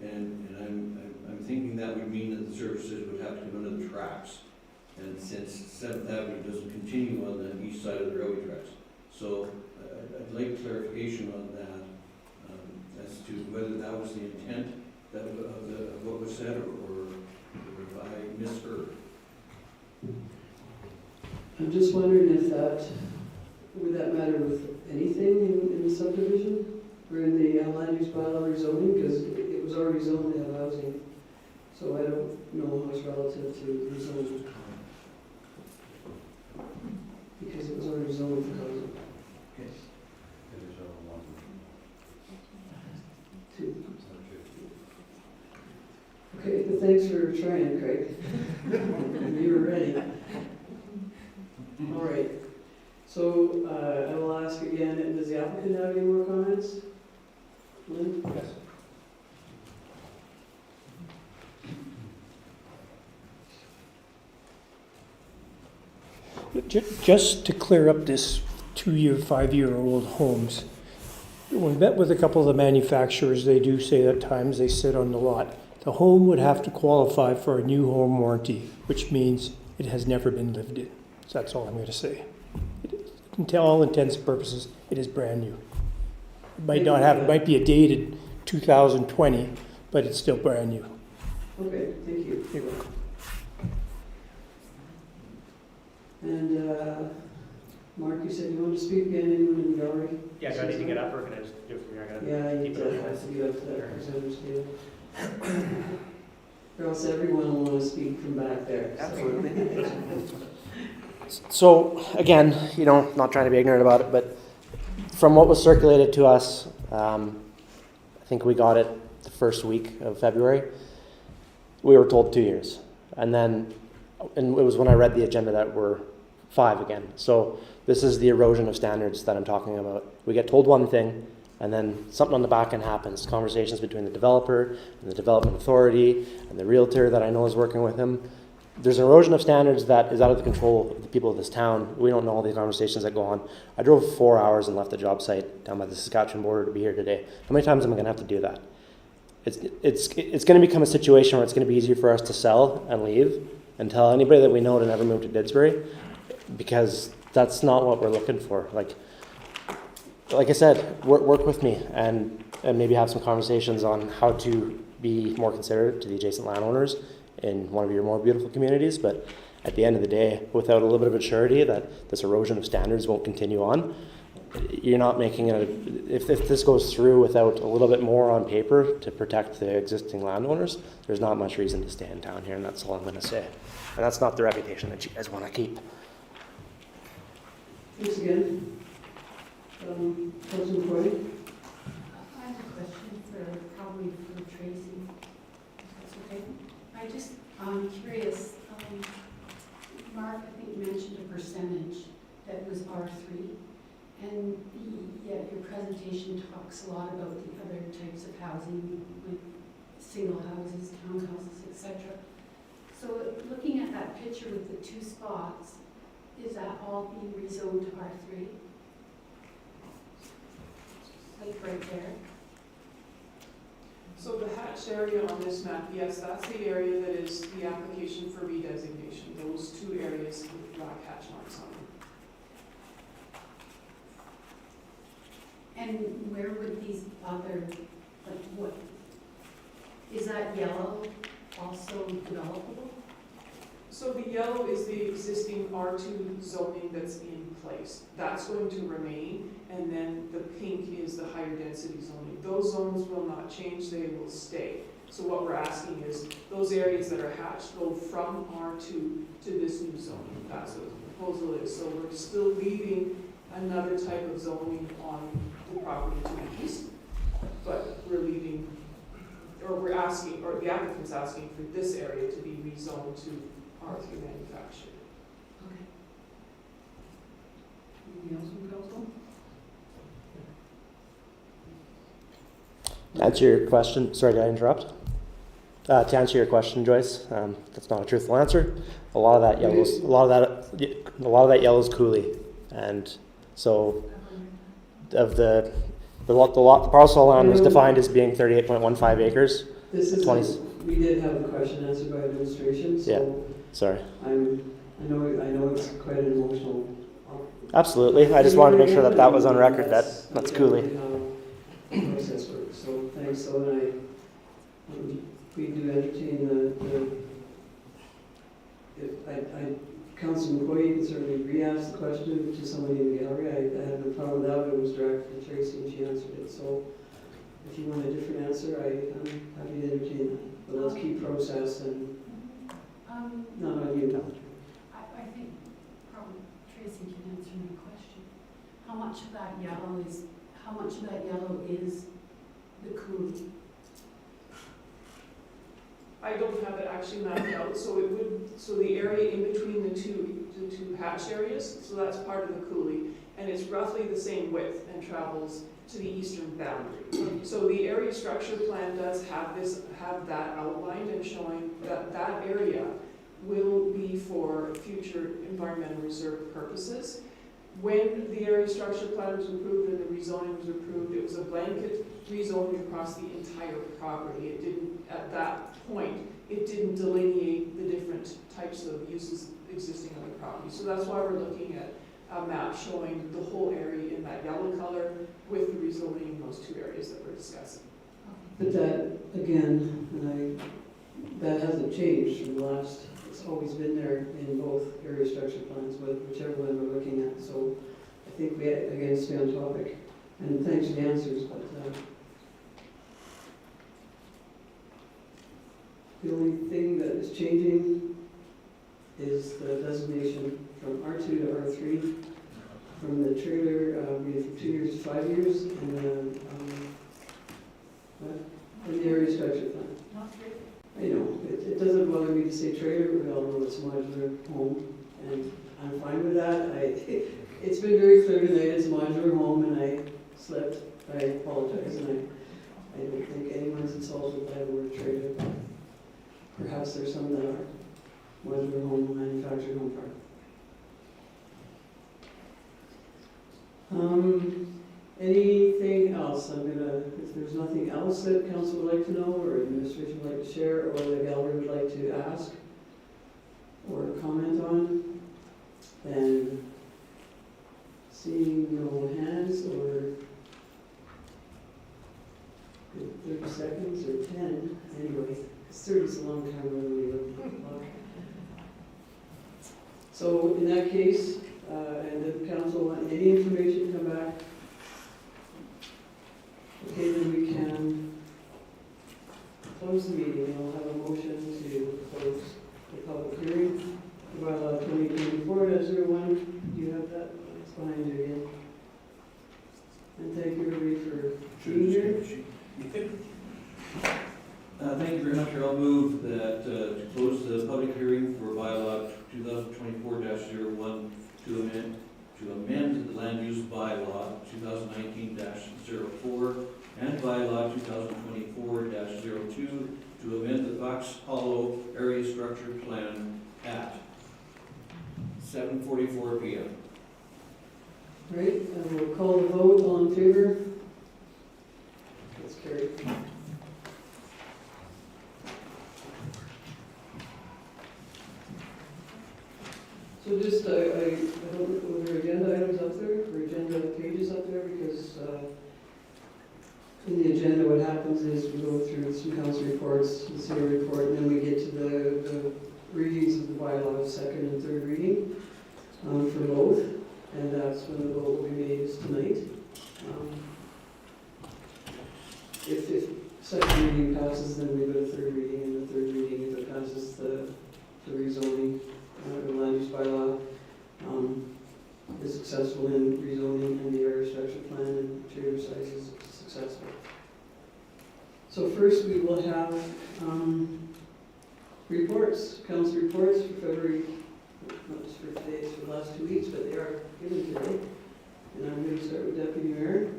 And I'm thinking that would mean that the services would have to come under the tracks. And since 7th Avenue doesn't continue on the east side of the railway tracks. So I'd like clarification on that, as to whether that was the intent of what was said, or if I misheard. I'm just wondering if would that matter with anything in the subdivision? Or in the land use bylaw rezoning? Because it was already zoned to have housing. So I don't know how it's relative to rezoning. Because it was already zoned for housing. It is one. Two. Okay, but thanks for trying, Craig. You were ready. All right. So I will ask again, does the applicant have any more comments? Lynn? Yes. Just to clear up this 2-year, 5-year-old homes, when we met with a couple of the manufacturers, they do say at times they sit on the lot. The home would have to qualify for a new home warranty, which means it has never been lived in. So that's all I'm going to say. To all intents and purposes, it is brand new. It might be a dated 2020, but it's still brand new. Okay, thank you. You're welcome. And Mark, you said you wanted to speak again, anyone in the gallery? Yeah, do I need to get up, or can I just do it from here? I gotta Yeah, you keep it on. have to get up to that presenter's table. Or else everyone will want to speak from back there. Absolutely. So again, not trying to be ignorant about it, but from what was circulated to us, I think we got it the first week of February. We were told 2 years, and it was when I read the agenda that we're 5 again. So this is the erosion of standards that I'm talking about. We get told one thing, and then something on the back end happens. Conversations between the developer and the development authority and the realtor that I know is working with him. There's an erosion of standards that is out of the control of the people of this town. We don't know all the conversations that go on. I drove 4 hours and left the job site down by the Saskatchewan border to be here today. How many times am I going to have to do that? It's going to become a situation where it's going to be easier for us to sell and leave and tell anybody that we know to never move to Didsbury, because that's not what we're looking for. Like I said, work with me and maybe have some conversations on how to be more considerate to the adjacent landowners in one of your more beautiful communities. But at the end of the day, without a little bit of a surety that this erosion of standards won't continue on, you're not making it. If this goes through without a little bit more on paper to protect the existing landowners, there's not much reason to stay in town here, and that's all I'm going to say. And that's not the reputation that you guys want to keep. Thanks again. Councilor McCoy? I have a question probably for Tracy. presentation talks a lot about the other types of housing, like single houses, townhouses, etc. So looking at that picture with the 2 spots, is that all being rezoned to R3? Like right there? So the hatched area on this map, yes, that's the area that is the application for redesignation, those 2 areas with black hatch marks on them. And where would these other, like what, is that yellow also developable? So the yellow is the existing R2 zoning that's in place. That's going to remain, and then the pink is the higher density zoning. Those zones will not change, they will stay. So what we're asking is, those areas that are hatched go from R2 to this new zoning. That's what the proposal is. So we're still leaving another type of zoning on the property to the east, but we're leaving, or we're asking, or the applicant's asking for this area to be rezoned to R3 manufactured. Okay. Anything else from council? To answer your question, sorry, did I interrupt? To answer your question, Joyce, that's not a truthful answer. A lot of that yellow is coulee, and so of the parcel of land was defined as being 38.15 acres. This is, 20. we did have the question answered by administration, so. Yeah, sorry. I know it's quite an emotional. Absolutely. I just wanted to make sure that that was on record. That's coulee. Process works. So thanks. So we do entertain Council McCoy, you can certainly re-ask the question to somebody in the gallery. I had no problem with that, but it was directed to Tracy and she answered it. So if you want a different answer, I'm happy to entertain that. But let's keep process and not on you. I think probably Tracy can answer my question. How much of that yellow is the coulee? I don't have it actually mapped out, so it would, so the area in between the two hatch areas, so that's part of the coulee, and it's roughly the same width and travels to the eastern boundary. So the area structure plan does have that outlined and showing that that area will be for future environmental reserve purposes. When the area structure plan was approved and the rezoning was approved, it was a blanket rezoning across the entire property. It didn't, at that point, it didn't delineate the different types of uses existing on the property. So that's why we're looking at a map showing the whole area in that yellow color with the rezoning in those 2 areas that we're discussing. But that, again, that hasn't changed from the last, it's always been there in both area structure plans, whichever one we're looking at. So I think we, again, stay on topic. And thanks for the answers, but the only thing that is changing is the designation from R2 to R3, from the trailer, from 2 years to 5 years, and then, in the area structure plan. Not true. I know, it doesn't bother me to say trailer, we all know it's modular home, and I'm fine with that. It's been very clear tonight, it's a modular home, and I slipped, I apologize, and I don't think anyone's insulted by the word trailer, but perhaps there's some that are. Modular home, manufactured home park. Anything else? If there's nothing else that council would like to know, or administration would like to share, or the gallery would like to ask, or comment on, then seeing no hands, or 30 seconds, or 10, anyway, 30 is a long time when we look at the clock. So in that case, and if council want any information to come back, okay, then we can close the meeting. I'll have a motion to close the public hearing. Bylaw 2024-01, you have that? It's behind you again. And thank you, everybody, for being here. Thank you very much. I'll move that to close the public hearing for bylaw 2024-01 to amend to amend the land use bylaw 2019-04 and bylaw 2024-02 to amend the Fox Hollow Area Structure Plan at 7:44 p.m. Right, and we'll call the vote, all in favor? That's carried. So just, I don't know, were there agenda items up there, or agenda pages up there, because in the agenda what happens is we go through some council reports, the city report, and then we get to the readings of the bylaws, second and third reading for both, and that's when the vote will be made is tonight. If second reading passes, then we go to third reading, and the third reading, if it passes the rezoning, the land use bylaw, is successful in rezoning and the area structure plan and trailer size is successful. So first we will have reports, council reports for February, not just for today, it's for the last 2 weeks, but they are given today. And I'm going to start with Deputy Mayor.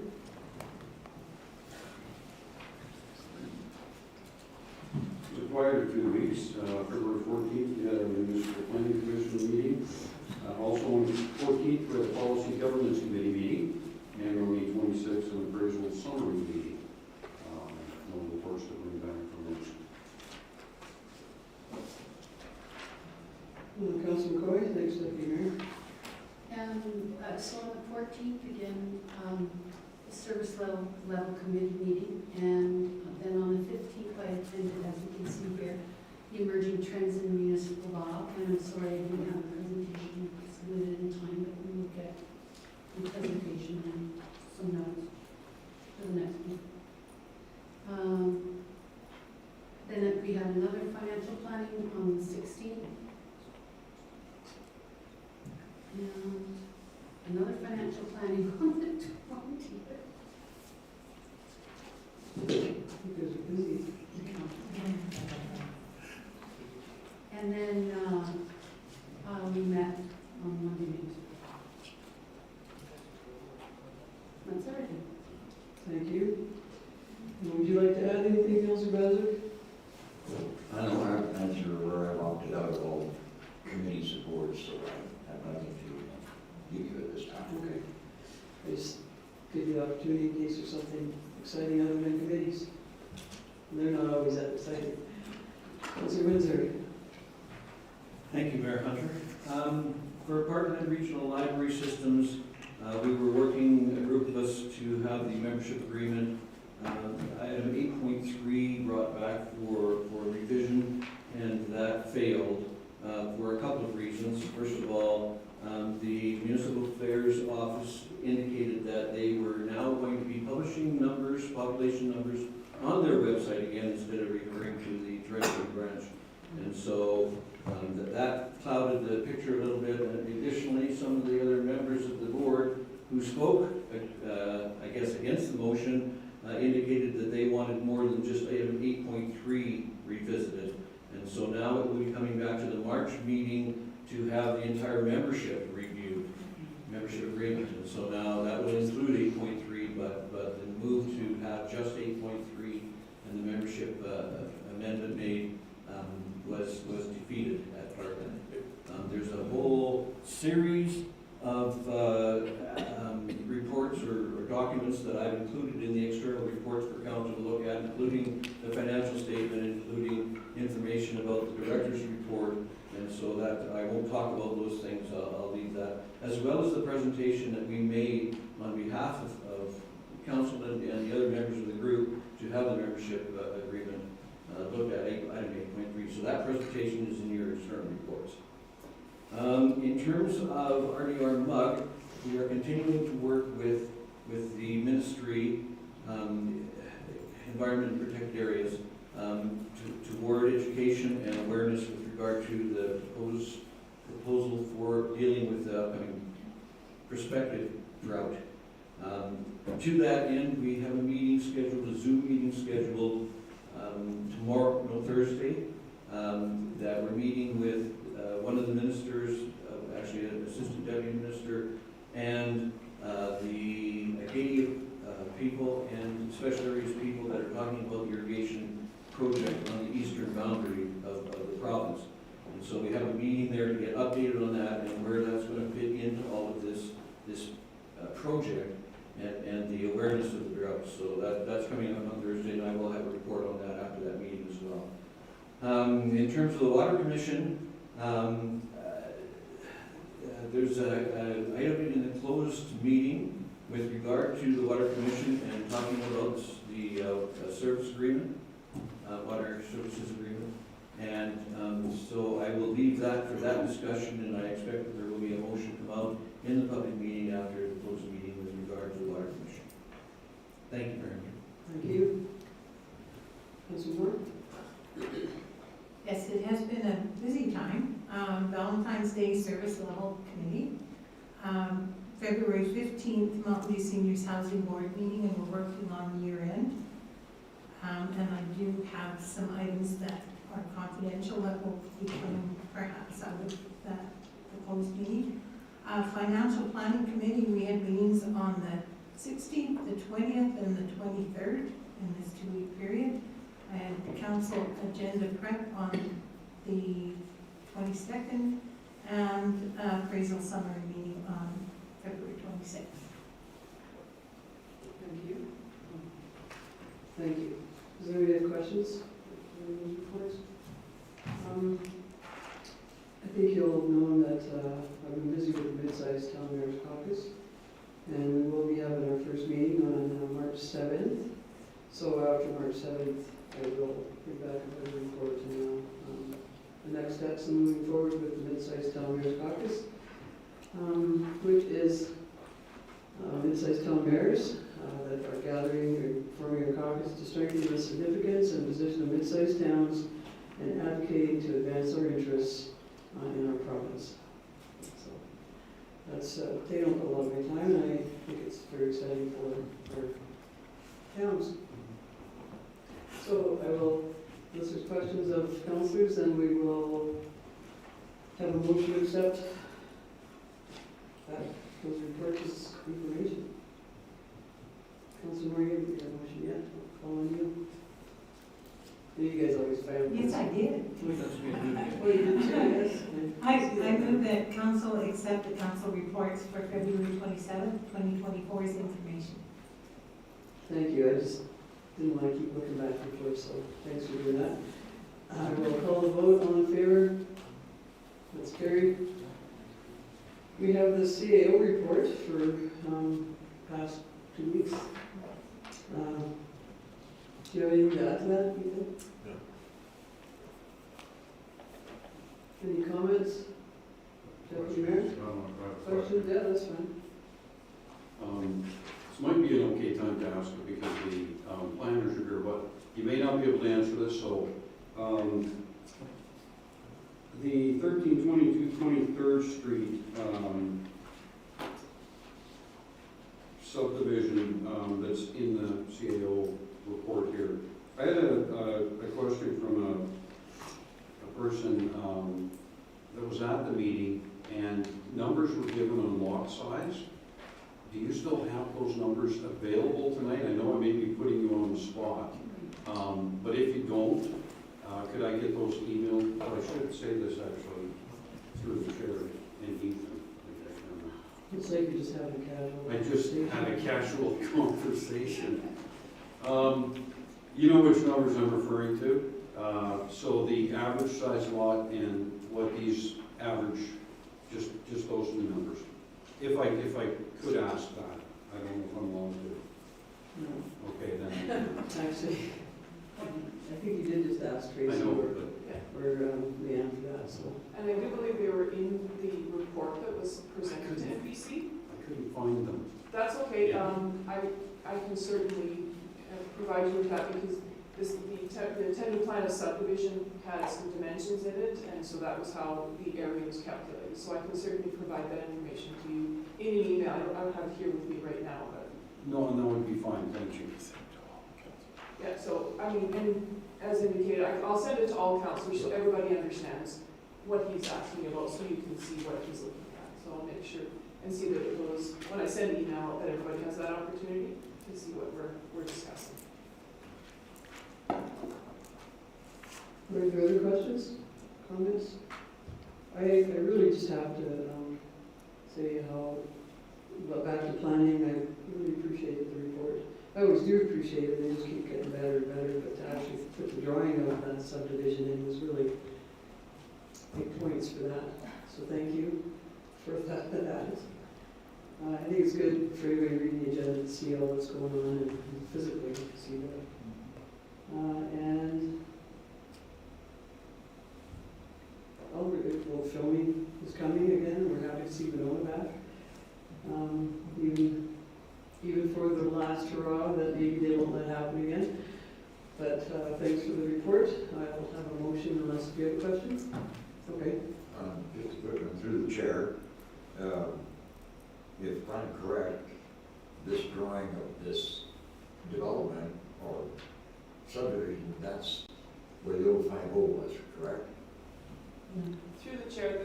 Prior to 2 weeks, February 14th, we had our municipal planning commission meeting. Also on the 14th, we had a policy governance committee meeting, and on the 26th, an appraisal summary meeting. No reports that were back from those. Councilor McCoy, thanks, Deputy Mayor. So on the 14th, again, the service level committee meeting, and then on the 15th, I attended, as you can see here, the emerging trends in municipal law, and I'm sorry I didn't have a presentation submitted in time, but we will get the presentation and some notes for the next week. Then we had another financial planning on the 16th. And another financial planning on the 20th. You guys are busy. And then we met on Monday night. That's everything. Thank you. And would you like to add anything, Councilor Bazar? I don't have an answer where I've opted out of all committee support, so I have nothing to give you at this time. Okay. I just give you the opportunity in case there's something exciting out of the committees. And they're not always that exciting. Councilor Windsor. Thank you, Mayor Hunter. For Apartment Regional Library Systems, we were working, a group of us, to have the membership agreement. Item 8.3 brought back for revision, and that failed for a couple of reasons. First of all, the Municipal Affairs Office indicated that they were now going to be publishing numbers, population numbers, on their website again instead of referring to the Toronto branch. And so that clouded the picture a little bit. And additionally, some of the other members of the board who spoke, I guess, against the motion, indicated that they wanted more than just item 8.3 revisited. And so now it will be coming back to the March meeting to have the entire membership reviewed, membership agreement. And so now that will include 8.3, but the move to have just 8.3 and the membership amendment made was defeated at Parkland. There's a whole series of reports or documents that I've included in the external reports for council to look at, including the financial statement, including information about the director's report, and so that I won't talk about those things, I'll leave that, as well as the presentation that we made on behalf of council and the other members of the group to have the membership agreement looked at, item 8.3. So that presentation is in your external reports. In terms of RDR MUG, we are continuing to work with the ministry, Environment and Protected Areas, toward education and awareness with regard to the proposal for dealing with the upcoming prospective drought. To that end, we have a meeting scheduled, a Zoom meeting scheduled tomorrow, Thursday, that we're meeting with one of the ministers, actually an assistant deputy minister, and the Acadia people and special areas people that are talking about the irrigation project on the eastern boundary of the province. And so we have a meeting there to get updated on that and where that's going to fit into all of this project and the awareness of the drought. So that's coming up on Thursday, and I will have a report on that after that meeting as well. In terms of the Water Commission, there's an item in the closed meeting with regard to the Water Commission and talking about the service agreement, water services agreement. And so I will leave that for that discussion, and I expect that there will be a motion come out in the public meeting after the closed meeting with regard to the Water Commission. Thank you very much. Thank you. Councilor Moore? Yes, it has been a busy time. Valentine's Day Service Level Committee. February 15th, Mountain View Seniors Housing Board meeting, and we're working on year end. And I do have some items that are confidential that will be coming perhaps out of the closed meeting. Financial Planning Committee, we had meetings on the 16th, the 20th, and the 23rd in this 2-week period. And council agenda prep on the 22nd, and appraisal summary meeting on February 26th. Thank you. Thank you. Does anybody have questions? Any reports? I think you'll know that I've been busy with the mid-sized town mayor's caucus, and we will be having our first meeting on March 7th. So after March 7th, I will bring back a better report to the next steps in moving forward with the mid-sized town mayor's caucus, which is mid-sized town mayors that are gathering or forming a caucus to strengthen the significance and position of mid-sized towns and advocating to advance our interests in our province. So that's taken up a lot of my time, and I think it's very exciting for our towns. So I will list the questions of councillors, and we will have a motion to accept those reports as information. Councillor Moore, you haven't got a motion yet. I'll call on you. You guys always found. Yes, I did. Oh, you did too, yes. I move that council accept the council reports for February 27th, 2024's information. Thank you. I just didn't want to keep looking back and forth, so thanks for doing that. I will call the vote. All in favor? That's carried. We have the CAO report for past 2 weeks. Do you have anything to add to that, Ethan? No. Any comments? Deputy Mayor? Questions? Yeah, that's fine. This might be an okay time to ask it because the planners are here, but you may not be able to answer this, so the 1322 23rd Street subdivision that's in the CAO report here. I had a question from a person that was at the meeting, and numbers were given on lot size. Do you still have those numbers available tonight? I know I may be putting you on the spot, but if you don't, could I get those emailed? Oh, I should say this actually through the chair and Ethan. It's like you just had a casual. I just had a casual conversation. You know which numbers I'm referring to? So the average size lot and what these average, just those two numbers. If I could ask that, I don't know if I'm allowed to. No. Okay, then. Actually, I think you did just ask Tracy. I know, or Leanne for that, so. And I do believe they were in the report that was presented to NBC. I couldn't find them. That's okay, I can certainly provide you with that because the tentative plan of subdivision had some dimensions in it, and so that was how the area was calculated. So I can certainly provide that information to you in an email. I don't have it here with me right now, but. No, would be fine, thank you. Yeah, so, I mean, and as indicated, I'll send it to all councilors so everybody understands what he's asking about, so you can see what he's looking at. So I'll make sure and see that it goes, when I send an email, that everybody has that opportunity to see what we're discussing. Are there other questions, comments? I really just have to say how, back to planning, I really appreciated the report. I always do appreciate it, they just keep getting better and better, but to actually put the drawing of that subdivision in was really big points for that. So thank you for that. I think it's good for everybody reading the agenda to see all that's going on and physically see that. And well, filming is coming again. We're happy to see Winona back. Even for the last hurrah that maybe they won't let happen again. But thanks for the report. I'll have a motion unless you have a question. Okay. Just looking through the chair, if I'm correct, this drawing of this development or subdivision, that's where the old 50 was, correct? Through the chair,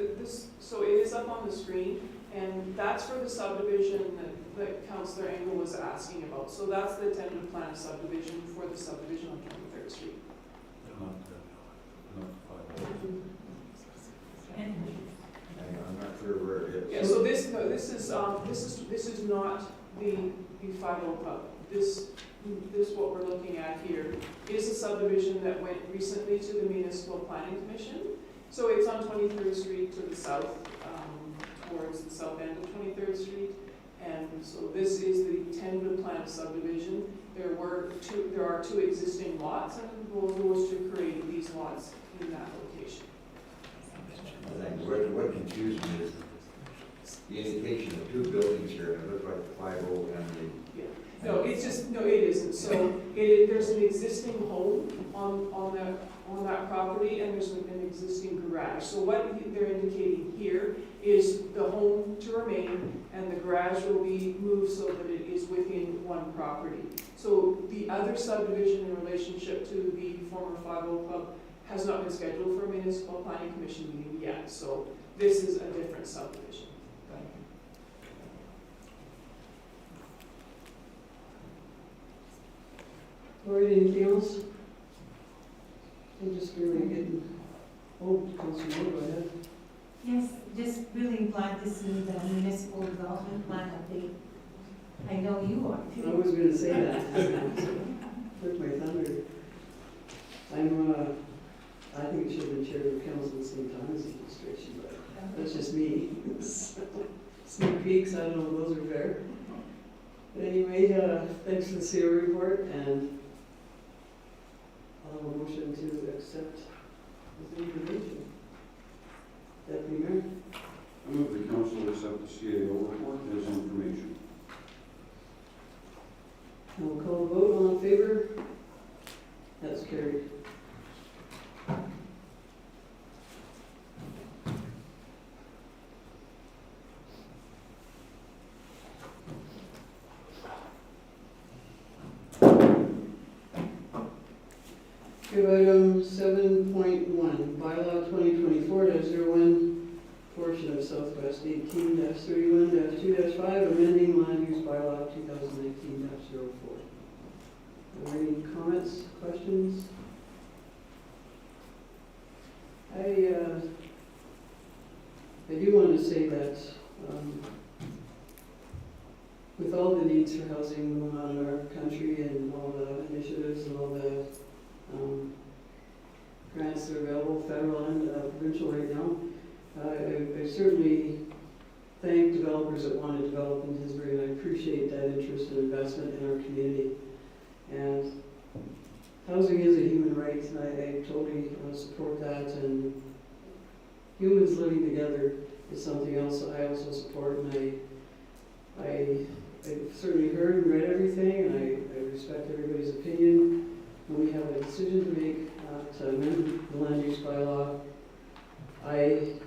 so it is up on the screen, and that's for the subdivision that Councillor Engel was asking about. So that's the tentative plan of subdivision for the subdivision on 23rd Street. I'm not sure where it is. Yeah, so this is not the 50 pub. This what we're looking at here is a subdivision that went recently to the Municipal Planning Commission. So it's on 23rd Street to the south, towards the south end of 23rd Street. And so this is the tentative plan of subdivision. There are two existing lots, and the goal was to create these lots in that location. I think what confused me is the indication of two buildings here, and it looks like the 50 and the... Yeah. No, it's just, no, it isn't. So there's an existing home on that property, and there's an existing garage. So what they're indicating here is the home to remain, and the garage will be moved so that it is within one property. So the other subdivision in relationship to the former 50 pub has not been scheduled for a municipal planning commission meeting yet. So this is a different subdivision. Lori, anything else? I'm just really getting, Councilor Moore, go ahead. Yes, just really glad to see the municipal development plan update. I know you are too. I was going to say that. Took my thunder. I think it should have been chair of council at the same time as the administration, but that's just me. Sneak peeks, I don't know if those are fair. But anyway, thanks for the CO report, and I'll have a motion to accept this information. Deputy Mayor? I move the council accept the CAO report as information. And we'll call the vote. All in favor? That's carried. Item 7.1, bylaw 2024-01, portion of Southwest 18-31-2-5, amending land use bylaw 2019-04. Are there any comments, questions? I do want to say that with all the needs for housing going on in our country and all the initiatives and all the grants that are available, federal and provincial right now, I certainly thank developers that want to develop in Tisbury, and I appreciate that interest and investment in our community. And housing is a human right, and I totally support that, and humans living together is something else that I also support, and I've certainly heard and read everything, and I respect everybody's opinion. When we have a decision to make to amend the land use bylaw, I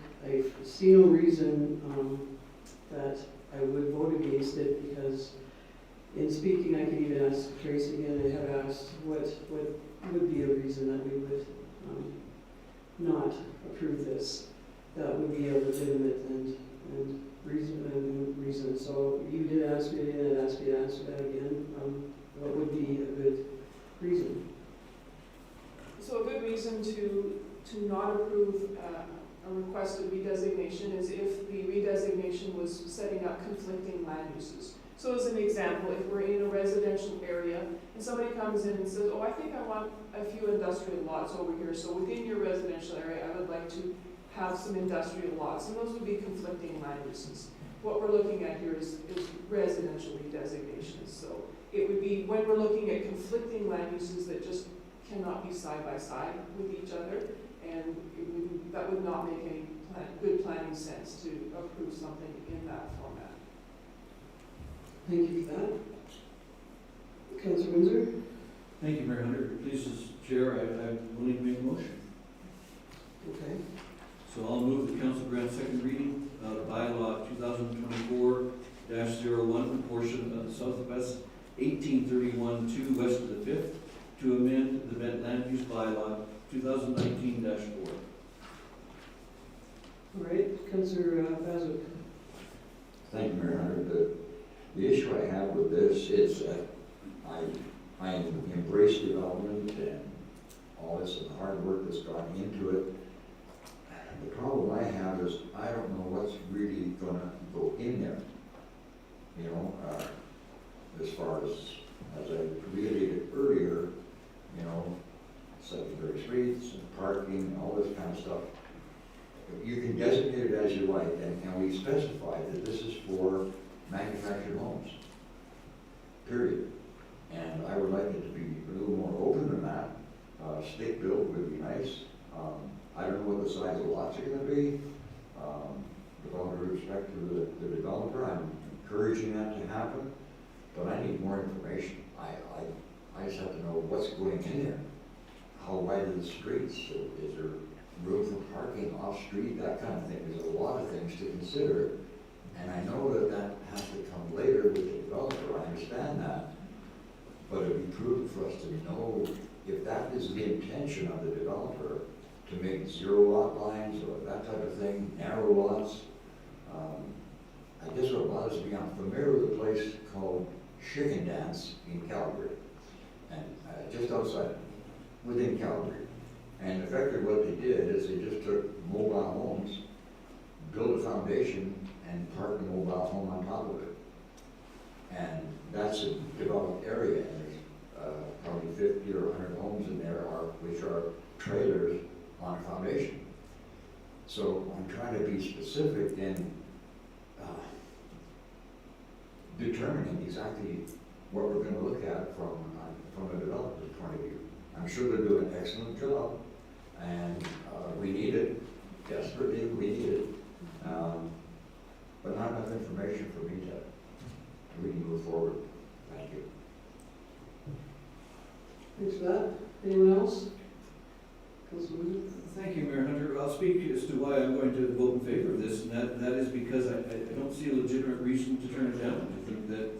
see no reason that I would vote against it, because in speaking, I could even ask Tracy, and I have asked what would be a reason that we would not approve this that would be a legitimate and reason, so you did ask me and ask me to answer that again. What would be a good reason? So a good reason to not approve a requested redesignation is if the redesignation was setting up conflicting land uses. So as an example, if we're in a residential area and somebody comes in and says, oh, I think I want a few industrial lots over here, so within your residential area, I would like to have some industrial lots, and those would be conflicting land uses. What we're looking at here is residential redesignations. So it would be when we're looking at conflicting land uses that just cannot be side by side with each other, and that would not make any good planning sense to approve something in that format. Thank you for that. Councillor Windsor? Thank you, Mayor Hunter. Please, as chair, I'm willing to make a motion. Okay. So I'll move the council grant second reading of bylaw 2024-01, portion of the Southwest 1831-2 west of the 5th, to amend the land use bylaw 2019-4. All right, Councillor Bazook. Thank you, Mayor Hunter. The issue I have with this is that I embrace development and all this and the hard work that's gone into it. The problem I have is I don't know what's really gonna go in there. You know, as far as I reiterated earlier, you know, secondary streets and parking and all this kind of stuff. You can designate it as you like, and we specify that this is for manufactured homes, period. And I would like it to be a little more open than that. Stick built would be nice. I don't know what the size of lots are gonna be. With all due respect to the developer, I'm encouraging that to happen, but I need more information. I just have to know what's going in there. How wide are the streets? Is there room for parking off-street? That kind of thing. There's a lot of things to consider. And I know that has to come later with the developer. I understand that. But it'd be prudent for us to know if that is the intention of the developer, to make zero lot lines or that type of thing, narrow lots. I guess what bothers me, I'm familiar with a place called Chicken Dance in Calgary, and just outside, within Calgary. And effectively what they did is they just took mobile homes, built a foundation, and parked the mobile home on top of it. And that's a developed area, and there's probably 50 or 100 homes in there which are trailers on a foundation. So I'm trying to be specific in determining exactly what we're going to look at from a developer's point of view. I'm sure they're doing an excellent job, and we need it, desperately we need it, but not enough information for me to really move forward. Thank you. Thanks for that. Anyone else? Councillor Windsor? Thank you, Mayor Hunter. I'll speak as to why I'm going to vote in favor of this, and that is because I don't see a legitimate reason to turn it down. I think that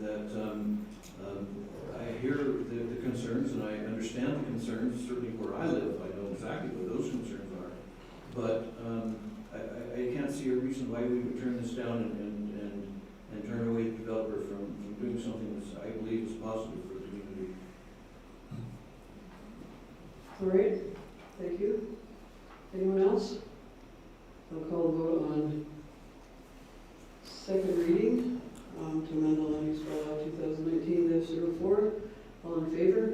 I hear the concerns, and I understand the concerns. Certainly where I live, I know exactly what those concerns are. But I can't see a reason why we would turn this down and turn away the developer from doing something that I believe is positive for the community. All right, thank you. Anyone else? I'll call the vote on second reading to amend the land use bylaw 2019-04. All in favor?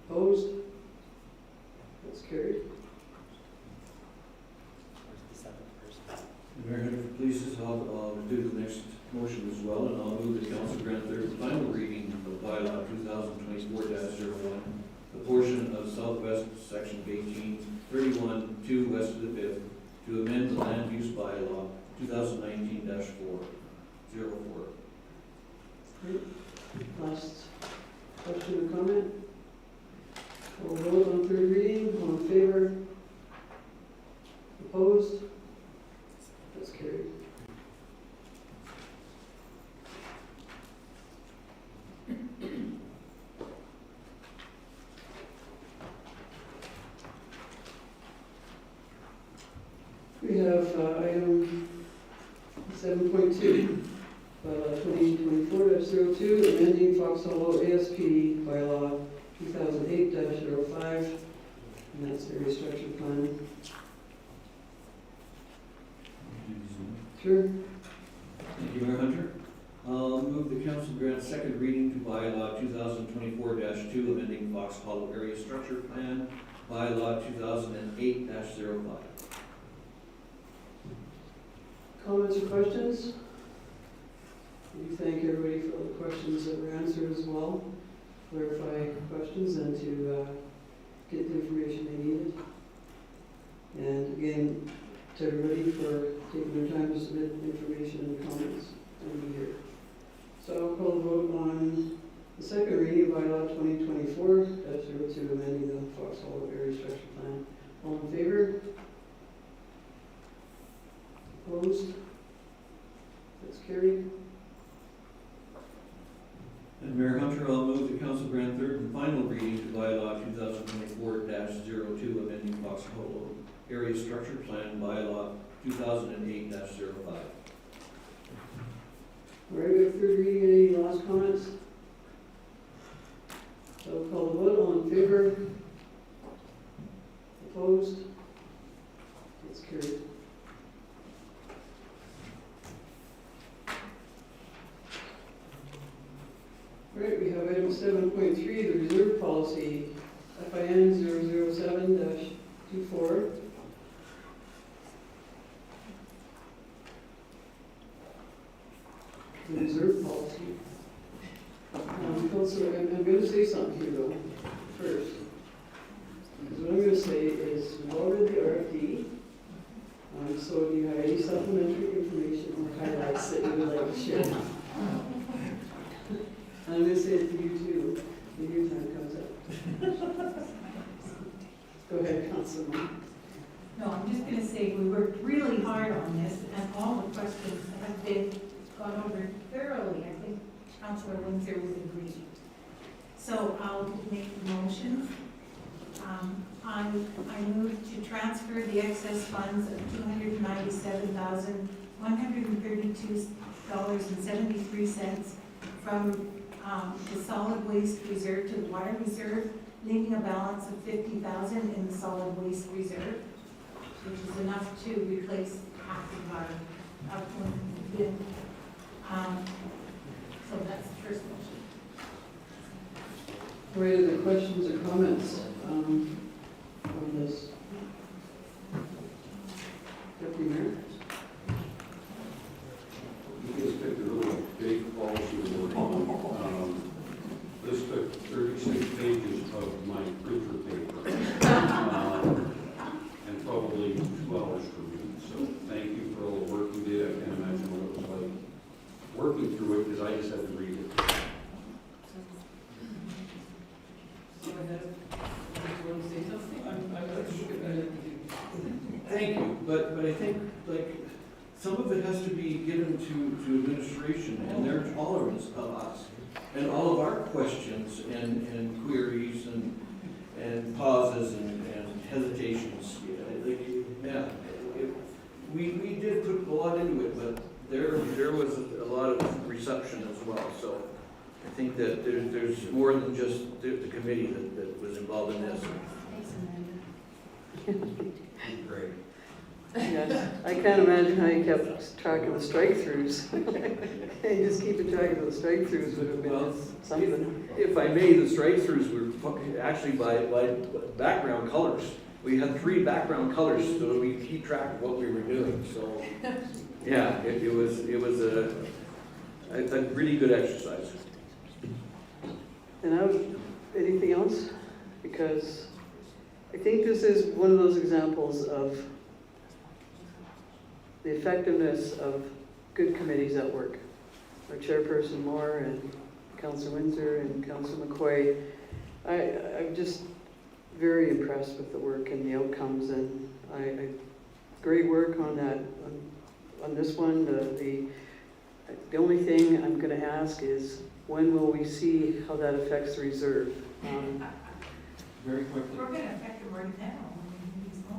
Opposed? That's carried. Mayor Hunter, if it pleases, I'll do the next motion as well, and I'll move the council grant third and final reading of bylaw 2024-01, the portion of Southwest Section 1831-2 west of the 5th, to amend the land use bylaw 2019-404. Last question or comment? We'll vote on third reading. All in favor? Opposed? That's carried. We we have item 7.2, 2024-02, amending Fox Hollow ASP bylaw 2008-05, and that's the restructured plan. Sure. Thank you, Mayor Hunter. I'll move the council grant second reading to bylaw 2024-2, amending Fox Hollow Area Structure Plan, bylaw 2008-05. Comments or questions? We thank everybody for all the questions that were answered as well. Clarify questions and to get the information they needed. And again, to everybody for taking their time to submit information and comments and be here. So I'll call the vote on the second reading of bylaw 2024-02, amending the Fox Hollow Area Structure Plan. All in favor? Opposed? That's carried. And Mayor Hunter, I'll move the council grant third and final reading to bylaw 2024-02, amending Fox Hollow Area Structure Plan, bylaw 2008-05. All right, we have third reading. Any last comments? So I'll call the vote. All in favor? Opposed? That's carried. All right, we have item 7.3, the reserve policy, FIN 007-24. The reserve policy. Councilor, I'm going to say something here though, first. Because what I'm going to say is, we've all read the RFD. So do you have any supplementary information or highlights that you would like to share? I'm going to say it to you too, when your time comes up. Go ahead, Councilman. No, I'm just gonna say, we worked really hard on this, and all the questions have been gone over thoroughly. I think Councilor Windsor would agree. So I'll make the motion. I move to transfer the excess funds of $297,132.73 from the solid waste reserve to the water reserve, leaving a balance of $50,000 in the solid waste reserve, which is enough to replace half of our outgoing bin. So that's the first motion. Are there any questions or comments on this? Deputy Mayor? You just picked a really big policy to work on. This took 36 pages of my printer paper, and probably 2 hours for me. So thank you for all the work you did. I can't imagine what it was like working through it, because I just had to read it. Thank you, but I think, like, some of it has to be given to administration and their tolerance of us and all of our questions and queries and pauses and hesitations. We did put a lot into it, but there was a lot of reception as well. So I think that there's more than just the committee that was involved in this. Great. Yes, I can't imagine how you kept track of the strike-throughs. Just keeping track of the strike-throughs would have been something. If I may, the strike-throughs were actually by background colors. We had 3 background colors, so we keep track of what we were doing. So, yeah, it was a really good exercise. And anything else? Because I think this is one of those examples of the effectiveness of good committees at work. Our chairperson Moore and Councillor Windsor and Councillor McCoy. I'm just very impressed with the work and the outcomes, and great work on that. On this one, the only thing I'm going to ask is, when will we see how that affects the reserve? Very quickly. We're going to affect it right now.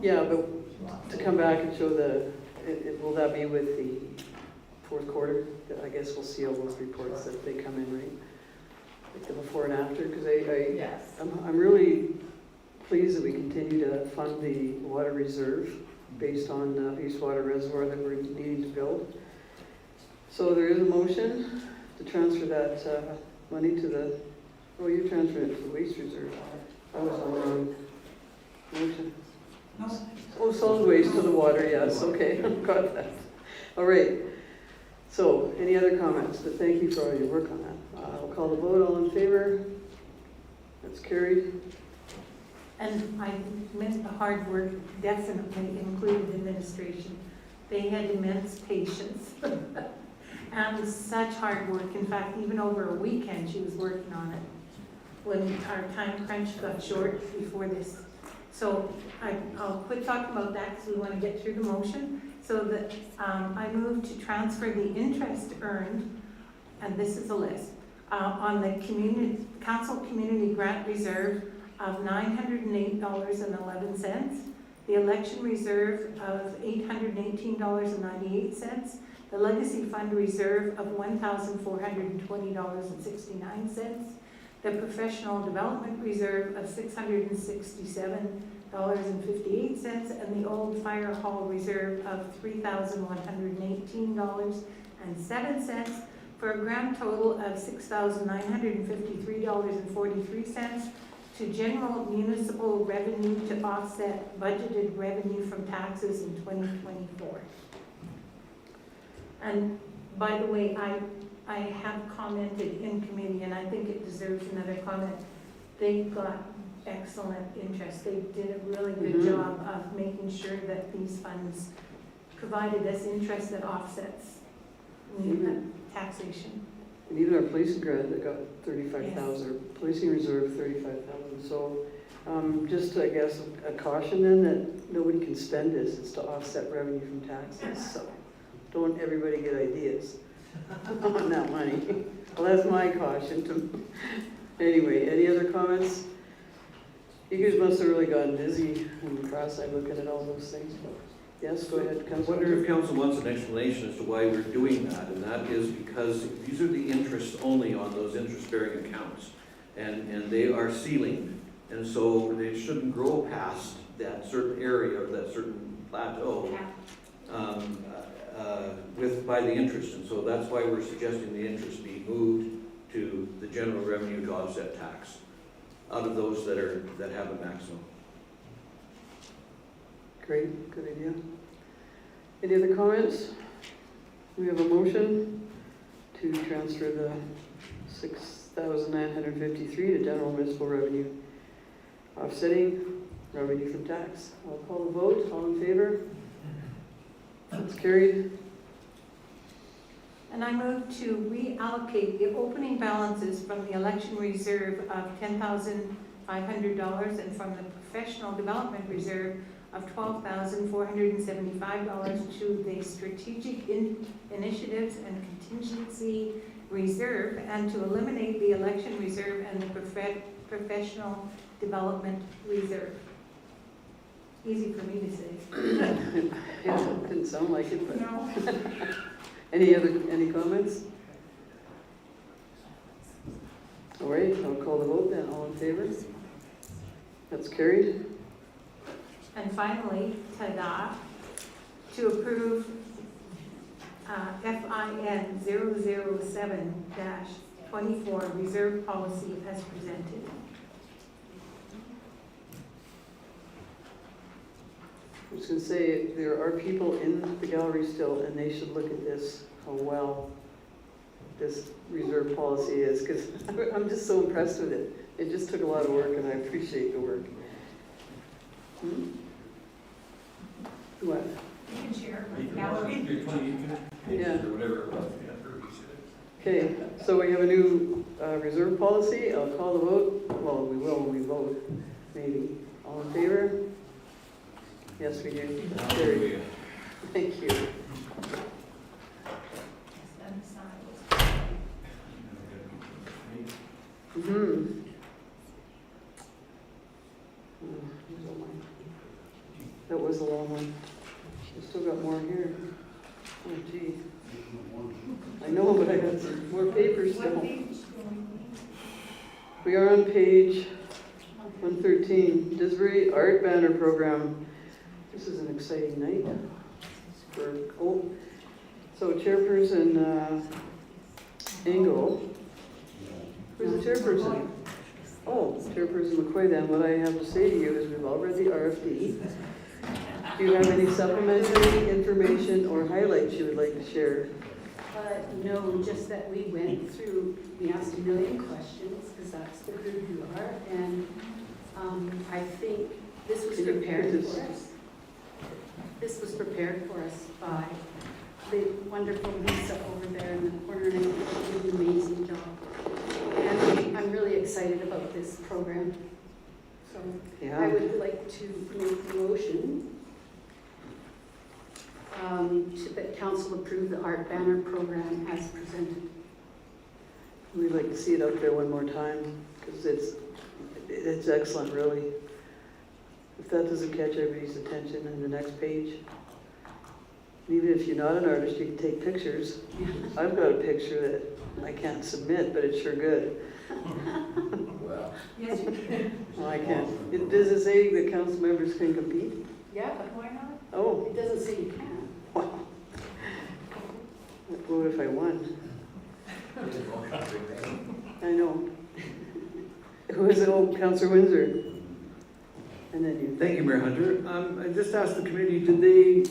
Yeah, but to come back and show will that be with the fourth quarter? I guess we'll see all those reports that they come in, right? Like the before and after, because Yes. I'm really pleased that we continue to fund the water reserve based on East Water Reservoir that we're needing to build. So there is a motion to transfer that money to the, you're transferring it to the waste reserve. I was on the wrong motion. Oh, solid waste to the water, yes, okay, got that. All right, so any other comments? But thank you for all your work on that. I'll call the vote, all in favor? That's carried. And I meant the hard work definitely included administration. They had immense patience and such hard work. In fact, even over a weekend, she was working on it when our time crunch got short before this. So I'll quit talking about that because we want to get through the motion. So that I move to transfer the interest earned, and this is a list, on the council community grant reserve of $908.11, the election reserve of $818.98, the legacy fund reserve of $1,420.69, the professional development reserve of $667.58, and the old fire hall reserve of $3,118.07, for a grand total of $6,953.43 to general municipal revenue to offset budgeted revenue from taxes in 2024. And by the way, I have commented in committee, and I think it deserves another comment. They got excellent interest. They did a really good job of making sure that these funds provided us interest that offsets taxation. And even our policing grant that got 35,000, or policing reserve 35,000. So just I guess a caution then that nobody can spend this. It's to offset revenue from taxes. So don't everybody get ideas on that money. Well, that's my caution. Anyway, any other comments? You guys must have really gotten busy and cross-eyed looking at all those things. Yes, go ahead, I Councilor. wonder if council wants an explanation as to why we're doing that, and that is because these are the interests only on those interest-bearing accounts, and they are ceiling, and so they shouldn't grow past that certain area or that certain plateau by the interest, and so that's why we're suggesting the interest be moved to the general revenue to offset tax out of those that have a maximum. Great, good idea. Any other comments? We have a motion to transfer the $6,953 to general municipal revenue, offsetting revenue from tax. I'll call the vote. All in favor? That's carried. And I move to reallocate the opening balances from the election reserve of $10,500 and from the professional development reserve of $12,475 to the strategic initiatives and contingency reserve, and to eliminate the election reserve and the professional development reserve. Easy for me to say. Yeah, it didn't sound like it, but. No. Any comments? All right, I'll call the vote then. All in favor? That's carried. And finally, ta-da, to approve FIN 007-24 reserve policy as presented. I'm just going to say, there are people in the gallery still, and they should look at this, how well this reserve policy is, because I'm just so impressed with it. It just took a lot of work, and I appreciate the work. What? You can share with the gallery. Yeah. Whatever. Okay, so we have a new reserve policy. I'll call the vote. Well, we will when we vote, maybe. All in favor? Yes, we do. Carried. Thank you. That was was a long one. We still got more here. Oh, gee. I know, but I got some more papers still. We are on page 113, Disbury Art Banner Program. This is an exciting night for so Chairperson Engel. Who's the chairperson? Oh, Chairperson McQuay, then what I have to say to you is we've all read the RFD. Do you have any supplementary information or highlights you would like to share? No, just that we went through, we asked a million questions, because that's the group you are, and I think this was prepared for us. This was prepared for us by the wonderful Lisa over there in the corner, and she did an amazing job. And I'm really excited about this program. So I would like to make a motion that council approve the art banner program as presented. We'd like to see it up there one more time, because it's excellent, really. If that doesn't catch everybody's attention in the next page. Even if you're not an artist, you can take pictures. I've got a picture that I can't submit, but it's sure good. Well, Yes, you can. Well, I can't. Does it say that council members can compete? Yeah, but why not? Oh, It doesn't say you can. wow. What if I won? I know. Who is it? Oh, Councillor Windsor. And then you. Thank you, Mayor Hunter. I just asked the committee, did they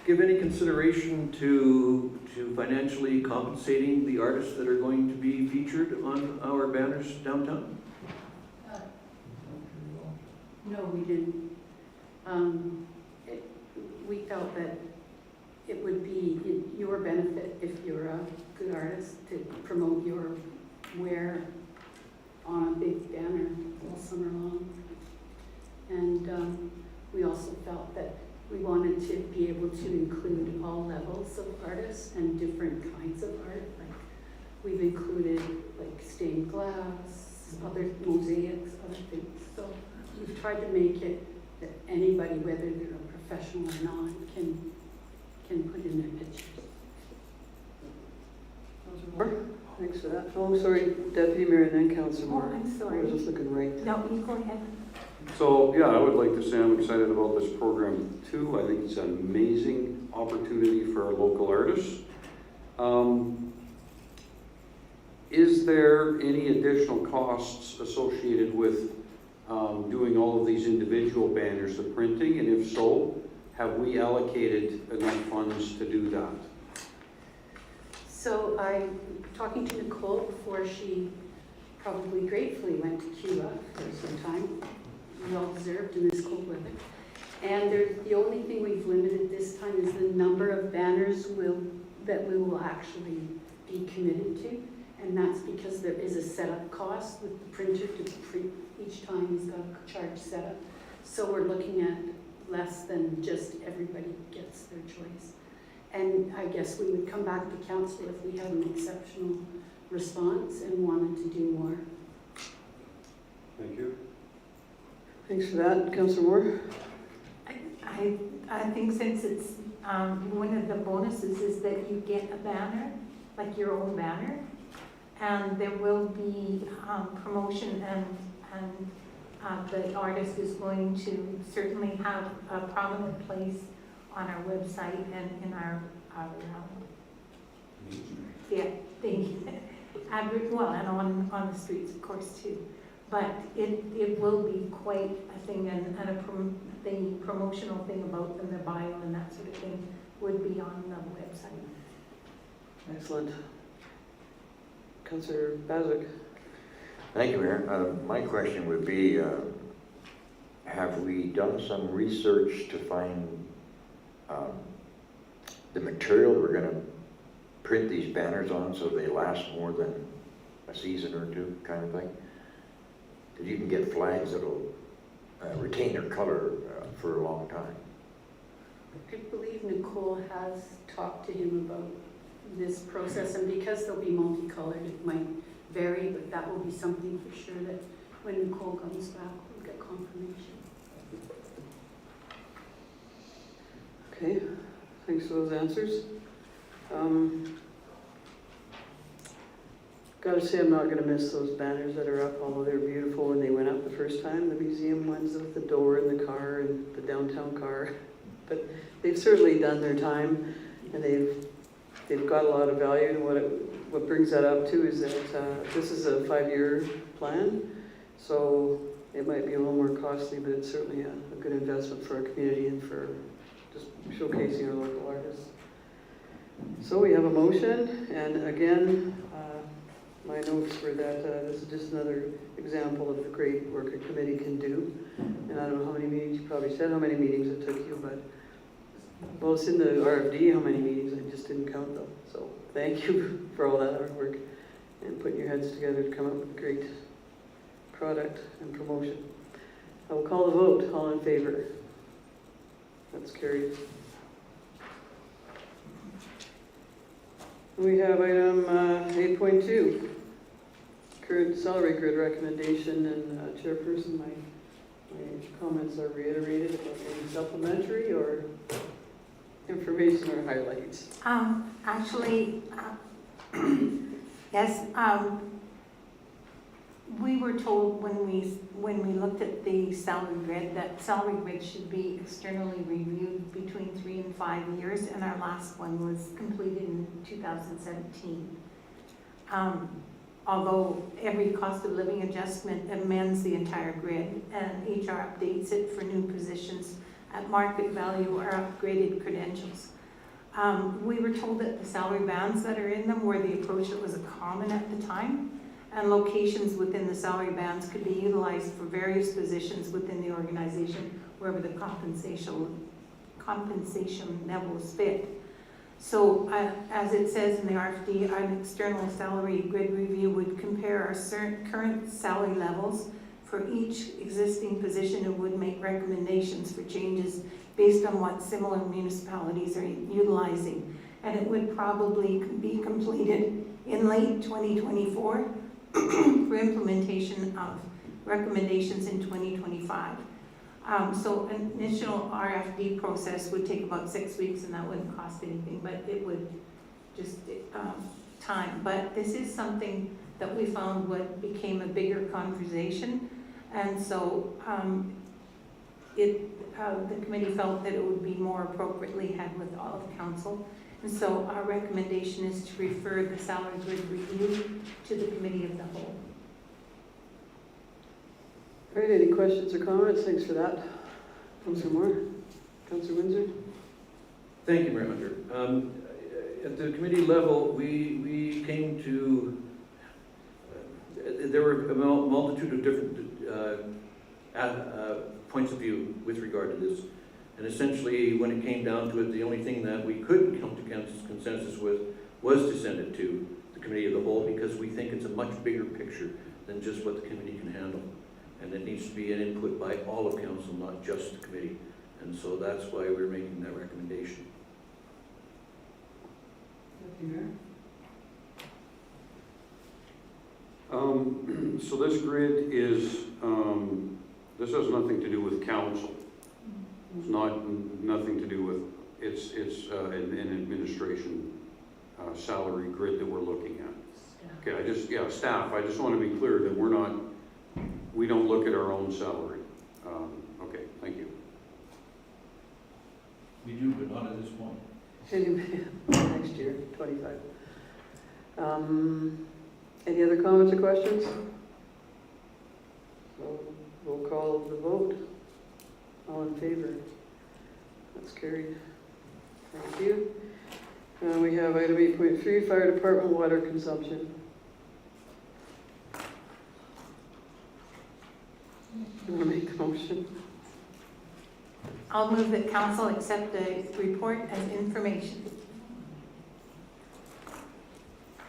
give any consideration to financially compensating the artists that are going to be featured on our banners downtown? No, we didn't. We felt that it would be in your benefit if you're a good artist to promote your wear on a big banner all summer long. And we also felt that we wanted to be able to include all levels of artists and different kinds of art. Like we've included like stained glass, other mosaics, other things. So we've tried to make it that anybody, whether they're a professional or not, can put in their pictures. Thanks for that. Oh, sorry, Deputy Mayor and then Councillor Moore. Oh, I'm I sorry. was just looking right. No, you go ahead. So, yeah, I would like to say I'm excited about this program too. I think it's an amazing opportunity for our local artists. Is there any additional costs associated with doing all of these individual banners, the printing? And if so, have we allocated enough funds to do that? So I'm talking to Nicole before she probably gratefully went to Cuba for some time. Well deserved in this cold weather. And the only thing we've limited this time is the number of banners that we will actually be committed to. And that's because there is a setup cost with the printer to print each time. He's got to charge setup. So we're looking at less than just everybody gets their choice. And I guess we would come back to council if we had an exceptional response and wanted to do more. Thank you. Thanks for that, Councillor Moore. I think since it's, one of the bonuses is that you get a banner, like your own banner, and there will be promotion and the artist is going to certainly have a prominent place on our website and in our yeah, thank you. Well, and on the streets, of course, too. But it will be quite a thing, and the promotional thing about them, the bio and that sort of thing would be on the website. Excellent. Councillor Bazick. thank you, Mayor. My question would be, have we done some research to find the material we're going to print these banners on so they last more than a season or two, kind of thing? Because you can get flags that'll retain their color for a long time. I believe Nicole has talked to him about this process, and because they'll be multicolored, it might vary, but that will be something for sure that when Nicole comes back, we'll get confirmation. Okay, thanks for those answers. Gotta say, I'm not gonna miss those banners that are up, although they're beautiful when they went up the first time, the museum ones with the door and the car and the downtown car. But they've certainly done their time, and they've got a lot of value. And what brings that up too is that this is a 5-year plan, so it might be a little more costly, but it's certainly a good investment for our community and for just showcasing our local artists. So we have a motion, and again, my notes were that this is just another example of the great work a committee can do. And I don't know how many meetings, you probably said how many meetings it took you, but, well, it's in the RFD how many meetings, I just didn't count them. So thank you for all that hard work and putting your heads together to come up with a great product and promotion. I will call the vote. All in favor? That's carried. We have item 8.2, current salary grid recommendation, and chairperson, my comments are reiterated about any supplementary or information or highlights. Actually, yes, we were told when we looked at the salary grid that salary grid should be externally reviewed between 3 and 5 years, and our last one was completed in 2017. Although every cost of living adjustment amends the entire grid, and HR updates it for new positions at market value or upgraded credentials. We were told that the salary bands that are in them were the approach that was common at the time, and locations within the salary bands could be utilized for various positions within the organization wherever the compensation levels fit. So as it says in the RFD, an external salary grid review would compare our current salary levels for each existing position and would make recommendations for changes based on what similar municipalities are utilizing. And it would probably be completed in late 2024 for implementation of recommendations in 2025. So an initial RFD process would take about 6 weeks, and that wouldn't cost anything, but it would just time. But this is something that we found what became a bigger conversation, and so the committee felt that it would be more appropriately had with all of council. And so our recommendation is to refer the salary grid review to the committee of the whole. All right, any questions or comments? Thanks for that. Councillor Moore? Councillor Windsor? Thank you, Mayor Hunter. At the committee level, we came to, there were a multitude of different points of view with regard to this. And essentially, when it came down to it, the only thing that we could come to consensus with was to send it to the committee of the whole, because we think it's a much bigger picture than just what the committee can handle. And it needs to be an input by all of council, not just the committee. And so that's why we're making that recommendation. So this grid is, this has nothing to do with council. It's nothing to do with, it's an administration salary grid that we're looking at. Okay, staff, I just want to be clear that we don't look at our own salary. Okay, thank you. We do, but not at this point. Next year, 25. Any other comments or questions? So we'll call the vote. All in favor? That's carried. Thank you. We have item 8.3, Fire Department water consumption. You want to make the motion? I'll move that council accept the report as information.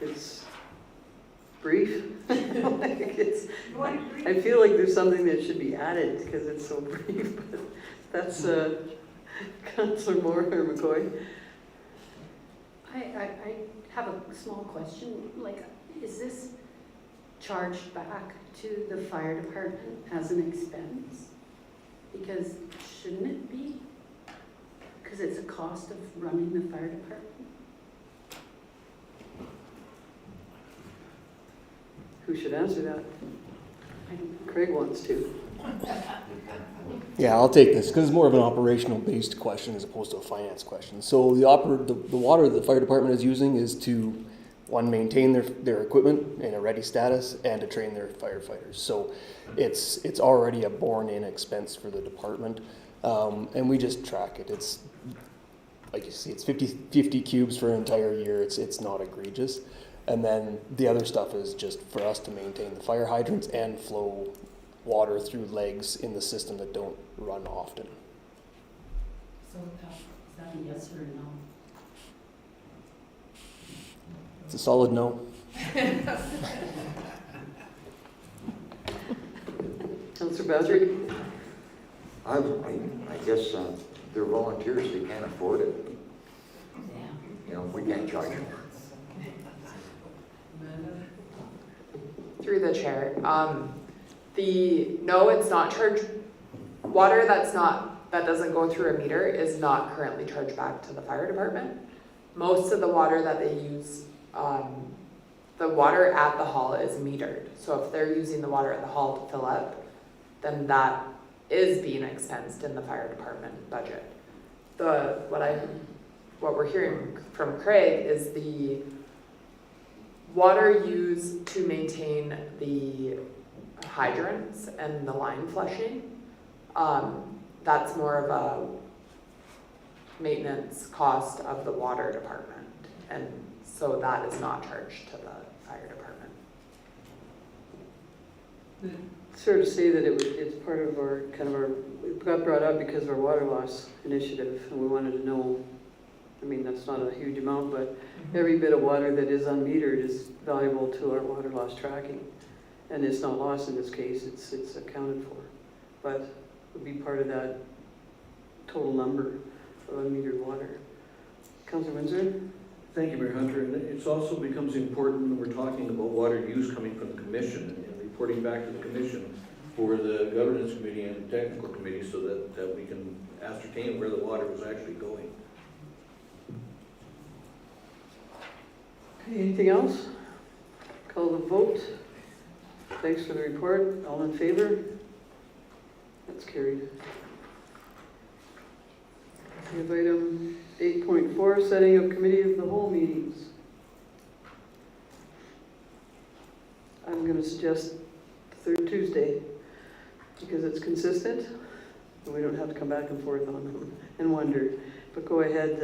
It's brief. I feel like there's something that should be added because it's so brief, but that's Councillor Moore or McCoy. I have a small question, like, is this charged back to the fire department as an expense? Because shouldn't it be? Because it's a cost of running the fire department. Who should answer that? I don't know. Craig wants to. Yeah, I'll take this because it's more of an operational based question as opposed to a finance question. So the water the fire department is using is to, one, maintain their equipment in a ready status and to train their firefighters. So it's already a borne in expense for the department, and we just track it. It's like you see, it's 50 cubes for an entire year. It's not egregious. And then the other stuff is just for us to maintain the fire hydrants and flow water through legs in the system that don't run often. So is that a yes or a no? It's a solid no. Councillor Patrick? I guess they're volunteers, they can't afford it. You know, we can't charge them. Through the chair, no, it's not charged. Water that doesn't go through a meter is not currently charged back to the fire department. Most of the water that they use, the water at the hall is metered. So if they're using the water at the hall to fill up, then that is being expensed in the fire department budget. What we're hearing from Craig is the water used to maintain the hydrants and the line flushing, that's more of a maintenance cost of the water department. And so that is not charged to the fire department. It's fair to say that it's part of it got brought up because of our water loss initiative, and we wanted to know, I mean, that's not a huge amount, but every bit of water that is unmetered is valuable to our water loss tracking. And it's not lost in this case, it's accounted for. But it would be part of that total number of unmetered water. Councillor Windsor? Thank you, Mayor Hunter. And it also becomes important when we're talking about water use coming from the commission and reporting back to the commission for the governance committee and the technical committee so that we can ascertain where the water was actually going. Okay, anything else? Call the vote. Thanks for the report. All in favor? That's carried. We have item 8.4, setting of committee of the whole meetings. I'm going to suggest the third Tuesday because it's consistent and we don't have to come back and forth on them and wonder. But go ahead,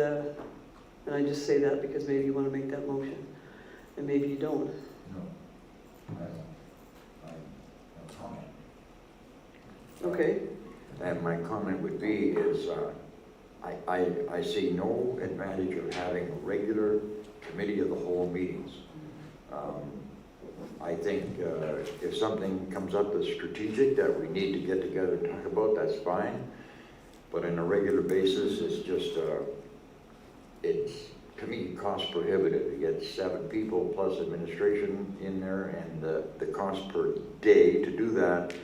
and I just say that because maybe you want to make that motion and maybe you don't. No. I comment. Okay. And my comment would be is, I see no advantage of having regular committee of the whole meetings. I think if something comes up that's strategic that we need to get together and talk about, that's fine. But on a regular basis, it's just, it's, to me, cost prohibitive. You get 7 people plus administration in there, and the cost per day to do that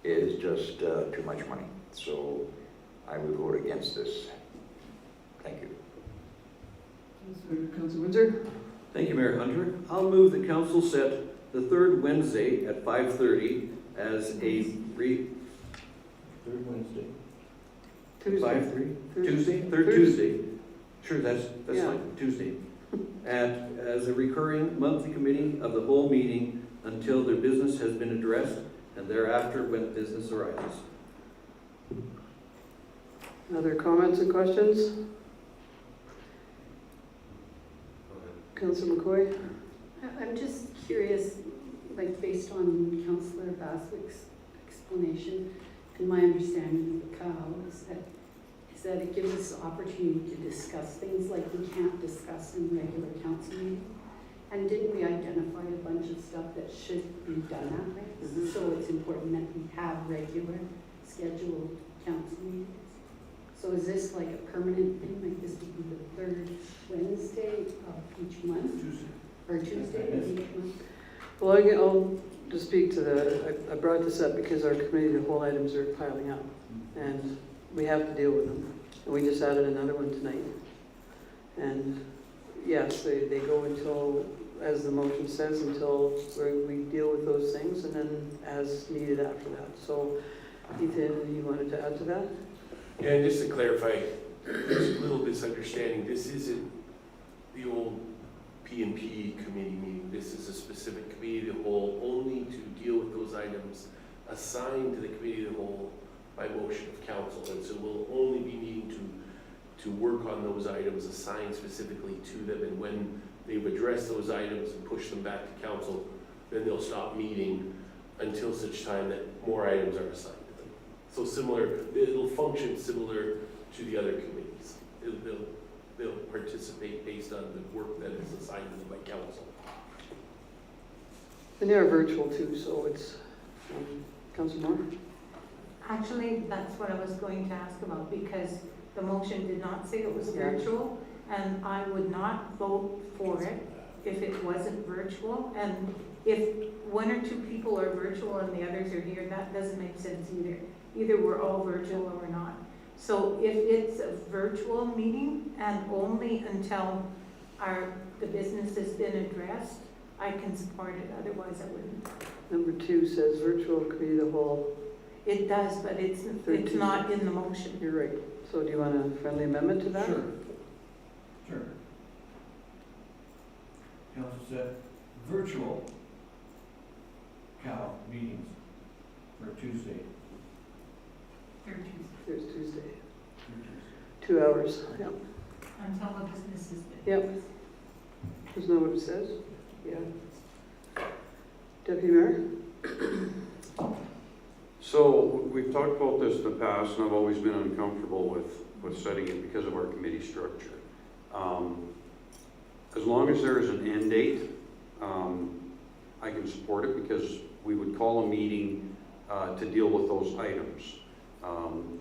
is just too much money. So I would vote against this. Thank you. Councillor Windsor? Thank you, Mayor Hunter. I'll move the council set the third Wednesday at 5:30 as a third Wednesday? Tuesday. 5:30? Tuesday? Third Thursday. Tuesday. Sure, that's Yeah. fine, Tuesday. As a recurring monthly committee of the whole meeting until their business has been addressed and thereafter when business arises. Other comments and questions? Councillor McCoy? I'm just curious, like based on Councillor Baswick's explanation and my understanding of the cow is that it gives us the opportunity to discuss things like we can't discuss in regular council meetings. And didn't we identify a bunch of stuff that should be done that way? Mm-hmm. So it's important that we have regular scheduled council meetings. So is this like a permanent thing, like this would be the third Wednesday of each month? Tuesday. Or Tuesday of each month? Well, I'll just speak to I brought this up because our committee, the whole items are piling up and we have to deal with them. And we just added another one tonight. And yes, they go until, as the motion says, until we deal with those things, and then as needed after that. So Ethan, you wanted to add to that? Yeah, and just to clarify, there's a little misunderstanding. This isn't the old P&P committee meeting. This is a specific committee of the whole, only to deal with those items assigned to the committee of the whole by motion of council. And so we'll only be needing to work on those items assigned specifically to them. And when they've addressed those items and pushed them back to council, then they'll stop meeting until such time that more items are assigned to them. So similar, it'll function similar to the other committees. They'll participate based on the work that is assigned to them by council. And they're virtual too, so it's, Councilor Moore? Actually, that's what I was going to ask about, because the motion did not say it was Yeah. virtual, and I would not vote for it if it wasn't virtual. And if one or two people are virtual and the others are here, that doesn't make sense either. Either we're all virtual or we're not. So if it's a virtual meeting and only until the business has been addressed, I can support it, otherwise I wouldn't. Number 2 says virtual committee of the whole. It does, but it's not in the motion. You're right. So do you want a friendly amendment to that? Sure. Sure. Council said virtual COW meetings for Tuesday. There's Tuesday. 2 hours, yep. Until the business is been. Yep. Isn't that what it says? Yeah. Deputy Mayor? So we've talked about this in the past, and I've always been uncomfortable with setting it because of our committee structure. As long as there is an end date, I can support it, because we would call a meeting to deal with those items.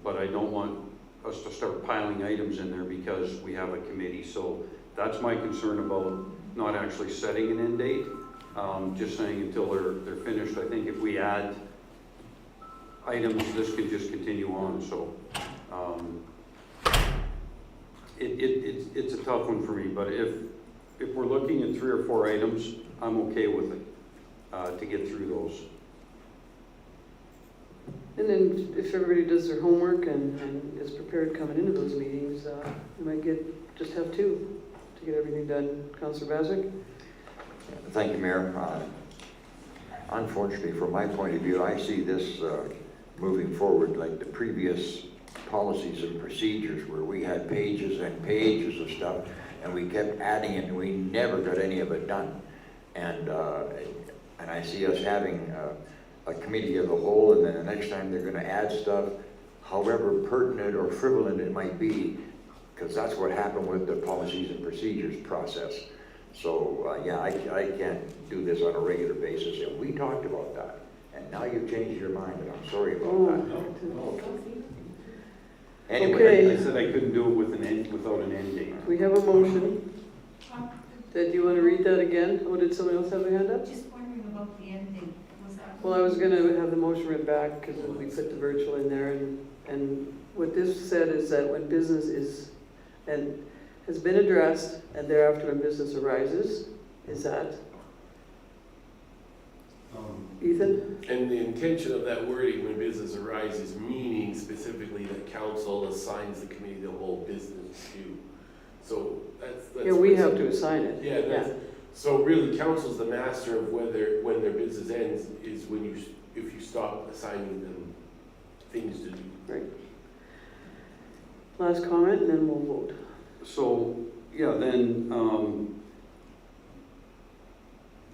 But I don't want us to start piling items in there because we have a committee. So that's my concern about not actually setting an end date, just saying until they're finished. I think if we add items, this can just continue on. So it's a tough one for me, but if we're looking at 3 or 4 items, I'm okay with it to get through those. And then if everybody does their homework and is prepared coming into those meetings, we might just have 2 to get everything done. Councillor Bazic? Thank you, Mayor. Unfortunately, from my point of view, I see this moving forward like the previous policies and procedures, where we had pages and pages of stuff, and we kept adding it, and we never got any of it done. And I see us having a committee of the whole, and then the next time they're going to add stuff, however pertinent or frivolous it might be, because that's what happened with the policies and procedures process. So yeah, I can't do this on a regular basis, and we talked about that. And now you've changed your mind, and I'm sorry about that. Anyway, I said I couldn't do it without an end date. We have a motion. Do you want to read that again? Or did someone else have a hand up? Just wondering about the ending. Was that? Well, I was going to have the motion read back because we put the virtual in there. And what this said is that when business is and has been addressed, and thereafter when business arises, is that? Ethan? And the intention of that wording, when business arises, meaning specifically that council assigns the committee the whole business to. So that's Yeah, we have to assign it. Yeah, that's, so really council's the master of when their business ends is if you stop assigning them things to do. Right. Last comment, and then we'll vote. So, yeah, then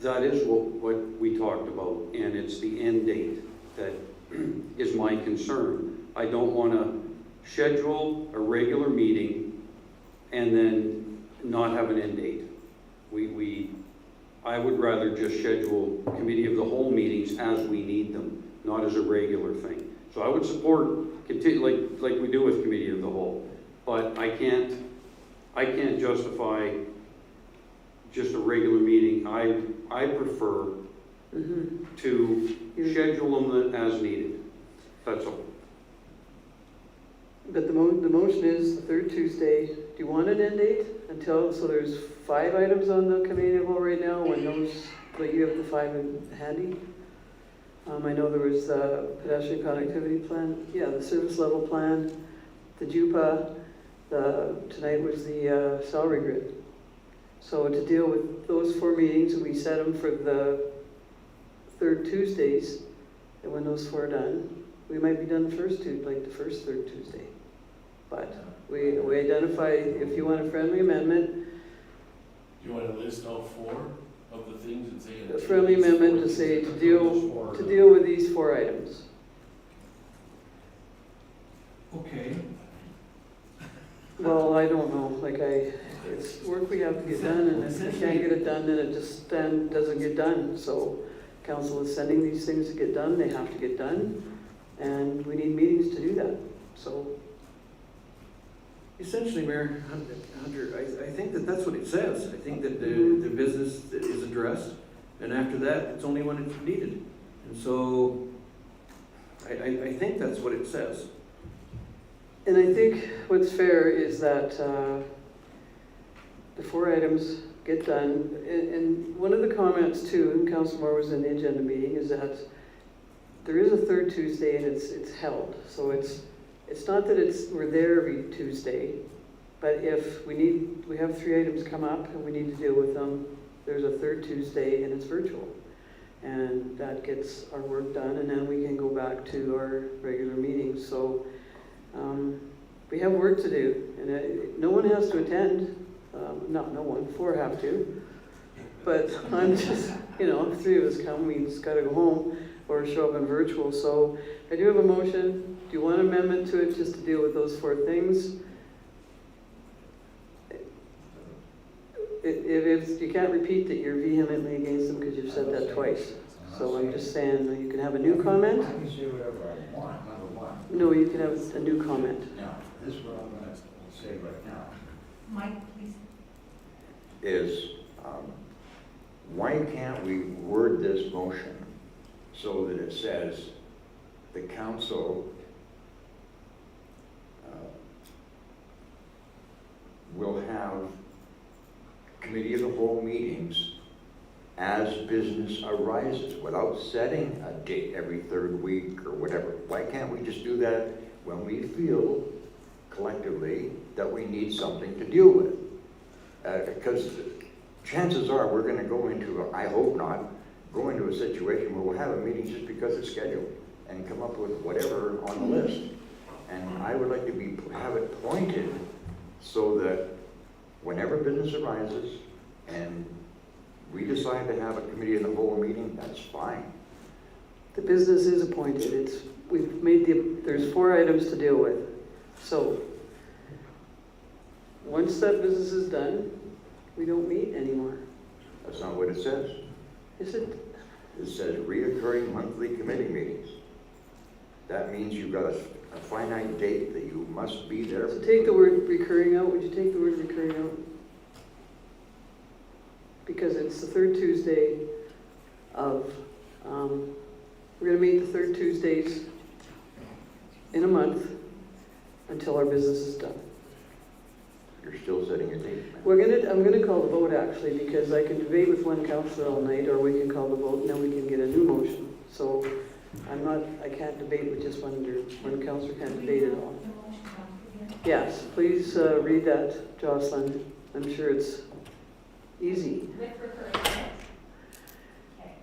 that is what we talked about, and it's the end date that is my concern. I don't want to schedule a regular meeting and then not have an end date. I would rather just schedule committee of the whole meetings as we need them, not as a regular thing. So I would support continue like we do with committee of the whole, but I can't justify just a regular meeting. I prefer to schedule them as needed. That's all. But the motion is the third Tuesday. Do you want an end date until, so there's 5 items on the committee of the whole right now, when those, but you have the 5 in handy? I know there was the pedestrian connectivity plan, yeah, the service level plan, the JUPA, tonight was the salary grid. So to deal with those 4 meetings, we set them for the 3rd Tuesdays, and when those 4 are done, we might be done the first 3rd Tuesday. But we identify, if you want a friendly amendment, Do you want to list all 4 of the things and say? a friendly amendment to say to deal with these 4 items. Okay. Well, I don't know, it's work we have to get done, and if we can't get it done, then it just then doesn't get done. So council is sending these things to get done, they have to get done, and we need meetings to do that, so. Essentially, Mayor Hunter, I think that that's what it says. I think that the business is addressed, and after that, it's only when it's needed. And so, I think that's what it says. And I think what's fair is that the 4 items get done. And one of the comments too, and Councilor Moore was in the agenda meeting, is that there is a 3rd Tuesday and it's held. So it's not that we're there every Tuesday, but if we have 3 items come up and we need to deal with them, there's a 3rd Tuesday and it's virtual. And that gets our work done, and then we can go back to our regular meetings. So we have work to do, and no one has to attend. Not no one, 4 have to. But I'm just, if 3 of us come, we just gotta go home or show up in virtual. So I do have a motion. Do you want an amendment to it just to deal with those 4 things? If you can't repeat that you're vehemently against them because you've said that twice. So I'm just saying that you can have a new comment. I can say whatever I want, number 1. No, you can have a new comment. Now, this is what I'm gonna say right now. Mike, please. Is, why can't we word this motion so that it says the council will have committee of the whole meetings as business arises, without setting a date every 3rd week or whatever? Why can't we just do that when we feel collectively that we need something to deal with? Because chances are we're going to go into, I hope not, go into a situation where we'll have a meeting just because it's scheduled and come up with whatever on the list. And I would like to have it pointed so that whenever business arises and we decide to have a committee of the whole meeting, that's fine. The business is appointed. There's 4 items to deal with. So once that business is done, we don't meet anymore. That's not what it says. Is it? It says reoccurring monthly committee meetings. That means you've got a finite date that you must be there. So take the word recurring out. Would you take the word recurring out? Because it's the 3rd Tuesday of, we're going to meet the 3rd Tuesdays in a month until our business is done. You're still setting a date. I'm going to call the vote actually, because I can debate with one councillor all night, or we can call the vote and then we can get a new motion. So I can't debate with just one councillor can't debate it all. Yes, please read that, Jocelyn. I'm sure it's easy. With recurring minutes. Okay.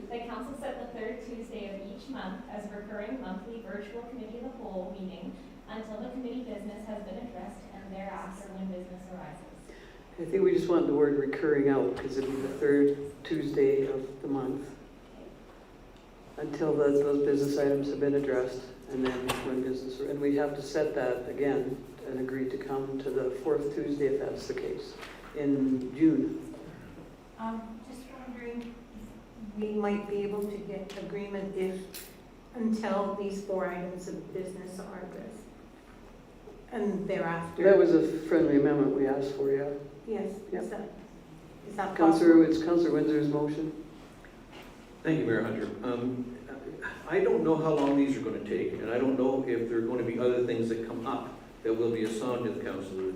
The council set the 3rd Tuesday of each month as a recurring monthly virtual committee of the whole meeting until the committee business has been addressed and thereafter when business arises. I think we just want the word recurring out because it'll be the 3rd Tuesday of the month until those business items have been addressed, and then when business, and we have to set that again and agree to come to the 4th Tuesday if that's the case in June. Just wondering, we might be able to get agreement until these 4 items of business are addressed. And thereafter. That was a friendly amendment we asked for, yeah. Yes, Yep. is that possible? It's Councillor Windsor's motion. Thank you, Mayor Hunter. I don't know how long these are going to take, and I don't know if there are going to be other things that come up. that will be assigned to the council, the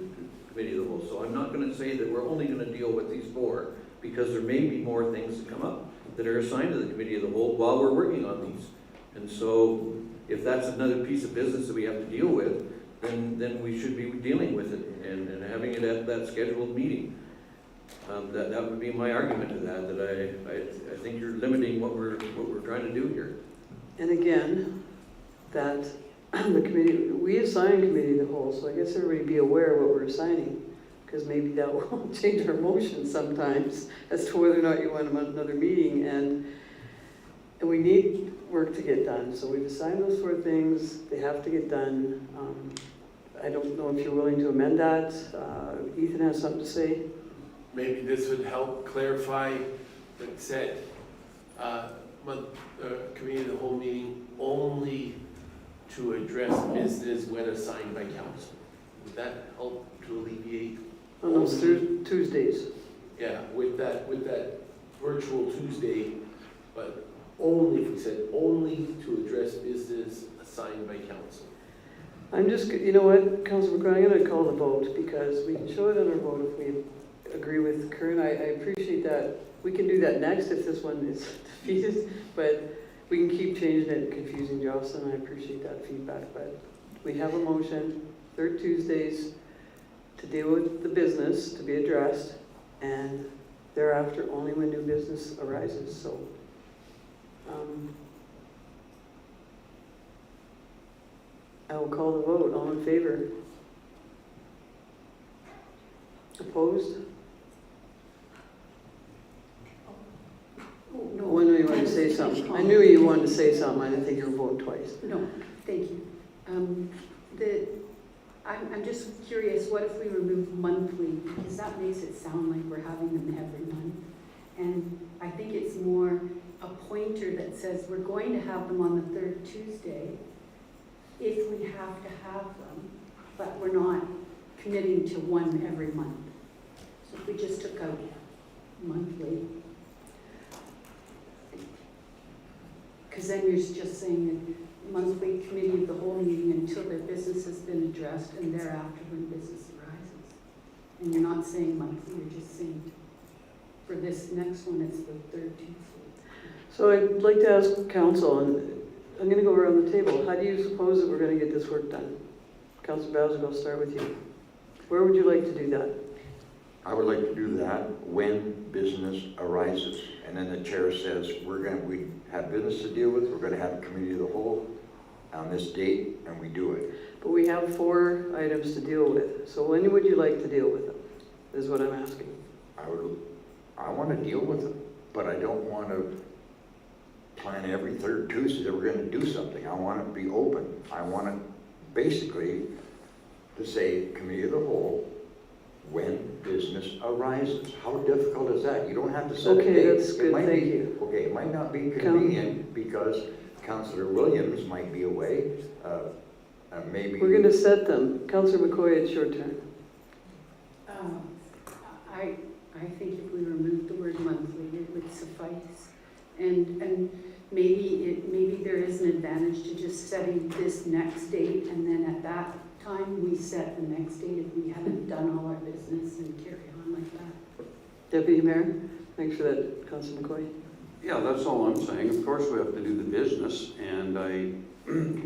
committee of the whole. So I'm not gonna say that we're only gonna deal with these 4, because there may be more things that come up that are assigned to the committee of the whole while we're working on these. And so if that's another piece of business that we have to deal with, then we should be dealing with it and having it at that scheduled meeting. That would be my argument to that I think you're limiting what we're trying to do here. And again, that the committee, we assign committee of the whole, so I guess everybody be aware of what we're assigning, because maybe that will change our motion sometimes as to whether or not you want another meeting, and we need work to get done. So we've assigned those 4 things, they have to get done. I don't know if you're willing to amend that. Ethan has something to say. Maybe this would help clarify that said, committee of the whole meeting only to address business when assigned by council. Would that help to alleviate? On those Tuesdays. Yeah, with that virtual Tuesday, but only, if we said only to address business assigned by council. I'm just, you know what, Councilor McCoy, I'm going to call the vote, because we can show it on our vote if we agree with Kern. I appreciate that. We can do that next if this one is defeated, but we can keep changing it and confusing Jocelyn. I appreciate that feedback, but we have a motion, 3rd Tuesdays, to deal with the business to be addressed, and thereafter only when new business arises. So I will call the vote. All in favor? Opposed? Oh, no, I know you wanted to say something. I knew you wanted to say something. I didn't think you were voting twice. No, thank you. I'm just curious, what if we remove monthly? Because that makes it sound like we're having them every month. And I think it's more a pointer that says we're going to have them on the 3rd Tuesday if we have to have them, but we're not committing to one every month. So if we just took out monthly, because then you're just saying that monthly committee of the whole meeting until their business has been addressed, and thereafter when business arises. And you're not saying monthly, you're just saying for this next one, it's the 3rd Tuesday. So I'd like to ask council, and I'm going to go around the table. How do you suppose that we're going to get this work done? Councilor Bowser, I'll start with you. Where would you like to do that? I would like to do that when business arises. And then the chair says, we have business to deal with, we're going to have a committee of the whole on this date, and we do it. But we have 4 items to deal with. So when would you like to deal with them, is what I'm asking. I want to deal with them, but I don't want to plan every 3rd Tuesday that we're going to do something. I want to be open. I want to basically to say committee of the whole when business arises. How difficult is that? You don't have to set a date. Okay, that's good, thank you. Okay, it might not be convenient because Councillor Williams might be away. Maybe We're going to set them. Councillor McCoy, it's your turn. I think if we remove the word monthly, it would suffice. And maybe there is an advantage to just setting this next date, and then at that time we set the next date if we haven't done all our business and carry on like that. Deputy Mayor, thanks for that, Councillor McCoy. Yeah, that's all I'm saying. Of course, we have to do the business, and I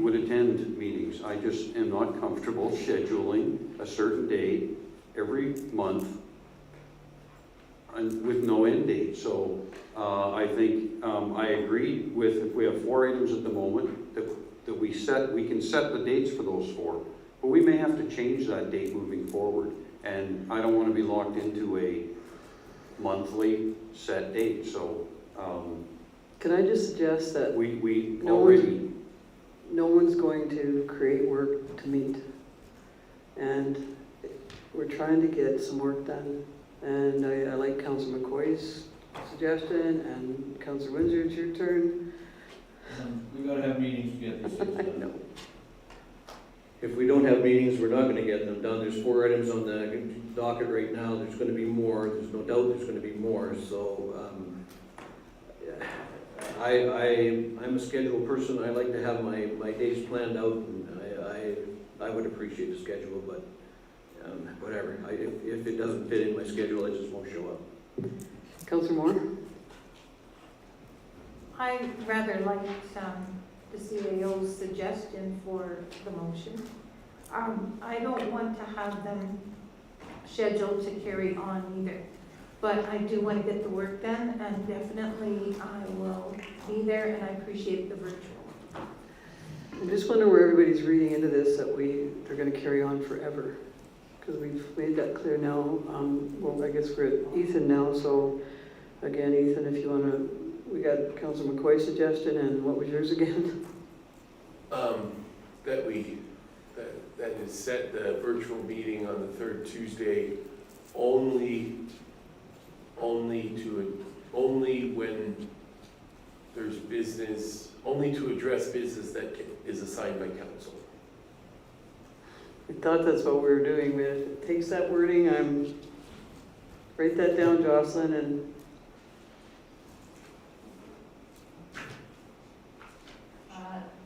would attend meetings. I just am not comfortable scheduling a certain date every month and with no end date. So I think I agree with, if we have 4 items at the moment, that we can set the dates for those 4. But we may have to change that date moving forward. And I don't want to be locked into a monthly set date. So can I just suggest that no one's going to create work to meet, and we're trying to get some work done. And I like Councillor McCoy's suggestion, and Councillor Windsor, it's your turn. We've got to have meetings to get these things done. I know. If we don't have meetings, we're not going to get them done. There's 4 items on the docket right now. There's going to be more. There's no doubt there's going to be more. So I'm a scheduled person. I like to have my days planned out, and I would appreciate the schedule, but whatever. If it doesn't fit in my schedule, I just won't show up. Councillor Moore? I rather liked the CAO's suggestion for the motion. I don't want to have them scheduled to carry on either, but I do want to get the work done, and definitely I will be there, and I appreciate the virtual. I just wonder where everybody's reading into this, that they're going to carry on forever. Because we've made that clear now. Well, I guess we're at Ethan now, so again, Ethan, if you want to, we got Councillor McCoy's suggestion, and what was yours again? That is set the virtual meeting on the third Tuesday only when there's business, only to address business that is assigned by council. I thought that's what we were doing, but if it takes that wording, write that down, Jocelyn, and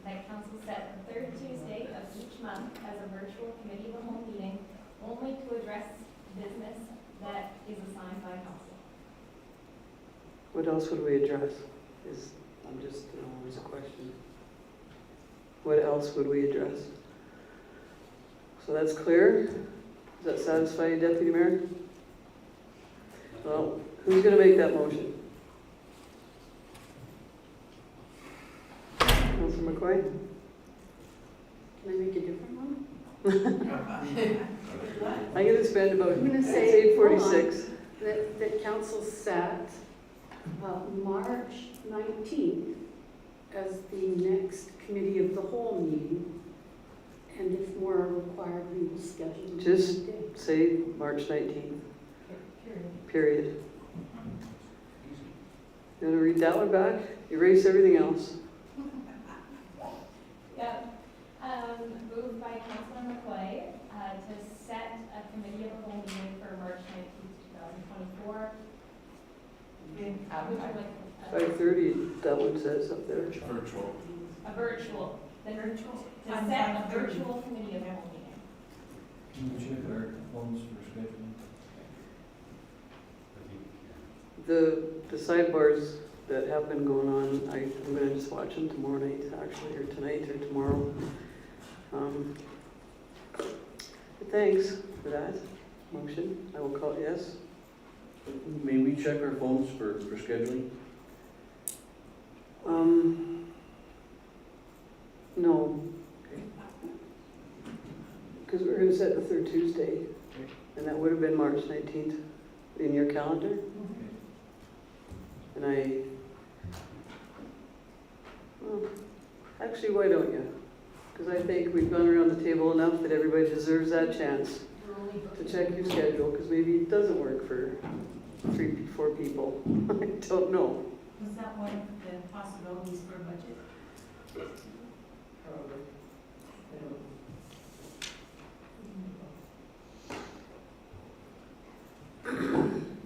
That council set the third Tuesday of each month as a virtual committee of the whole meeting, only to address business that is assigned by council. what else would we address? There's a question. What else would we address? So that's clear? Does that satisfy you, Deputy Mayor? Well, who's going to make that motion? Councillor McCoy? Can I make a different one? I'm going to spend about I'm going to say, 8:46. that council set March 19th as the next committee of the whole meeting, and if more are required, we will schedule. Just say March 19th. Period. You want to read that one back? Erase everything else. Yep. Moved by Councilor McCoy to set a committee of the whole meeting for March 19th, 2024. Would you like 5:30, that one says up there. Virtual. a virtual, to set a virtual committee of the whole meeting. Can we check our phones for scheduling? The sidebars that have been going on, I'm going to just watch them tomorrow night, actually, or tonight or tomorrow. But thanks for that motion. I will call it yes. May we check our phones for scheduling? No. Because we're going to set the third Tuesday, and that would have been March 19th in your calendar. And actually, why don't you? Because I think we've gone around the table enough that everybody deserves that chance to check your schedule, because maybe it doesn't work for 3-4 people. I don't know. Was that one of the possibilities for budget? Probably.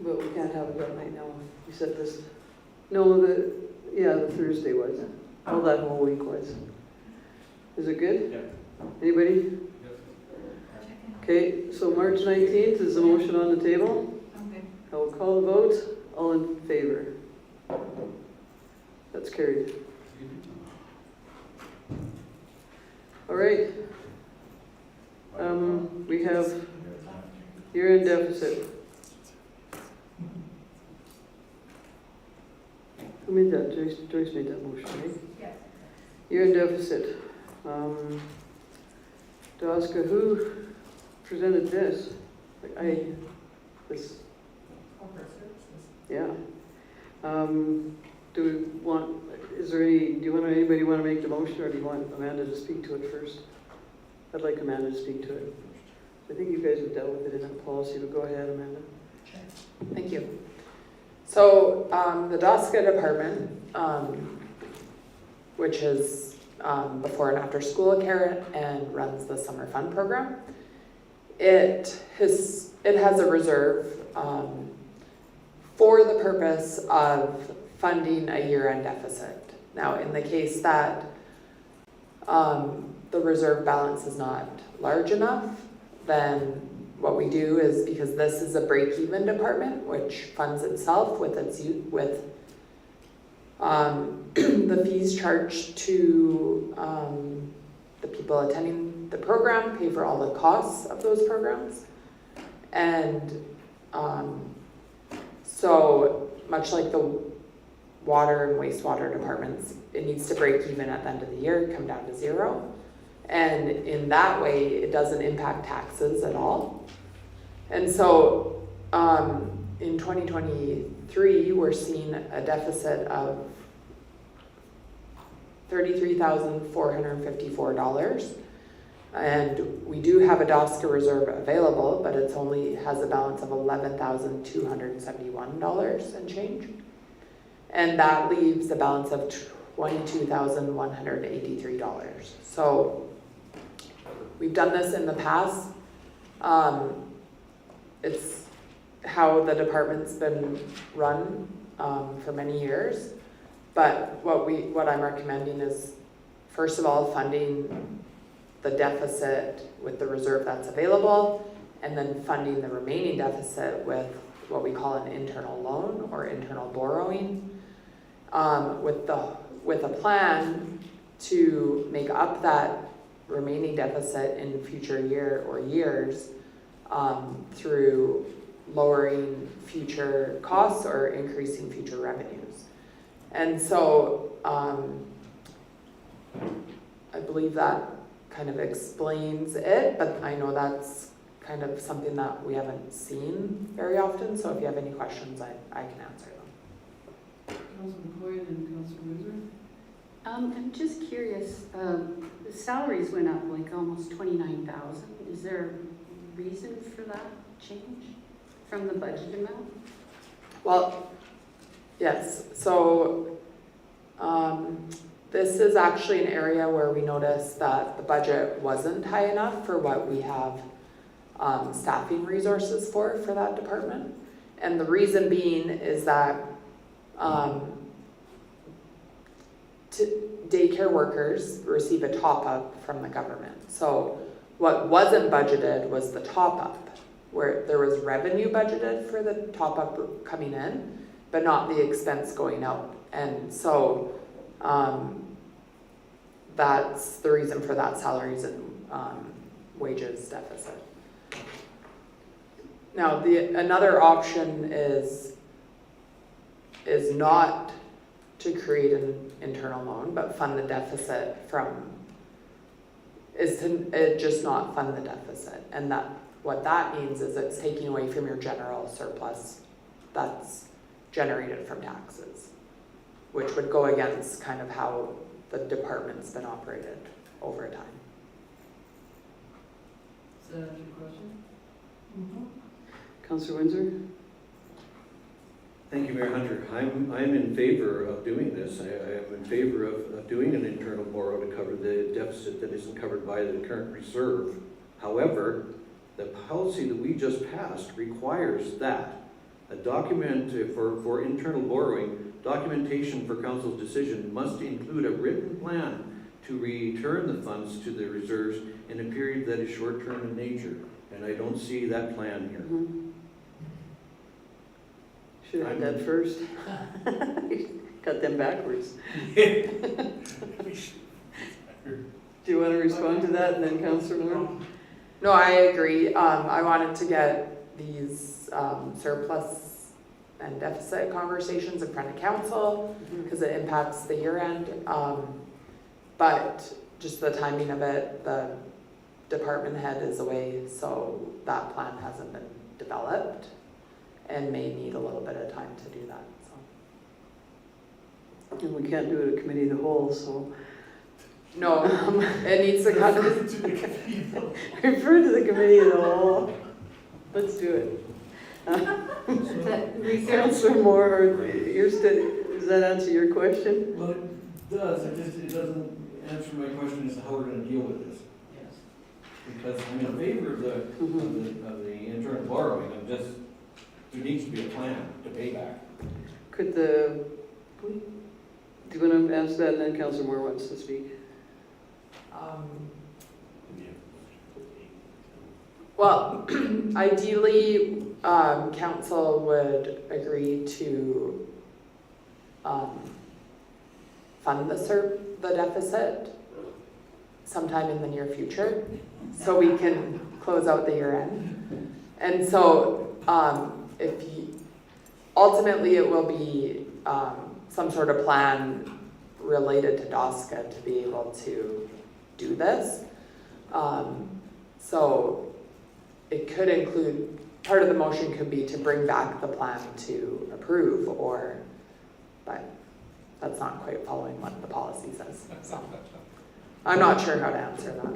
But we can't have it that night now. We said this. No, the Thursday was. All that whole week was. Is it good? Yeah. Anybody? Okay, so March 19th is the motion on the table. I will call the vote. All in favor? That's carried. All right. We have year-end deficit. Who made that? Joyce made that motion, right? Yes. Year-end deficit. Daska, who presented this? This. Yeah. Do anybody want to make the motion, or do you want Amanda to speak to it first? I'd like Amanda to speak to it. I think you guys have dealt with it in that policy, but go ahead, Amanda. Thank you. So the DOSCA department, which is before and after school care and runs the summer fun program, it has a reserve for the purpose of funding a year-end deficit. Now, in the case that the reserve balance is not large enough, then what we do is, because this is a break-even department, which funds itself with the fees charged to the people attending the program, pay for all the costs of those programs. And so much like the water and wastewater departments, it needs to break even at the end of the year, come down to zero. And in that way, it doesn't impact taxes at all. And so in 2023, we're seeing a deficit of $33,454. And we do have a DOSCA reserve available, but it's only has a balance of $11,271 and change. And that leaves a balance of $22,183. So we've done this in the past. It's how the department's been run for many years. But what I'm recommending is, first of all, funding the deficit with the reserve that's available, and then funding the remaining deficit with what we call an internal loan or internal borrowing, with a plan to make up that remaining deficit in future year or years through lowering future costs or increasing future revenues. And so I believe that kind of explains it, but I know that's kind of something that we haven't seen very often, so if you have any questions, I can answer them. Councilor McCoy and Councilor Windsor? I'm just curious, the salaries went up like almost 29,000. Is there a reason for that change from the budget amount? Well, yes, so this is actually an area where we noticed that the budget wasn't high enough for what we have staffing resources for that department. And the reason being is that daycare workers receive a top-up from the government. So what wasn't budgeted was the top-up, where there was revenue budgeted for the top-up coming in, but not the expense going out. And so that's the reason for that salaries and wages deficit. Now, another option is not to create an internal loan, but fund the deficit just not fund the deficit. And what that means is it's taking away from your general surplus that's generated from taxes, which would go against kind of how the department's been operated over time. Does that answer your question? Mm-hmm. Councilor Windsor? Thank you, Mayor Hunter. I'm in favor of doing this. I am in favor of doing an internal borrow to cover the deficit that isn't covered by the current reserve. However, the policy that we just passed requires that a document for internal borrowing, documentation for council's decision must include a written plan to return the funds to the reserves in a period that is short-term in nature. And I don't see that plan here. Mm-hmm. Should have had that first. Got them backwards. Do you want to respond to that, and then Councilor Moore? No, I agree. I wanted to get these surplus and deficit conversations in front of council because it impacts the year end. But just the timing of it, the department head is away, so that plan hasn't been developed and may need a little bit of time to do that. So. And we can't do it at committee of the whole, so. No, it needs to come. Refer to the committee of the whole. Let's do it. Councilor Moore, does that answer your question? Well, it does. It doesn't answer my question as to how we're going to deal with this. Yes. Because I'm in favor of the internal borrowing. There needs to be a plan to pay back. Do you want to answer that, and then Councilor Moore wants to speak? Well, ideally, council would agree to fund the deficit sometime in the near future, so we can close out the year end. And so, ultimately, it will be some sort of plan related to DOSCA to be able to do this. So it could include, part of the motion could be to bring back the plan to approve, but that's not quite following what the policy says. So I'm not sure how to answer that.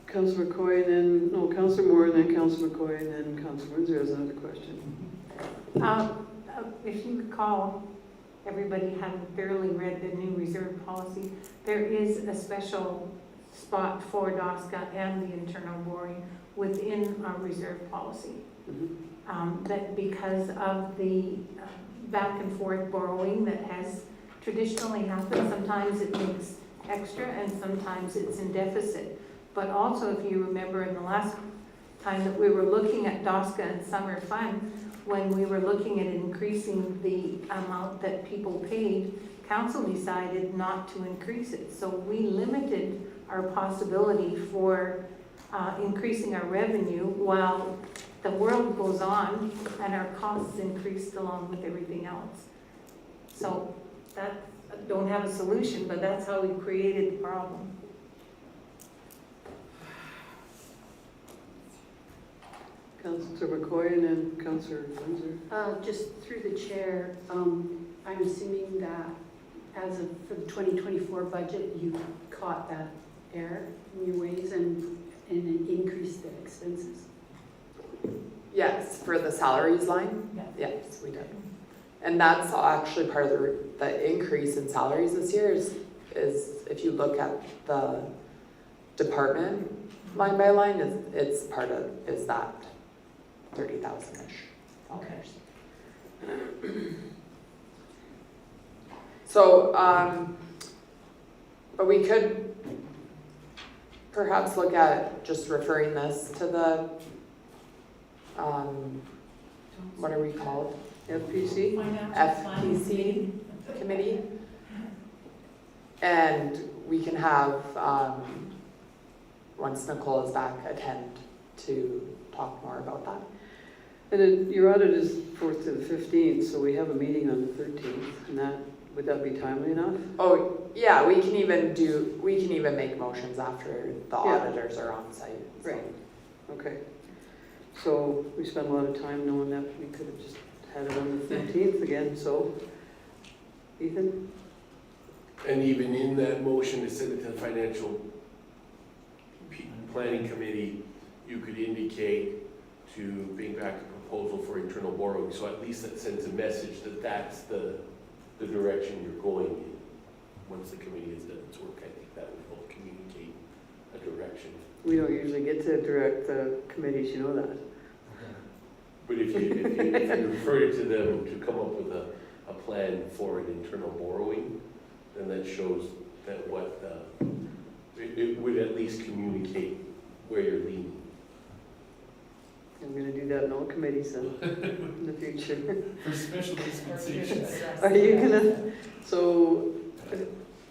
Councillor McCoy, and then, Councillor Moore, and then Councillor McCoy, and then Councillor Windsor has another question. If you recall, everybody hadn't thoroughly read the new reserve policy. There is a special spot for DOSCA and the internal borrowing within our reserve policy. That because of the back and forth borrowing that has traditionally happened, sometimes it makes extra and sometimes it's in deficit. But also, if you remember in the last time that we were looking at DOSCA and summer fund, when we were looking at increasing the amount that people paid, council decided not to increase it. So we limited our possibility for increasing our revenue while the world goes on and our costs increased along with everything else. So that, don't have a solution, but that's how we created the problem. Councillor McCoy, and then Councillor Windsor. Just through the chair, I'm assuming that for the 2024 budget, you caught that error in your ways and increased the expenses. Yes, for the salaries line? Yes, we did. And that's actually part of the increase in salaries this year is if you look at the department line by line, it's part of, is that 30,000-ish. Okay. So, but we could perhaps look at just referring this to the, what are we called? FPC? FPC committee. And we can have, once Nicole is back, attend to talk more about that. And then your audit is 4th to the 15th, so we have a meeting on the 13th, and would that be timely enough? Oh, yeah, we can even make motions after the auditors are on site. So. Right, okay. So we spent a lot of time knowing that we could have just had it on the 13th again, so, Ethan? And even in that motion to send it to the financial planning committee, you could indicate to bring back a proposal for internal borrowing, so at least that sends a message that that's the direction you're going in. Once the committee has done its work, I think that would help communicate a direction. We don't usually get to direct the committees, you know that. But if you refer it to them to come up with a plan for an internal borrowing, then that shows that it would at least communicate where you're leaning. I'm gonna do that in all committees then, in the future. For special dispensations. Are you gonna,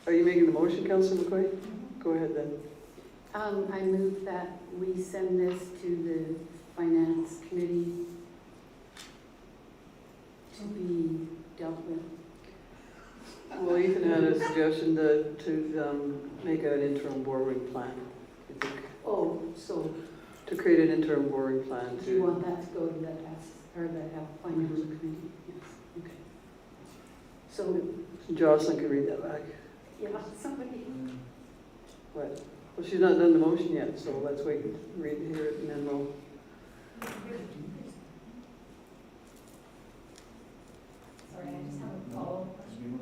are you making the motion, Councillor McCoy? Go ahead then. I move that we send this to the finance committee to be dealt with. Well, Ethan had a suggestion to make an interim borrowing plan, I think. Oh, so To create an interim borrowing plan do you want that to go to the financial committee? Yes, okay. So, Jocelyn can read that back. yeah, somebody. What? Well, she's not done the motion yet, so let's wait and hear it, and then we'll. Sorry, I just have a follow-up question.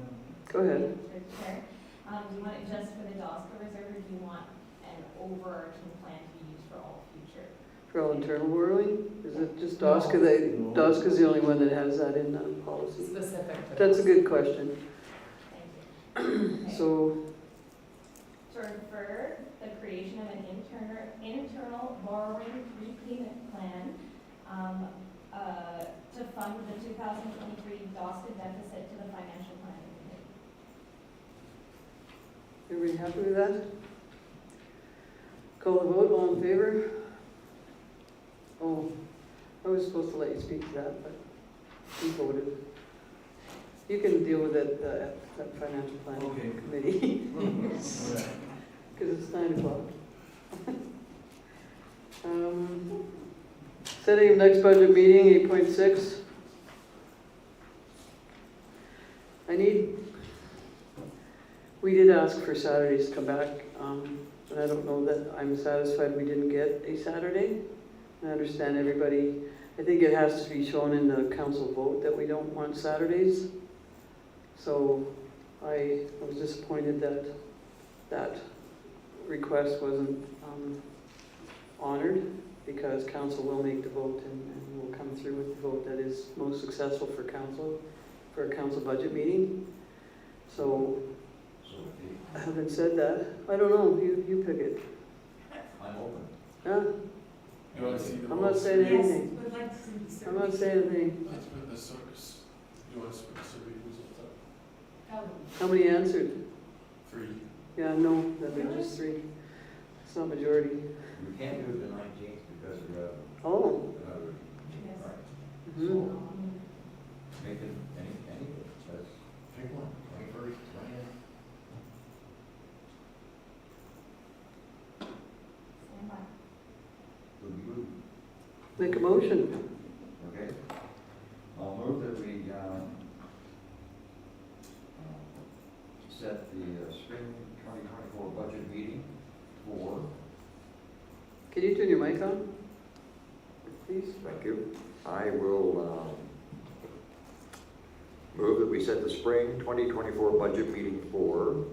Go ahead. Chair. Do you want it just for the DOSCA reserve, or do you want an overarching plan to be used for all future? For all internal borrowing? Is it just DOSCA? DOSCA's the only one that has that in the policy. Specific. That's a good question. Thank you. So, to refer the creation of an internal borrowing repayment plan to fund the 2023 DOSTA deficit to the financial planning committee. Everybody happy with that? Call the vote, all in favor? Oh, I was supposed to let you speak to that, but you voted. You can deal with it at that financial planning committee. Because it's 9 o'clock. Setting of next budget meeting, 8.6. We did ask for Saturdays to come back, and I don't know that I'm satisfied we didn't get a Saturday. I understand everybody, I think it has to be shown in the council vote that we don't want Saturdays. So I was disappointed that that request wasn't honored, because council will make the vote and will come through with the vote that is most successful for council, for a council budget meeting. So, having said that, I don't know, you pick it. I'm open. Yeah? You want to see the I'm not votes? saying anything. Yes, we'd like to see the survey. I'm not saying anything. That's been the circus. You want to see the survey results up? How many answered? 3. Yeah, no, that'd be just 3. It's not majority. We can't do it the 19th because we have Oh. another. Yes. Right. Mhm. So, make it any, let's pick one, 21st, 20th. Stand by. Would be good. Make a motion. Okay. I'll move that we, set the spring 2024 budget meeting for. Can you turn your mic on, please? Thank you. I will, move that we set the spring 2024 budget meeting for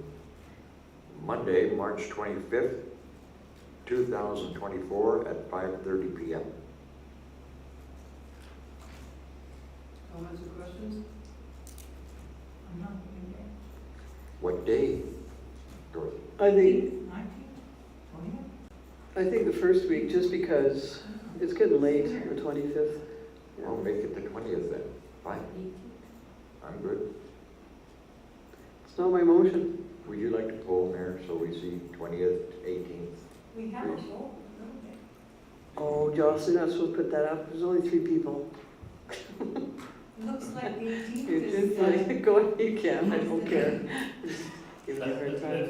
Monday, March 25th, 2024 at 5:30 p.m. Comments or questions? I'm not going there. What day, Dorothy? I think, 19th, 20th? I think the first week, just because it's getting late, the 25th. I'll make it the 20th then. Fine. I'm good. It's not my motion. Would you like to poll, Mayor, so we see 20th, 18th? We have a poll, don't we? Oh, Jocelyn, you're not supposed to put that up. There's only 3 people. Looks like the 18th You is, just go, you can, I don't care. Just give you a hard time.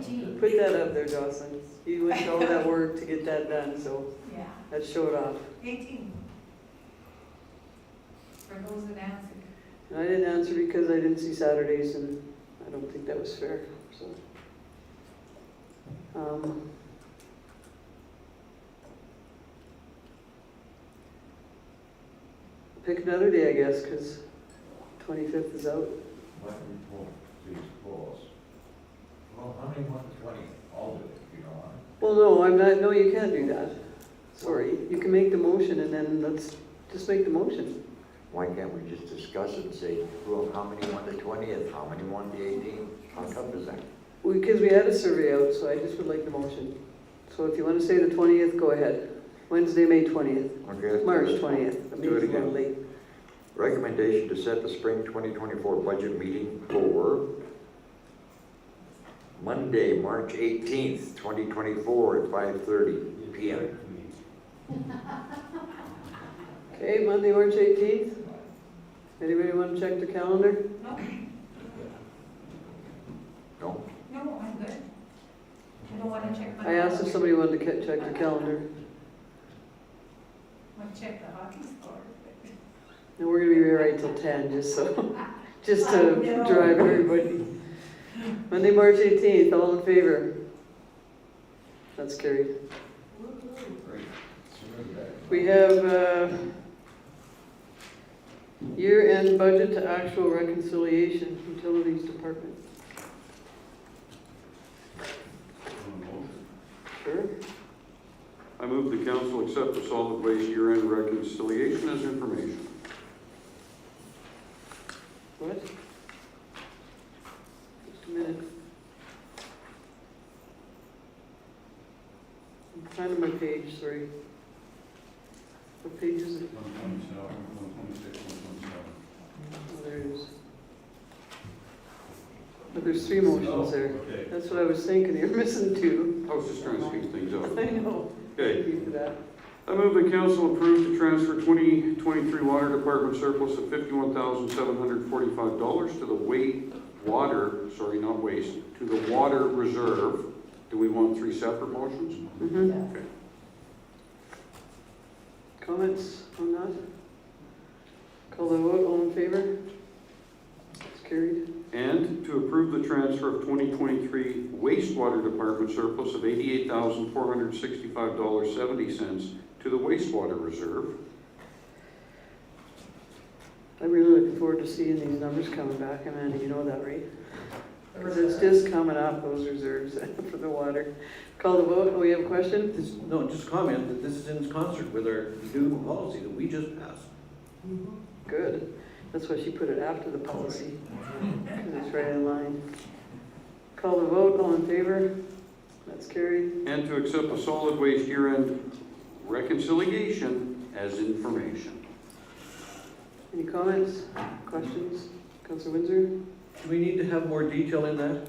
18th. Put that up there, Jocelyn. You went to all that work to get that done, so Yeah, let's show it off. 18th. For those that answered. And I didn't answer because I didn't see Saturdays, and I don't think that was fair, so. Pick another day, I guess, because 25th is out. Why don't we poll, please, polls? Well, how many want the 20th? All of it, if you don't want it. Well, no, I'm not, no, you can't do that. Sorry, you can make the motion and then let's just make the motion. Why can't we just discuss it and say, well, how many want the 20th? How many want the 18th? How tough is that? Because we had a survey out, so I just would like the motion. So if you want to say the 20th, go ahead. Wednesday, May 20th, Okay, let's March do it. 20th. The Do it meeting's a little again. late. Recommendation to set the spring 2024 budget meeting for Monday, March 18th, 2024 at 5:30 p.m. Okay, Monday, March 18th. Anybody want to check the calendar? No, No? no, I'm good. I don't want to check my. I asked if somebody wanted to check the calendar. I want to check the hockey score. And we're gonna be here right till 10, just so, just I to know. drive everybody. Monday, March 18th, all in favor? That's carried. Great. We have year-end budget to actual reconciliation, utilities department. Sure. I move the council accept the solid waste year-end reconciliation as information. What? Just a minute. Find my page, sorry. What page is it? 127, 126, 127. Oh, there it is. But there's 3 motions there. Okay. That's what I was thinking, you're missing 2. I was just trying to speed things up. I know. Okay. Thank you for that. I move the council approve to transfer 2023 water department surplus of $51,745 to the to the water reserve. Do we want 3 separate motions? Mm-hmm. Okay. Comments on that? Call the vote, all in favor? It's carried. And to approve the transfer of 2023 wastewater department surplus of $88,465.70 to the wastewater reserve. I'm really looking forward to seeing these numbers coming back, Amanda, you know that, right? Because it's just coming up, those reserves for the water. Call the vote, oh, we have a question? No, just comment that this is in concert with our new policy that we just passed. Good. That's why she put it after the policy, because it's right in line. Call the vote, all in favor? That's carried. And to accept the solid waste year-end reconciliation as information. Any comments, questions? Councilor Windsor? Do we need to have more detail in that?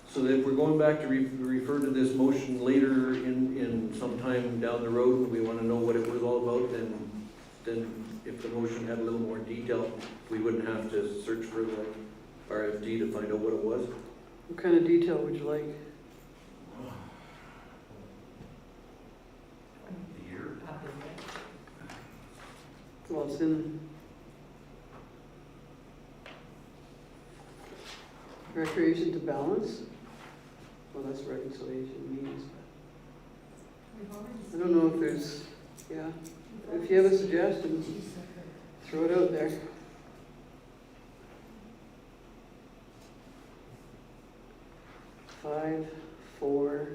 So that if we're going back to refer to this motion later in some time down the road, and we want to know what it was all about, then if the motion had a little more detail, we wouldn't have to search for the RFD to find out what it was. What kind of detail would you like? Well, it's in recreation to balance. Well, that's reconciliation means. I don't know if there's, yeah. If you have a suggestion, throw it out there. Five, four,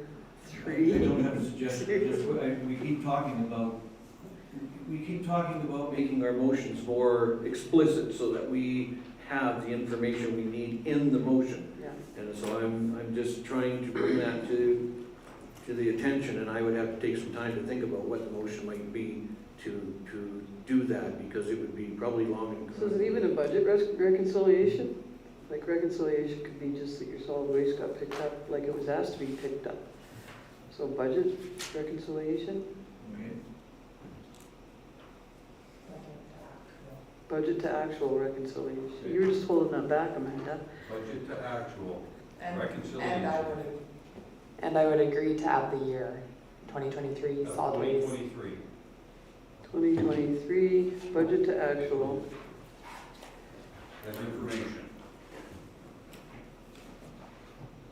three. I don't have a suggestion, we keep talking about Making our motions more explicit so that we have the information we need in the motion. Yeah. And so I'm just trying to bring that to the attention, and I would have to take some time to think about what the motion might be to do that, because it would be probably long and. So is it even a budget reconciliation? Like reconciliation could be just that your solid waste got picked up like it was asked to be picked up. So budget reconciliation? Okay. Budget to actual reconciliation. You were just holding that back, Amanda. Budget to actual And reconciliation. And I would agree to add the year, 2023 solid waste. 2023. 2023, budget to actual. As information.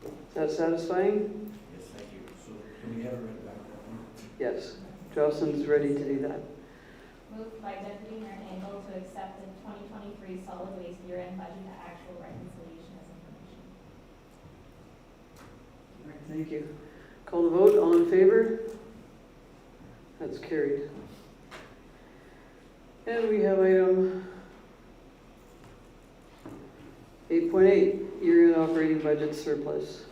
Is that satisfying? Yes, thank you. So can we have it read back? Yes. Jocelyn's ready to do that. Moved by Deputy Mayor Engel to accept the 2023 solid waste year-end budget to actual reconciliation as information. All right, thank you. Call the vote, all in favor? That's carried. And we have item 8.8, year-end operating budget surplus.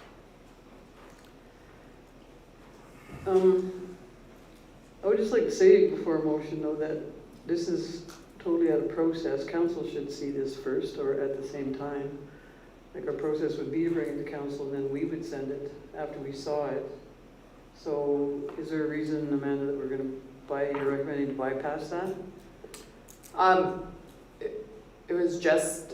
I would just like to say before a motion though that this is totally out of process. Council should see this first or at the same time. Like our process would be to bring it to council and then we would send it after we saw it. So is there a reason, Amanda, that we're you're recommending to bypass that? It was just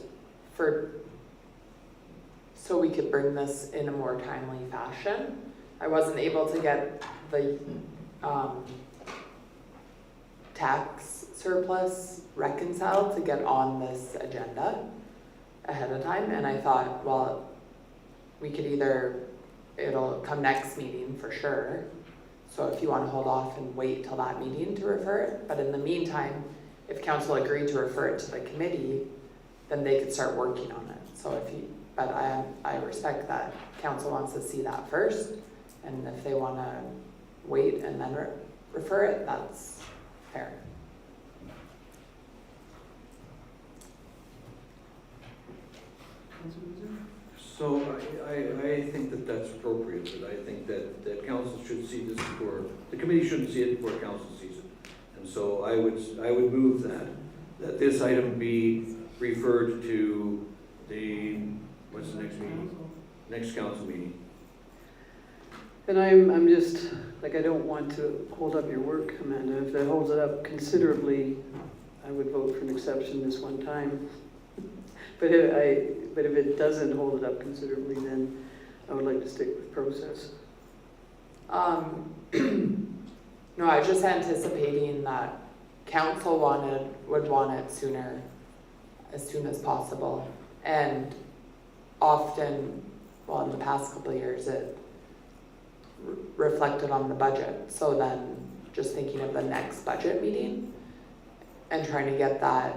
so we could bring this in a more timely fashion. I wasn't able to get the tax surplus reconciled to get on this agenda ahead of time, and I thought, well, we could it'll come next meeting for sure, so if you want to hold off and wait till that meeting to refer it, but in the meantime, if council agreed to refer it to the committee, then they could start working on it. So but I respect that council wants to see that first, and if they want to wait and then refer it, that's fair. So I think that that's appropriate, that I think that council should should see this before, the committee shouldn't see it before council sees it. And so I would move that this item be referred to the, what's the next meeting? Next council meeting. And I'm just, like, I don't want to hold up your work, Amanda. If that holds it up considerably, I would vote for an exception this one time. But if it doesn't hold it up considerably, then I would like to stick with process. No, I was just anticipating that council would want it sooner, as soon as possible. And often, well, in the past couple of years, it reflected on the budget. So then just thinking of the next budget meeting and trying to get that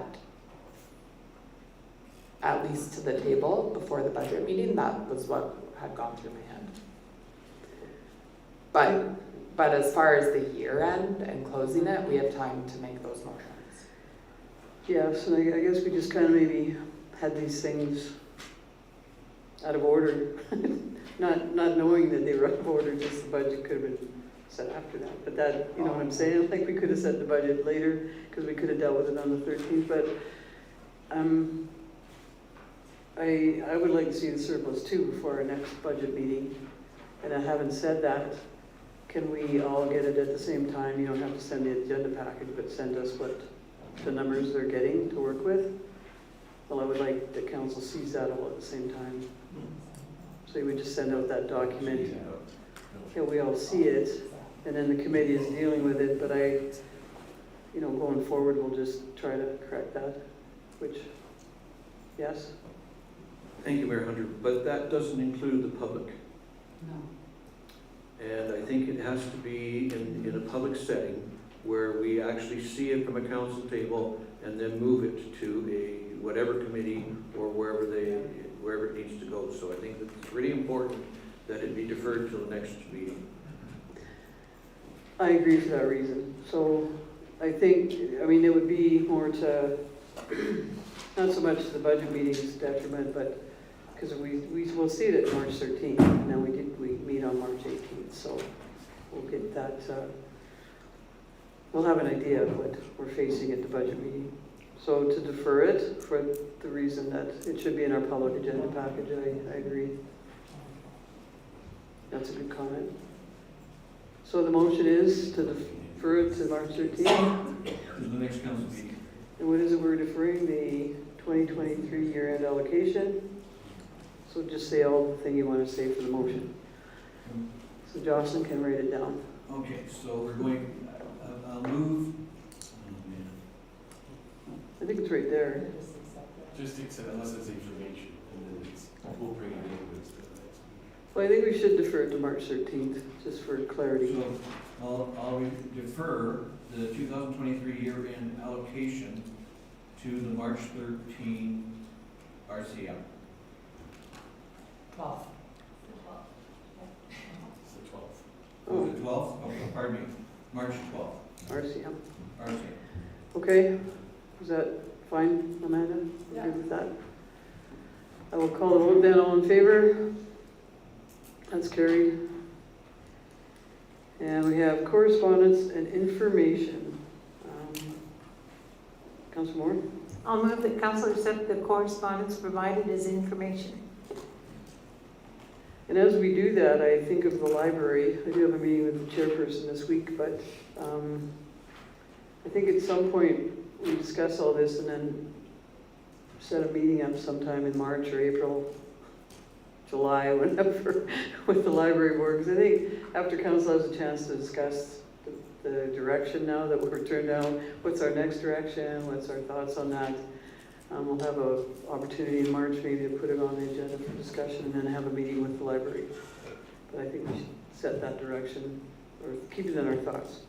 at least to the table before the budget meeting, that was what had gone through my head. But as far as the year end and closing it, we have time to make those motions. Yes, and I guess we just kind of maybe had these things out of order, not knowing that they were out of order, just the budget could have been set after that. But that, you know what I'm saying? I don't think we could have set the budget later, because we could have dealt with it on the 13th, but I would like to see the surplus too before our next budget meeting. And having said that, can we all get it at the same time? You don't have to send the agenda package, but send us what the numbers they're getting to work with. Well, I would like the council sees that all at the same time. So you would just send out that document. Yeah, we all see it, and then the committee is dealing with it, but going forward, we'll just try to correct that, which, yes? Thank you, Mayor Hunter, but that doesn't include the public. No. And I think it has to be in a public setting where we actually see it from a council table and then move it to a whatever committee or wherever it needs to go. So I think that it's really important that it be deferred till the next meeting. I agree for that reason. So I think, it would be more to, not so much the budget meeting's detriment, but because we will see it at March 13th, and then we meet on March 18th, so we'll get that, we'll have an idea of what we're facing at the budget meeting. So to defer it for the reason that it should be in our public agenda package, I agree. That's a good comment. So the motion is to defer it to March 13th? To the next council meeting. And what is it we're deferring? The 2023 year-end allocation? So just say all the thing you want to say for the motion. So Jocelyn can write it down. Okay, so we're going, I'll move. I think it's right there. Just accept, unless it's information, and then we'll bring it in. Well, I think we should defer it to March 13th, just for clarity. So I'll defer the 2023 year-end allocation to the March 13 RCM. 12th. It's the 12th. Oh, the 12th? Okay, pardon me. March 12th. RCM. RCM. Okay, is that fine, Amanda? Yeah. Agree with that? I will call the vote then. All in favor? That's carried. And we have correspondence and information. Councilor Moore? I'll move that council accept the correspondence provided as information. And as we do that, I think of the library. I do have a meeting with the chairperson this week, but I think at some point we discuss all this and then set a meeting up sometime in March or April, July, whenever, with the library board. Because I think after council has a chance to discuss the direction now that we're turned down, what's our next direction, what's our thoughts on that. We'll have an opportunity in March maybe to put it on the agenda for discussion and then have a meeting with the library. But I think we should set that direction or keep it in our thoughts.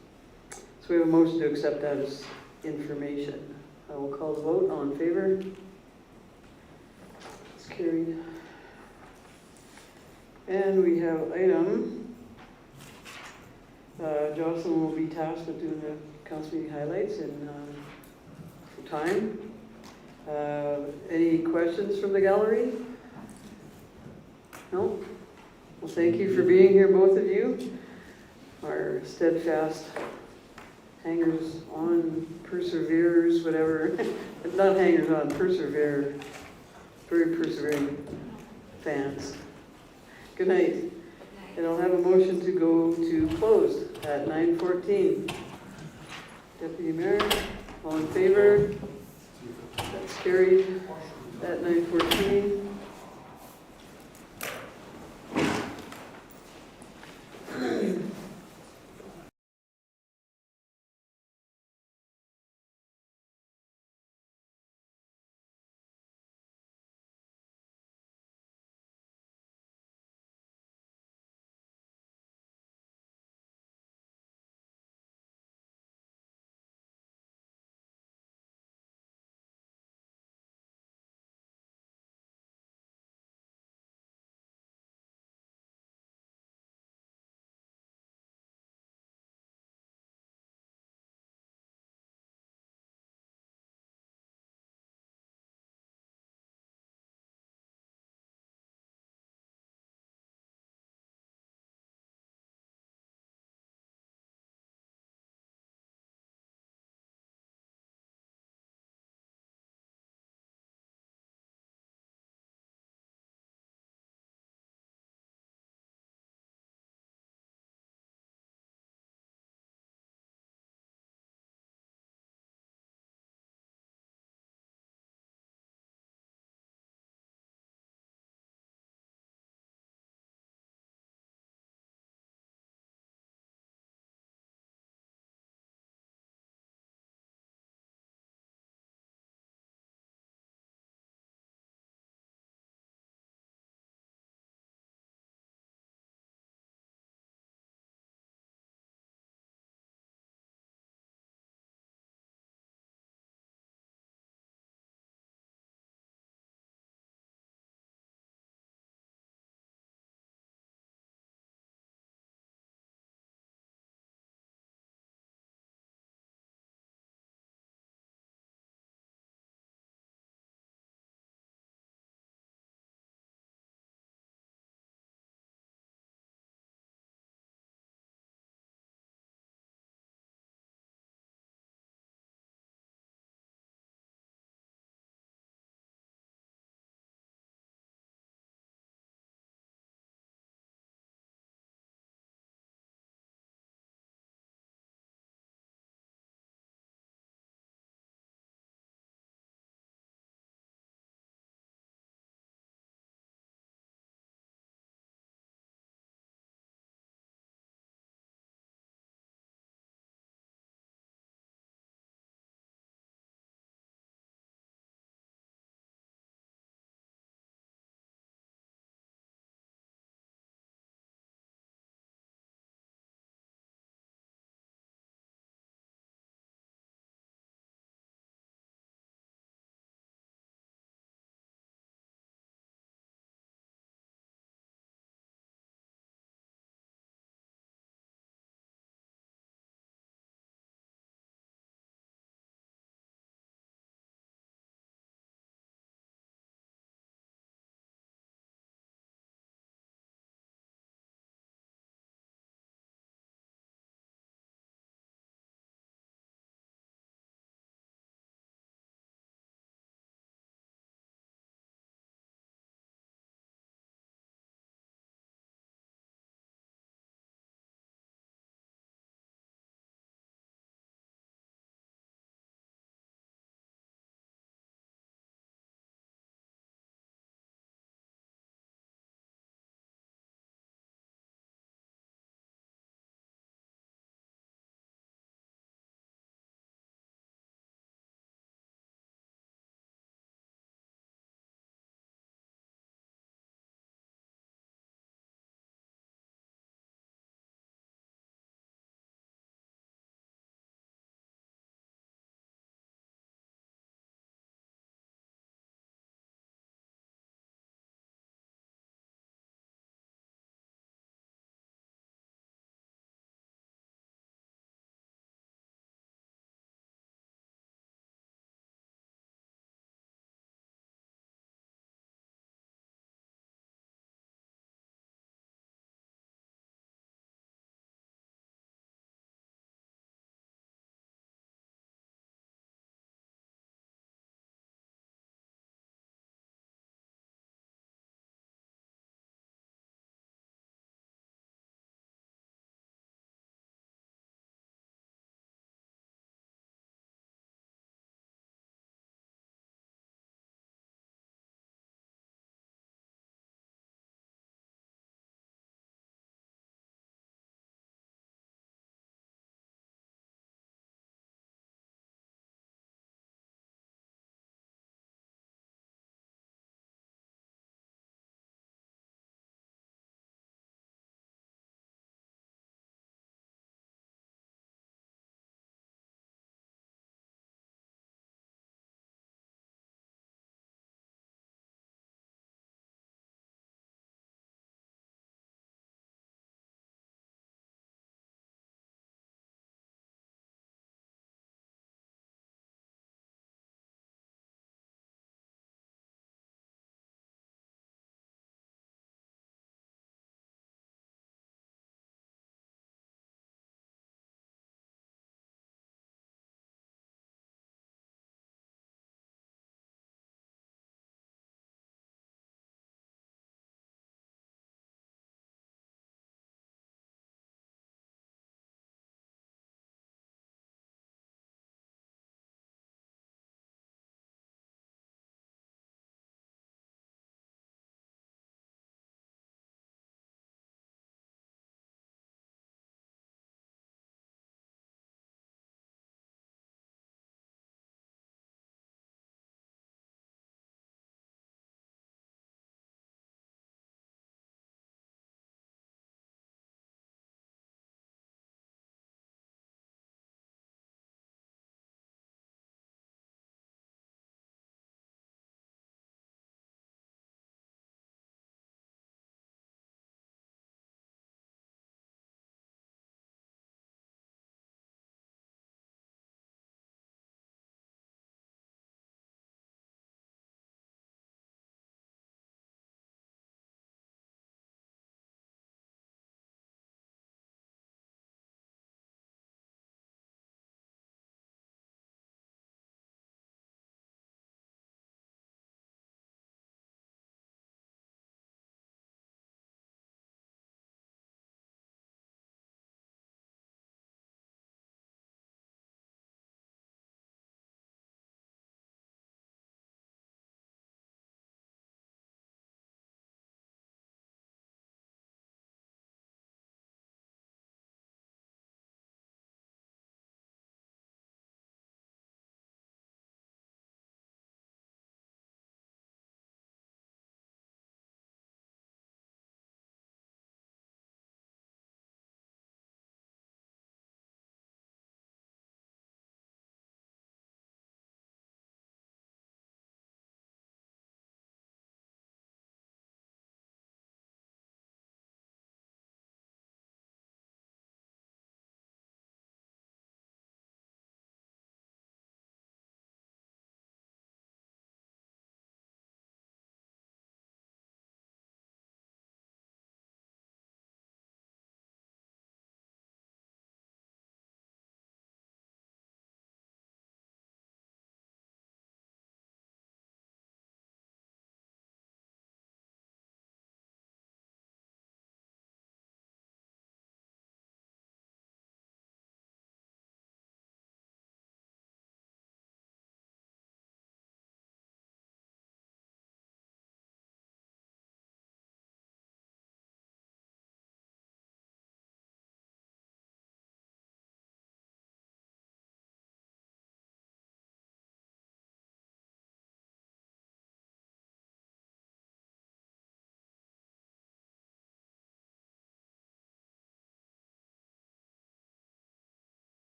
So we have a motion to accept that as information. I will call the vote. All in favor? It's carried. And we have item, Jocelyn will be tasked with doing the council meeting highlights in for time. Any questions from the gallery? No? Well, thank you for being here, both of you. our steadfast hangers on, perseverers, whatever, not hangers on, persevere, very persevering fans. Good night. And I'll have a motion to go to closed at 9:14. Deputy Mayor, all in favor? That's carried at 9:14.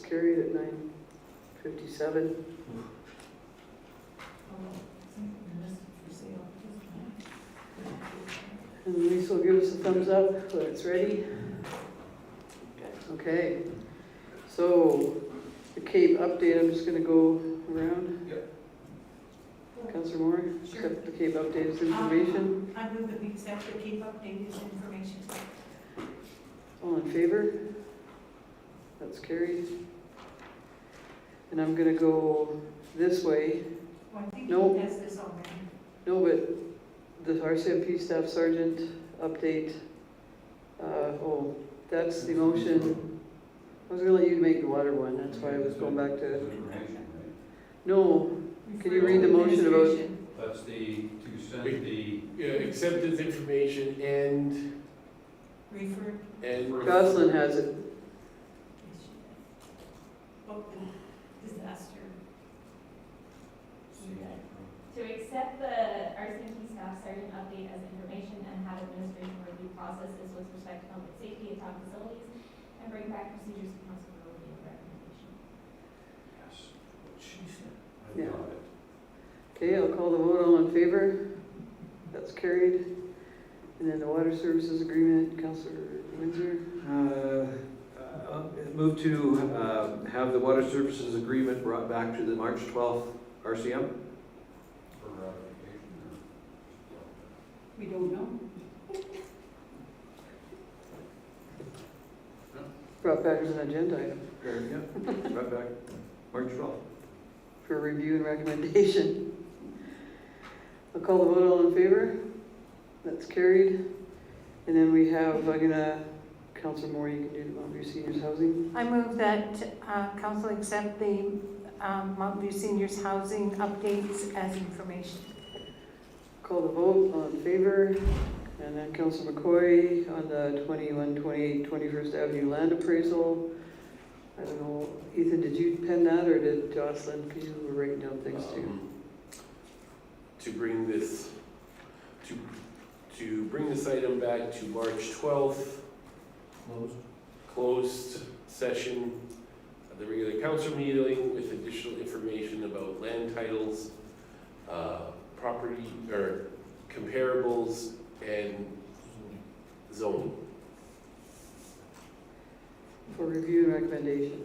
That's carried at 9:57. And Lisa will give us a thumbs up when it's ready. Okay, so the Cape update, I'm just gonna go around. Yep. Councillor Moore, accept the Cape update as information. I move that we accept the Cape update as information. All in favor? That's carried. And I'm gonna go this way. Well, I think No. he has this already. No, but the RCMP Staff Sergeant update, that's the motion. I was gonna let you make the water one, that's why I was going back to, Information, right? no, can you read the motion about, That's the, to send the. Yeah, accept this information and, Refer. and. Goslin has it. Oh, disaster. To accept the RCMP staff sergeant update as information and have administration review processes with respect to public safety at town facilities and bring back procedures to council for review and recommendation. Yes. Yeah. Got it. Okay, I'll call the vote, all in favor? That's carried. And then the water services agreement, Councillor Windsor. Move to have the water services agreement brought back to the March 12th RCM. For ratification We don't know. Brought back as an agenda item Yeah, brought back March 12th. for review and recommendation. I'll call the vote, all in favor? That's carried. And then we have, Councillor Moore, you can do the Mount View Seniors Housing. I move that council accept the Mount View Seniors Housing updates as information. Call the vote, all in favor. And then Councillor McCoy on the 2128 21st Avenue land appraisal. I don't know, Ethan, did you pen that or did Jocelyn? Because you were writing down things too. To bring this, to bring this item back to March 12th, closed session of the regular council meeting with additional information about land titles, property, or comparables, and zoning. For review and recommendation.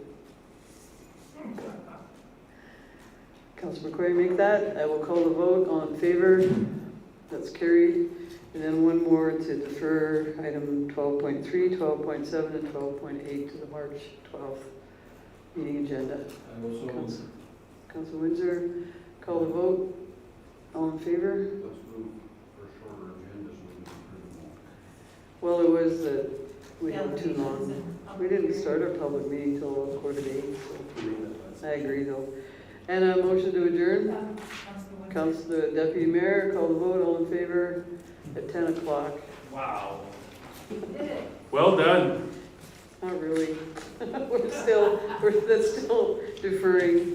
Councillor McCoy make that. I will call the vote, all in favor. That's carried. And then one more to defer item 12.3, 12.7, and 12.8 to the March 12th meeting agenda. I will so move. Councillor Windsor, call the vote. All in favor? Let's move for shorter agenda so we can approve them all. Well, it was that we had too long. We didn't start our public meeting till 7:45, so I agree though. And a motion to adjourn. Councillor Deputy Mayor, call the vote, all in favor at 10 o'clock. Wow. Well done. Not really. That's still deferring.